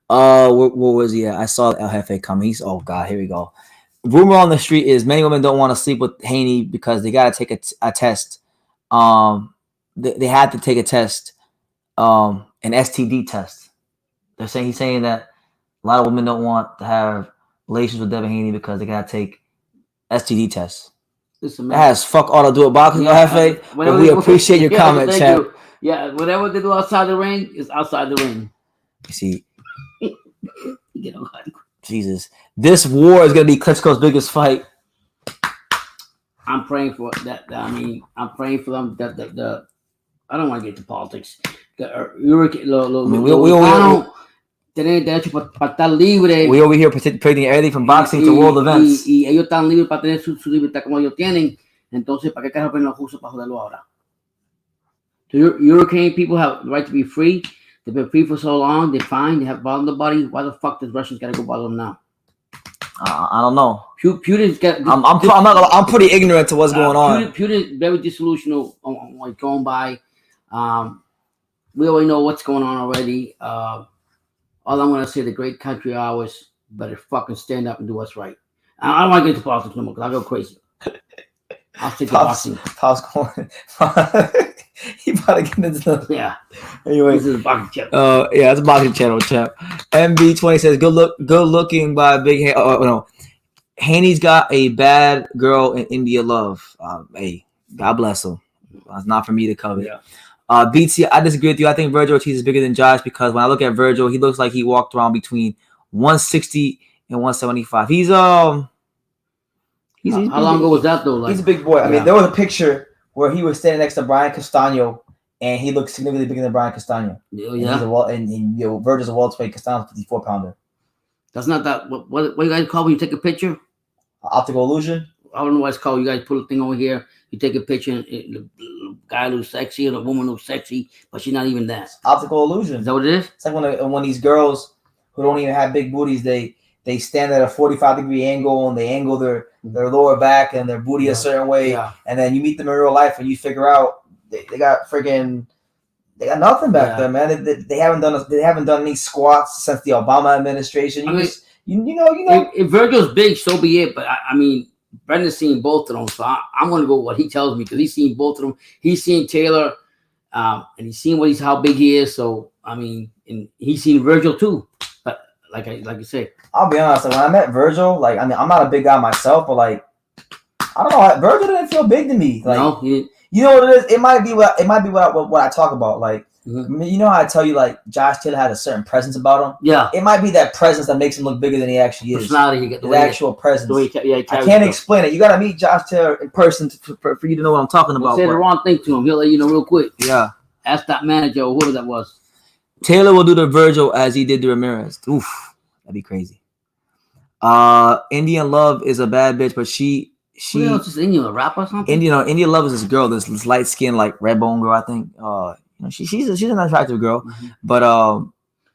What was he at? I saw El Jefe coming. Oh God, here we go. Rumor on the street is many women don't want to sleep with Haney because they got to take a test. They had to take a test, an STD test. He's saying that a lot of women don't want to have relations with Devin Haney because they got to take STD tests. Listen, man. That has fuck all to do with boxing, El Jefe. But we appreciate your comment, champ. Yeah, whatever they do outside the ring is outside the ring. You see. Jesus, this war is gonna be Klitschko's biggest fight. I'm praying for that. I mean, I'm praying for them. The I don't want to get into politics. We over here predicting everything from boxing to world events. Y ellos están libres para tener su libertad como ellos tienen. Entonces, ¿para qué carajo ponen los rusos para joderlo ahora? So European people have the right to be free. They've been free for so long. They're fine. They have bothered nobody. Why the fuck does Russians gotta go bother them now? I don't know. Putin's got. I'm pretty ignorant to what's going on. Putin's very disillusional on what's going by. We already know what's going on already. All I'm gonna say, the great country ours better fucking stand up and do what's right. I don't want to get into politics no more because I go crazy. I'll stick to boxing. Pop's going. He about to get into the. Yeah. Anyway, this is a boxing channel. Yeah, it's a boxing channel, champ. MB20 says, good looking by Big. No, Haney's got a bad girl in India love. Hey, God bless him. That's not for me to cover. Yeah. BT, I disagree with you. I think Virgil Ortiz is bigger than Josh because when I look at Virgil, he looks like he walked around between 160 and 175. He's how long ago was that though? Like, he's a big boy. I mean, there was a picture where he was standing next to Brian Castano, and he looks significantly bigger than Brian Castano. Yeah. And Virgil's a welterweight, Castano's 54-pounder. That's not that. What you guys call when you take a picture? Optical illusion. I don't know what it's called. You guys put a thing over here. You take a picture, and the guy looks sexy, or the woman looks sexy, but she's not even that. Optical illusion. Is that what it is? It's like when these girls who don't even have big booties, they stand at a 45-degree angle and they angle their lower back and their booty a certain way, and then you meet them in real life and you figure out they got nothing back there, man. They haven't done any squats since the Obama administration. You know. If Virgil's big, so be it. But I mean, Brendan's seen both of them, so I'm going to go with what he tells me because he's seen both of them. He's seen Taylor, and he's seen how big he is. So I mean, and he's seen Virgil too. But like you say, I'll be honest. When I met Virgil, I'm not a big guy myself, but I don't know. Virgil didn't feel big to me. Like, No, he, you know what it is? It might be what I talk about. Like, Mhm. I mean, you know how I tell you like Josh Taylor has a certain presence about him. yeah, It might be that presence that makes him look bigger than he actually is. personality. He get the His way, actual presence. the way he I carries can't himself. explain it. You gotta meet Josh Taylor in person for you to know what I'm talking Don't about. say the but- wrong thing to him. He'll let you know real quick. Yeah. Ask that manager or whoever that was. Taylor will do the Virgil as he did the Ramirez. Oof, that'd be crazy. Indian Love is a bad bitch, but Who else is Indian? A rapper or something? Indian Love is this girl, this light skinned like red bone girl. I think. She's an attractive girl, but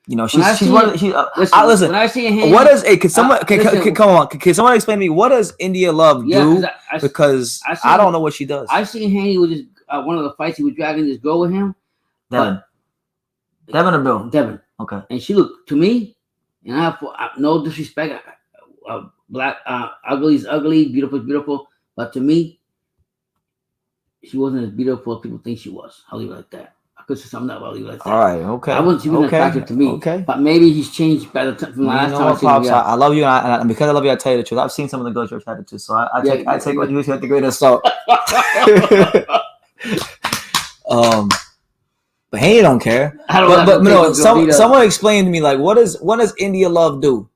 you know she's one. Listen. When I see a hand, What does can someone come on? Can someone explain to me what does India Love do? Because I don't know what she does. I seen Haney with this one of the fights he was dragging this girl with him. Devin or Bill? Devin. Okay. And she looked to me, and I no disrespect. Black, ugly is ugly, beautiful is beautiful. But to me, she wasn't as beautiful as people think she was. I'll leave it like that. I could say something that, but I'll leave it like that. All right. Okay. She wasn't attractive to me. Okay. But maybe he's changed by the time from last time I seen him. I love you, and because I love you, I tell you the truth. I've seen some of the girls you're attracted to, so I take what you say with the great assault. But Haney don't care. Someone explain to me like what does India Love do?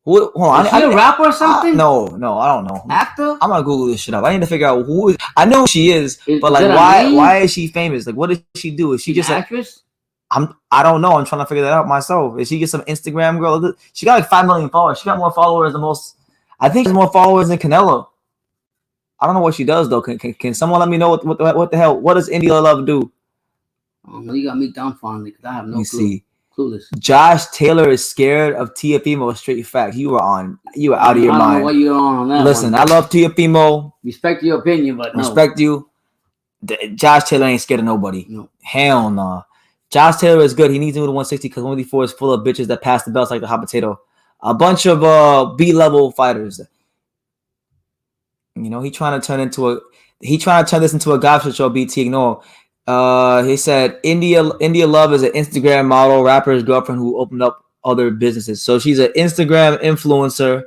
Hold on, Is she a rapper or something? No, I don't know. Actor? I'm gonna Google this shit up. I need to figure out who. I know who she is, but like, why is she famous? Like, what does she do? Is she just an actress? I don't know. I'm trying to figure that out myself. Is she just some Instagram girl? She got like 5 million followers. She got more followers than most. I think she's more followers than Canelo. I don't know what she does though. Can someone let me know what the hell? What does India Love do? You got me dumbfounded because I have no clue. See. Clueless. Josh Taylor is scared of Teofimo. Straight fact. You were out of your mind. I don't know what you're on that. Listen, one. I love Teofimo. Respect your opinion, but no. Respect you. Josh Taylor ain't scared of nobody. No. Hell no. Nah. Josh Taylor is good. He needs to move to 160 because 154 is full of bitches that pass the belts like the hot potato. A bunch of B-level fighters. You know, he trying to turn this into a gossip show. BT, ignore. He said India Love is an Instagram model, rapper's girlfriend who opened up other businesses. So she's an Instagram influencer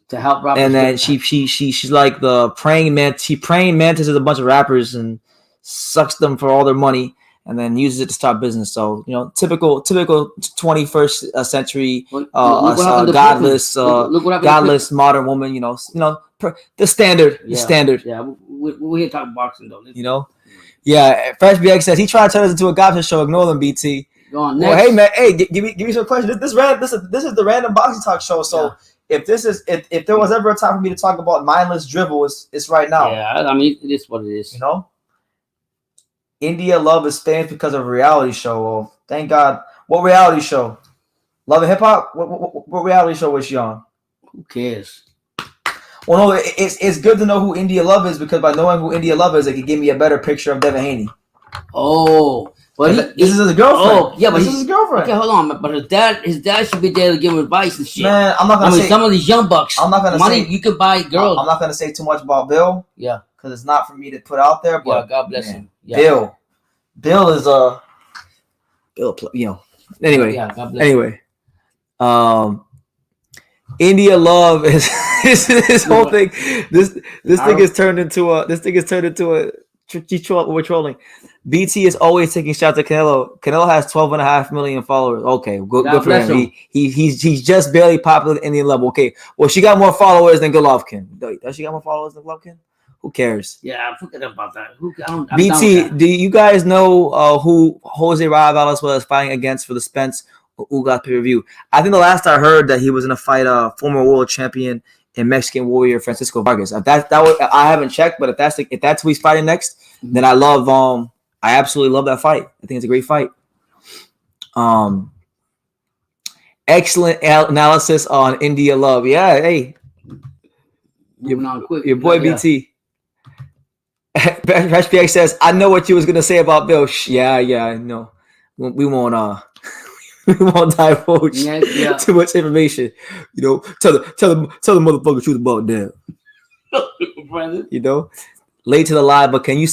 to help rappers. And then she's like the praying mantis. She praying mantises a bunch of rappers and sucks them for all their money, and then uses it to start business. So typical 21st century godless modern woman. The standard. Yeah. The standard. Yeah, we here talking boxing though. Yeah, Fresh BX says he tried to turn us into a gossip show. Ignore them, BT. Go on next. Well, hey man, give me some questions. This is the random boxing talk show. So if there was ever a time for me to talk about mindless dribble, it's right now. Yeah, I mean it is what it is. India Love is famous because of a reality show. Well, thank God. What reality show? Love and Hip Hop. What reality show was she on? Who cares? Well, no, it's good to know who India Love is because by knowing who India Love is, it can give me a better picture of Devin Haney. Oh, but this is his girlfriend. Oh, yeah, but this is his girlfriend. Okay, hold on, but his dad should be there to give him advice and shit. Man, I'm not gonna say some of these young bucks. I'm not gonna money say you can buy girls. I'm not gonna say too much about Bill. Yeah, because it's not for me to put out there. But God bless him. Yeah. Bill is Bill. Anyway, yeah, God bless him. India Love is this whole thing. This thing is turned into a we're trolling. BT is always taking shots at Canelo. Canelo has 12.5 million followers. Okay, good for him. He's just barely popular in Indian level. Okay, well she got more followers than Golovkin. Does she got more followers than Golovkin? Who cares? Yeah, forget about that. BT, do you guys know who Jose Rafael was fighting against for the Spence Ugas pay-per-view? I think the last I heard that he was going to fight a former world champion and Mexican warrior Francisco Vargas. I haven't checked, but if that's who he's fighting next, then I absolutely love that fight. I think it's a great fight. Excellent analysis on India Love. Yeah, hey, your boy BT. Fresh PX says, "I know what you was gonna say about Bill." Yeah, I know. We won't divulge too much information. Tell the motherfucker truth about them. Late to the live, but can you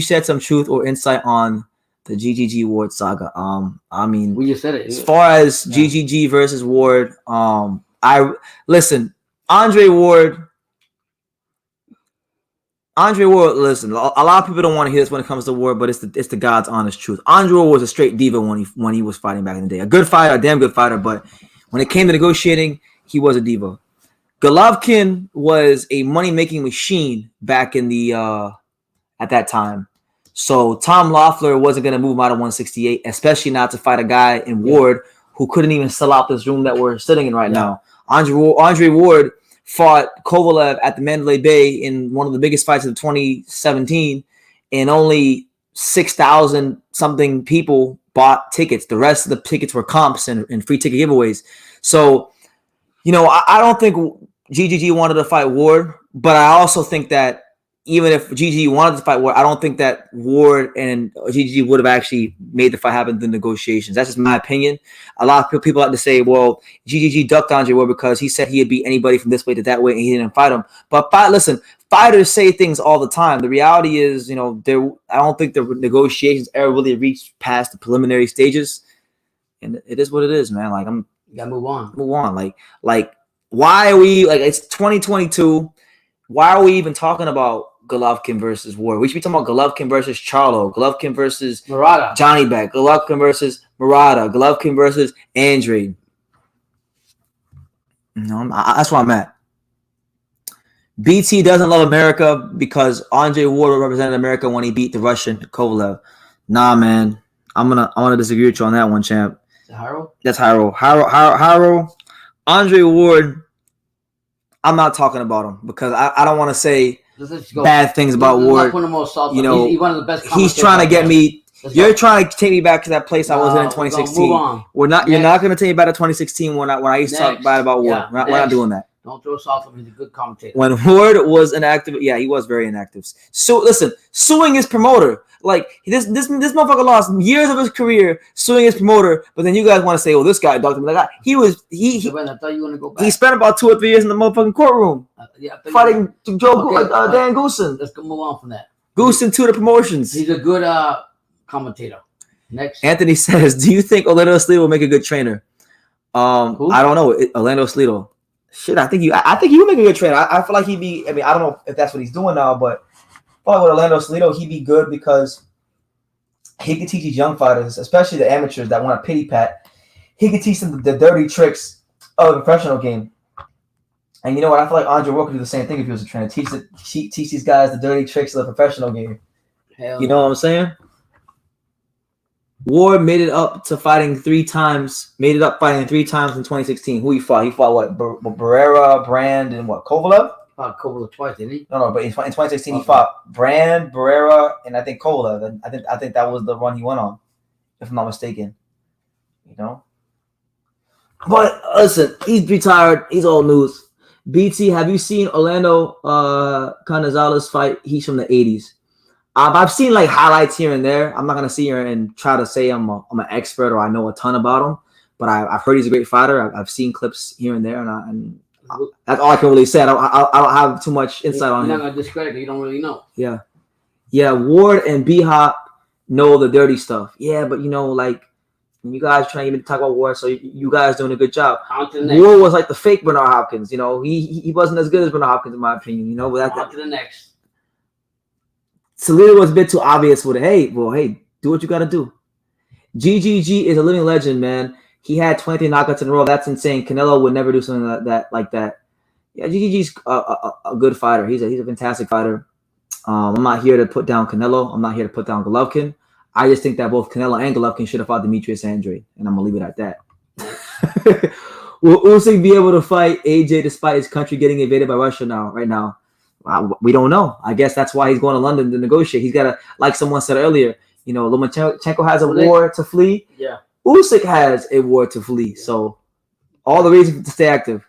shed some truth or insight on the GGG Ward saga? I mean, we just said it. As far as GGG versus Ward, Andre Ward Andre Ward, listen, a lot of people don't want to hear this when it comes to Ward, but it's the God's honest truth. Andre Ward was a straight diva when he was fighting back in the day. A good fighter, a damn good fighter, but when it came to negotiating, he was a diva. Golovkin was a money-making machine back in the at that time. So Tom Loeffler wasn't going to move him out of 168, especially not to fight a guy in Ward who couldn't even sell out this room that we're sitting in right now. Andre Ward fought Kovalev at the Mandalay Bay in one of the biggest fights of 2017, and only 6,000 something people bought tickets. The rest of the tickets were comps and free ticket giveaways. So, I don't think GGG wanted to fight Ward, but I also think that even if GGG wanted to fight Ward, I don't think that Ward and GGG would have actually made the fight happen through negotiations. That's just my opinion. A lot of people like to say, well, GGG ducked Andre Ward because he said he'd beat anybody from this way to that way and he didn't fight him. But listen, fighters say things all the time. The reality is, I don't think the negotiations ever really reached past the preliminary stages. And it is what it is, man. Like, you gotta move on. Move on. Like, why are we, it's 2022. Why are we even talking about Golovkin versus Ward? We should be talking about Golovkin versus Charlo, Golovkin versus Murata, Johnny Beck, Golovkin versus Murata, Golovkin versus Andre. That's where I'm at. BT doesn't love America because Andre Ward represented America when he beat the Russian Kovalev. Nah, man. I'm gonna disagree with you on that one, champ. That's Hyro. Hyro. Andre Ward. I'm not talking about him because I don't want to say bad things about Ward. He's one of the best. He's trying to get me. You're trying to take me back to that place I was in 2016. We're not. You're not going to take me back to 2016 when I used to talk bad about Ward. We're not doing that. Don't throw salt on him. He's a good commentator. When Ward was inactive, he was very inactive. So listen, suing his promoter. Like this motherfucker lost years of his career suing his promoter, but then you guys want to say, "Oh, this guy ducked him." Like he I thought you want to go back. He spent about 2 or 3 years in the motherfucking courtroom fighting Dan Goosen. Let's go move on from that. Goosen to the promotions. He's a good commentator. Next, Anthony says, "Do you think Orlando Slido will make a good trainer?" I don't know. Orlando Slido. Shit, I think he would make a good trainer. I feel like he'd be. I mean, I don't know if that's what he's doing now, but. Probably with Orlando Slido, he'd be good because he could teach these young fighters, especially the amateurs that want a pity pat. He could teach them the dirty tricks of the professional game. And you know what? I feel like Andre Ward could do the same thing if he was a trainer. Teach these guys the dirty tricks of the professional game. You know what I'm saying? Ward made it up fighting 3 times in 2016. Who he fought? He fought what? Barrera, Brand, and what? Kovalev? Fought Kovalev twice, didn't he? No, but in 2016 he fought Brand, Barrera, and I think Kovalev. And I think that was the run he went on, if I'm not mistaken. But listen, he's retired. He's old news. BT, have you seen Orlando Canizales fight? He's from the 80s. I've seen like highlights here and there. I'm not gonna sit here and try to say I'm an expert or I know a ton about him, but I've heard he's a great fighter. I've seen clips here and there, and that's all I can really say. I don't have too much insight on him. You're not gonna discredit it. You don't really know. Yeah. Ward and B-Hop know the dirty stuff. Yeah, but like you guys trying to talk about Ward, so you guys doing a good job. Ward was like the fake Bernard Hopkins. He wasn't as good as Bernard Hopkins in my opinion. But on to the next. Salido was a bit too obvious with it. Hey, do what you got to do. GGG is a living legend, man. He had 23 knockouts in a row. That's insane. Canelo would never do something like that. Yeah, GGG's a good fighter. He's a fantastic fighter. I'm not here to put down Canelo. I'm not here to put down Golovkin. I just think that both Canelo and Golovkin should have fought Demetrius Andre, and I'm going to leave it at that. Will Usyk be able to fight AJ despite his country getting invaded by Russia right now? We don't know. I guess that's why he's going to London to negotiate. He's got to, like someone said earlier, Lomachenko has a war to flee. Yeah. Usyk has a war to flee. So all the reason to stay active.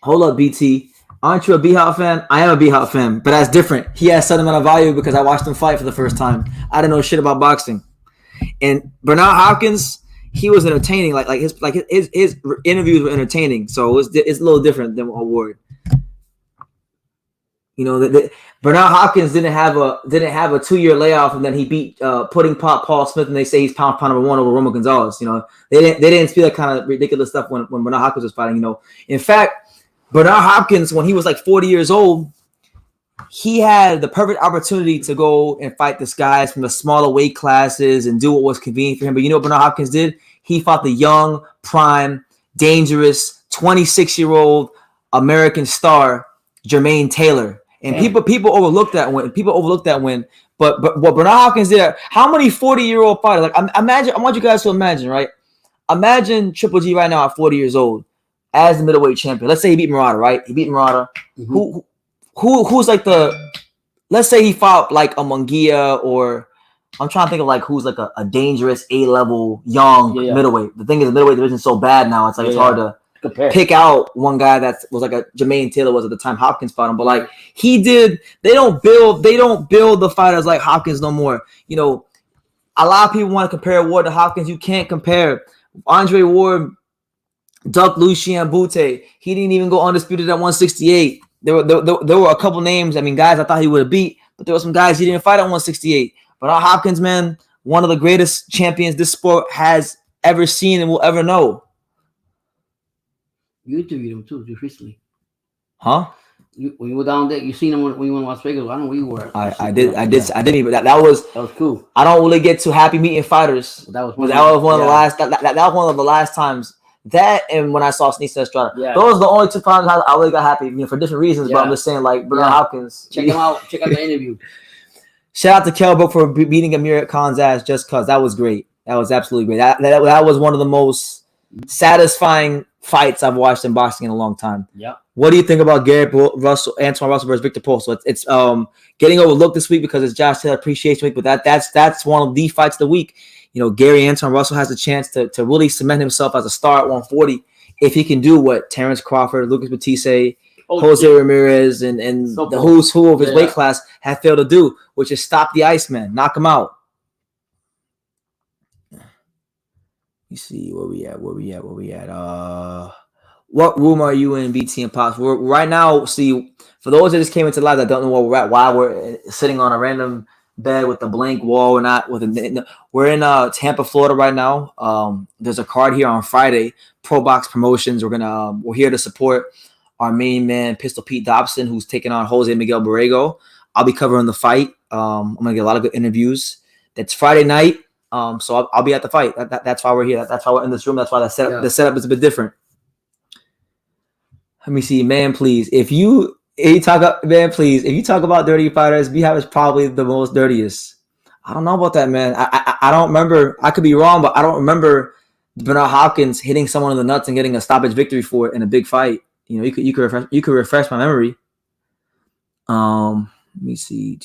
Hold up, BT. Aren't you a B-Hop fan? I am a B-Hop fan, but that's different. He has sentimental value because I watched him fight for the first time. I didn't know shit about boxing. And Bernard Hopkins, he was entertaining. Like his interviews were entertaining. So it's a little different than Ward. Bernard Hopkins didn't have a 2-year layoff, and then he beat pudding pop Paul Smith, and they say he's pound number 1 over Roman Gonzalez. They didn't speak that kind of ridiculous stuff when Bernard Hopkins was fighting. In fact, Bernard Hopkins, when he was like 40 years old, he had the perfect opportunity to go and fight this guys from the smaller weight classes and do what was convenient for him. But you know what Bernard Hopkins did? He fought the young, prime, dangerous, 26-year-old American star, Jermaine Taylor. And people overlooked that win. But what Bernard Hopkins did, how many 40-year-old fighters? Like, imagine, I want you guys to imagine, right? Imagine Triple G right now at 40 years old as the middleweight champion. Let's say he beat Murata, right? He beat Murata. Mm-hmm. Who's like let's say he fought like a Mangia, or I'm trying to think of like who's like a dangerous A-level young middleweight. The thing is, the middleweight division is so bad now. It's like it's hard to pick out one guy that was like a Jermaine Taylor was at the time Hopkins fought him. But like they don't build the fighters like Hopkins no more. You know, a lot of people want to compare Ward to Hopkins. You can't compare. Andre Ward, Duck Lucien Butte. He didn't even go undisputed at 168. There were a couple names. I mean, guys I thought he would have beat, but there were some guys he didn't fight at 168. But Hopkins, man, one of the greatest champions this sport has ever seen and will ever know. You interviewed him too, just recently. Huh? When you were down there, you seen him when you were in Las Vegas. I don't know where you were. I didn't even. That was cool. I don't really get too happy meeting fighters. That was one of the last. That was one of the last times. That and when I saw Sneaks Estrada, those are the only two times I really got happy. For different reasons, but I'm just saying, like Bernard Hopkins. Check him out. Check out the interview. Shout out to Carver for beating Amir Khan's ass just cause. That was great. That was absolutely great. That was one of the most satisfying fights I've watched in boxing in a long time. Yep. What do you think about Antoine Russell versus Victor Post? So it's getting overlooked this week because it's Josh Taylor Appreciation Week, but that's one of the fights of the week. You know, Antoine Russell has a chance to really cement himself as a star at 140 if he can do what Terence Crawford, Lucas Batiste, Jose Ramirez, and the who's who of his weight class have failed to do, which is stop the Iceman, knock him out. You see where we at? What room are you in, BT and Pops? We're right now. See, for those that just came into live that don't know where we're at, why we're sitting on a random bed with a blank wall. We're in Tampa, Florida right now. There's a card here on Friday. Pro Box Promotions. We're here to support our main man, Pistol Pete Dobson, who's taking on Jose Miguel Borrego. I'll be covering the fight. I'm gonna get a lot of good interviews. That's Friday night. So I'll be at the fight. That's why we're here. That's why we're in this room. That's why the setup is a bit different. Let me see, man. Please, if you talk about dirty fighters, B-Hop is probably the most dirtiest. I don't know about that, man. I don't remember. I could be wrong, but I don't remember Bernard Hopkins hitting someone in the nuts and getting a stoppage victory for it in a big fight. You know, you could refresh my memory. Let me see.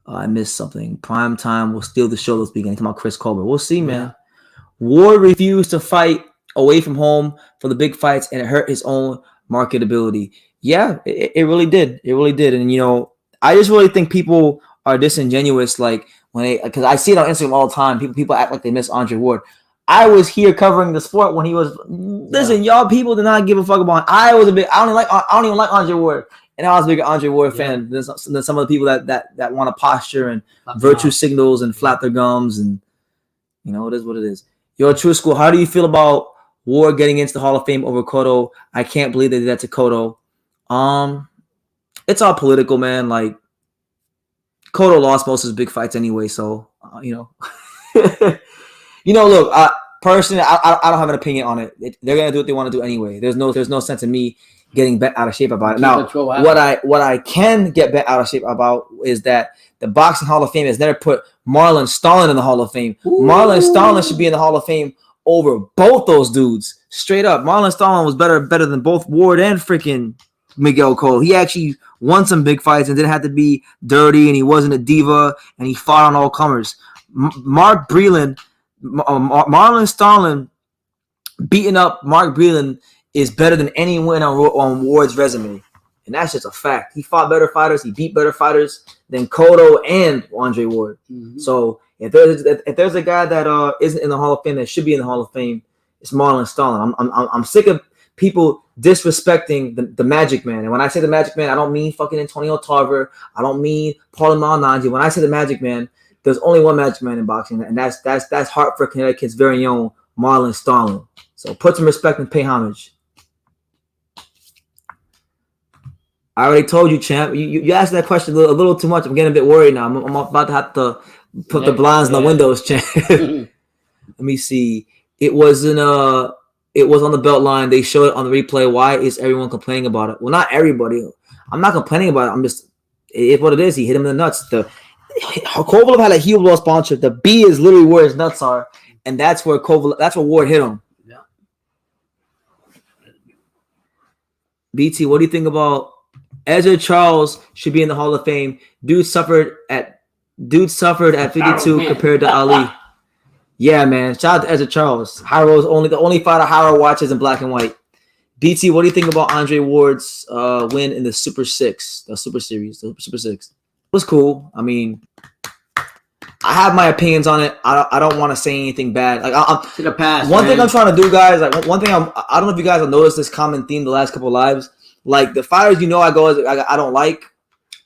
I missed something. Prime time will steal the show this weekend. Talking about Chris Colbert. We'll see, man. Ward refused to fight away from home for the big fights, and it hurt his own marketability. Yeah, it really did. It really did. And, you know, I just really think people are disingenuous. Like because I see it on Instagram all the time. People act like they miss Andre Ward. I was here covering the sport when he was. Listen, y'all people did not give a fuck about him. I don't even like Andre Ward. And I was a bigger Andre Ward fan than some of the people that want to posture and virtue signals and flap their gums. And, you know, it is what it is. Yo, True School, how do you feel about Ward getting into the Hall of Fame over Cotto? I can't believe they did that to Cotto. It's all political, man. Like, Cotto lost most of his big fights anyway. So, you know. You know, look, personally, I don't have an opinion on it. They're going to do what they want to do anyway. There's no sense in me getting bent out of shape about it. Now, what I can get bent out of shape about is that the Boxing Hall of Fame has never put Marlon Starlin in the Hall of Fame. Ooh. Marlon Starlin should be in the Hall of Fame over both those dudes. Straight up. Marlon Starlin was better than both Ward and freaking Miguel Cotto. He actually won some big fights and didn't have to be dirty, and he wasn't a diva, and he fought on all comers. Marlon Starlin beating up Mark Breland is better than any win on Ward's resume. And that's just a fact. He fought better fighters. He beat better fighters than Cotto and Andre Ward. Mm-hmm. So if there's a guy that isn't in the Hall of Fame that should be in the Hall of Fame, it's Marlon Starlin. I'm sick of people disrespecting the Magic Man. And when I say the Magic Man, I don't mean fucking Antonio Tarver. I don't mean Paulie Malignaggi. When I say the Magic Man, there's only one Magic Man in boxing, and that's Hartford, Connecticut's very own Marlon Starlin. So put some respect and pay homage. I already told you, champ. You asked that question a little too much. I'm getting a bit worried now. I'm about to have to put the blinds in the windows, champ. Let me see. It was on the belt line. They showed it on the replay. Why is everyone complaining about it? Well, not everybody. I'm not complaining about it. I'm just, it's what it is. He hit him in the nuts. Kovalev had a heel blow sponsor. The B is literally where his nuts are, and that's where Ward hit him. Yeah. BT, what do you think about Ezra Charles should be in the Hall of Fame? Dude suffered at 52 compared to Ali. Yeah, man. Shout out to Ezra Charles. Hyro's the only fighter Hyro watches in black and white. BT, what do you think about Andre Ward's win in the Super Series? The Super Six. It was cool. I mean, I have my opinions on it. I don't want to say anything bad. Like to the past. One thing I'm trying to do, guys. Like one thing I don't know if you guys have noticed this common theme the last couple of lives. Like the fighters, I don't like.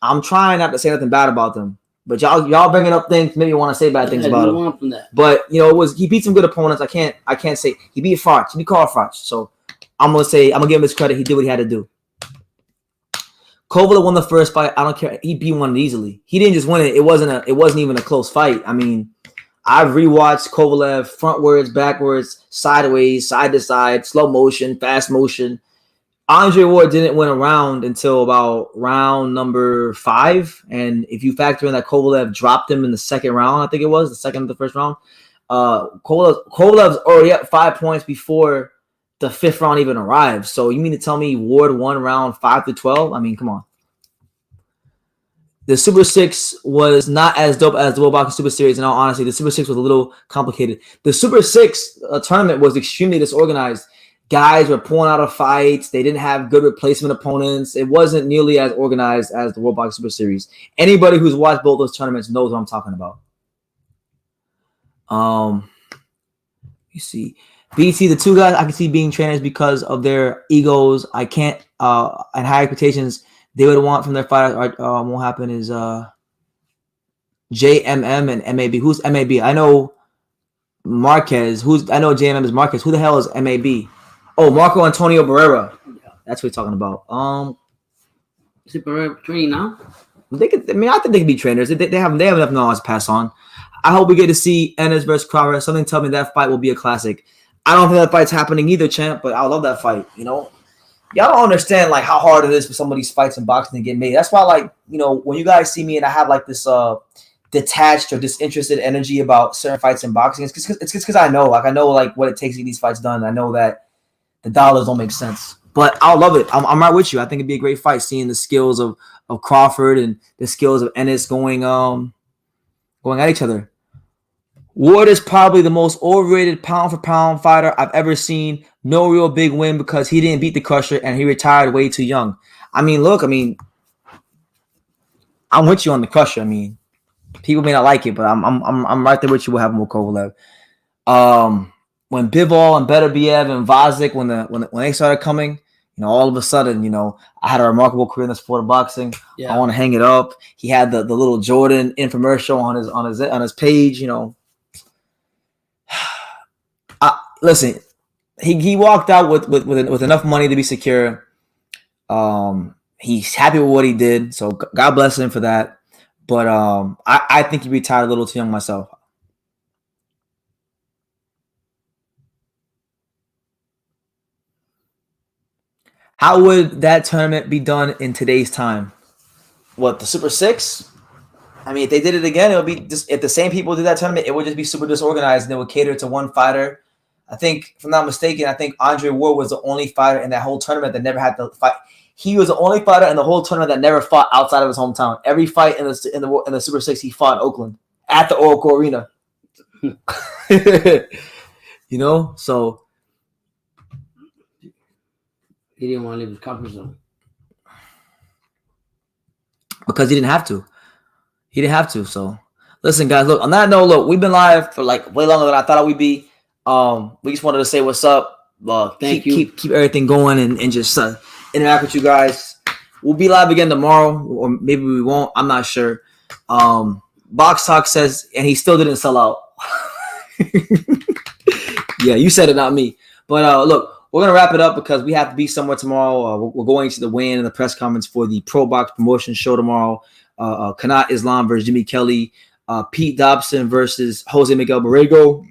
I'm trying not to say nothing bad about them. But y'all bringing up things maybe you want to say bad things about him. But he beat some good opponents. I can't say he beat Froch. He beat Carl Froch. So I'm gonna give him his credit. He did what he had to do. Kovalev won the first fight. I don't care. He beat one easily. He didn't just win it. It wasn't even a close fight. I mean, I've rewatched Kovalev frontwards, backwards, sideways, side to side, slow motion, fast motion. Andre Ward didn't win a round until about round number 5. And if you factor in that Kovalev dropped him in the second round, I think it was the second of the first round. Kovalev's already up 5 points before the 5th round even arrived. So you mean to tell me Ward won round 5-12? I mean, come on. The Super 6 was not as dope as the World Boxing Super Series. In all honesty, the Super 6 was a little complicated. The Super 6 tournament was extremely disorganized. Guys were pulling out of fights. They didn't have good replacement opponents. It wasn't nearly as organized as the World Boxing Super Series. Anybody who's watched both those tournaments knows what I'm talking about. You see, BT, the two guys I can see being trainers because of their egos. I can't and high expectations they would want from their fighters. What happened is JMM and MAB. Who's MAB? I know Marquez. I know JMM is Marquez. Who the hell is MAB? Oh, Marco Antonio Barrera. That's what we're talking about. Is it Barrera training now? I think they can be trainers. They have enough knowledge to pass on. I hope we get to see Ennis versus Carver. Something tell me that fight will be a classic. I don't think that fight's happening either, champ, but I love that fight. Y'all don't understand like how hard it is for some of these fights in boxing to get made. That's why, when you guys see me and I have like this detached or disinterested energy about certain fights in boxing, it's because I know what it takes to get these fights done. I know that the dollars don't make sense, but I'll love it. I'm right with you. I think it'd be a great fight, seeing the skills of Crawford and the skills of Ennis going at each other. Ward is probably the most overrated pound-for-pound fighter I've ever seen. No real big win because he didn't beat the Crusher and he retired way too young. I'm with you on the Crusher. People may not like it, but I'm right there with you. What happened with Kovalev? When Bivol and Benavidez and Vazik, when they started coming, all of a sudden, I had a remarkable career in the sport of boxing. Yeah. I want to hang it up. He had the little Jordan infomercial on his page. Listen, he walked out with enough money to be secure. He's happy with what he did, so God bless him for that. But I think he retired a little too young myself. How would that tournament be done in today's time? What, the Super 6? If they did it again, it would be just, if the same people did that tournament, it would just be super disorganized and it would cater to one fighter. I think, if I'm not mistaken, Andre Ward was the only fighter in that whole tournament that never had to fight. He was the only fighter in the whole tournament that never fought outside of his hometown. Every fight in the Super 6, he fought in Oakland at the Oracle Arena. So he didn't want to leave his comfort zone because he didn't have to. So listen, guys. Look, on that note, we've been live for like way longer than I thought we'd be. We just wanted to say what's up. Thank you. Keep everything going and just interact with you guys. We'll be live again tomorrow, or maybe we won't. I'm not sure. Box Talk says, and he still didn't sell out. Yeah, you said it, not me. But look, we're gonna wrap it up because we have to be somewhere tomorrow. We're going to the weigh-in and the press conference for the Pro Box Promotion show tomorrow. Kanat Islam versus Jimmy Kelly, Pete Dobson versus Jose Miguel Borrego,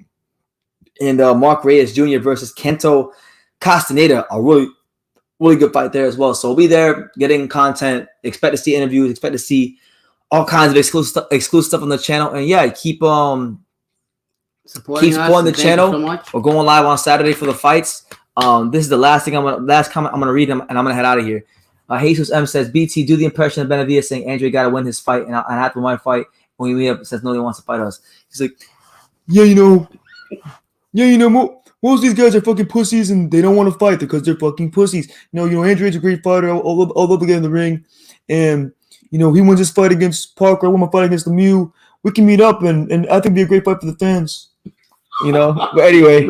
and Mark Reyes Jr. versus Kento Castaneda. A really good fight there as well. So we'll be there getting content. Expect to see interviews. Expect to see all kinds of exclusive stuff on the channel. And yeah, keep supporting the channel. So we're going live on Saturday for the fights. This is the last comment I'm gonna read them, and I'm gonna head out of here. Jesus M says, BT, do the impression of Benavidez saying Andre got to win his fight, and I have to win my fight. When we meet up, says no, he wants to fight us. He's like, most of these guys are fucking pussies, and they don't want to fight because they're fucking pussies. Andre's a great fighter. I'll love to get in the ring, and he wins his fight against Parker. I won my fight against Lemieux. We can meet up, and I think it'd be a great fight for the fans. But anyway,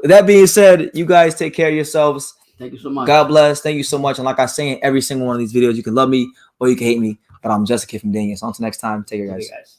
that being said, you guys take care of yourselves. Thank you so much. God bless. Thank you so much. And like I say in every single one of these videos, you can love me or you can hate me, but I'm just a kid from Daniel. So until next time, take care, guys.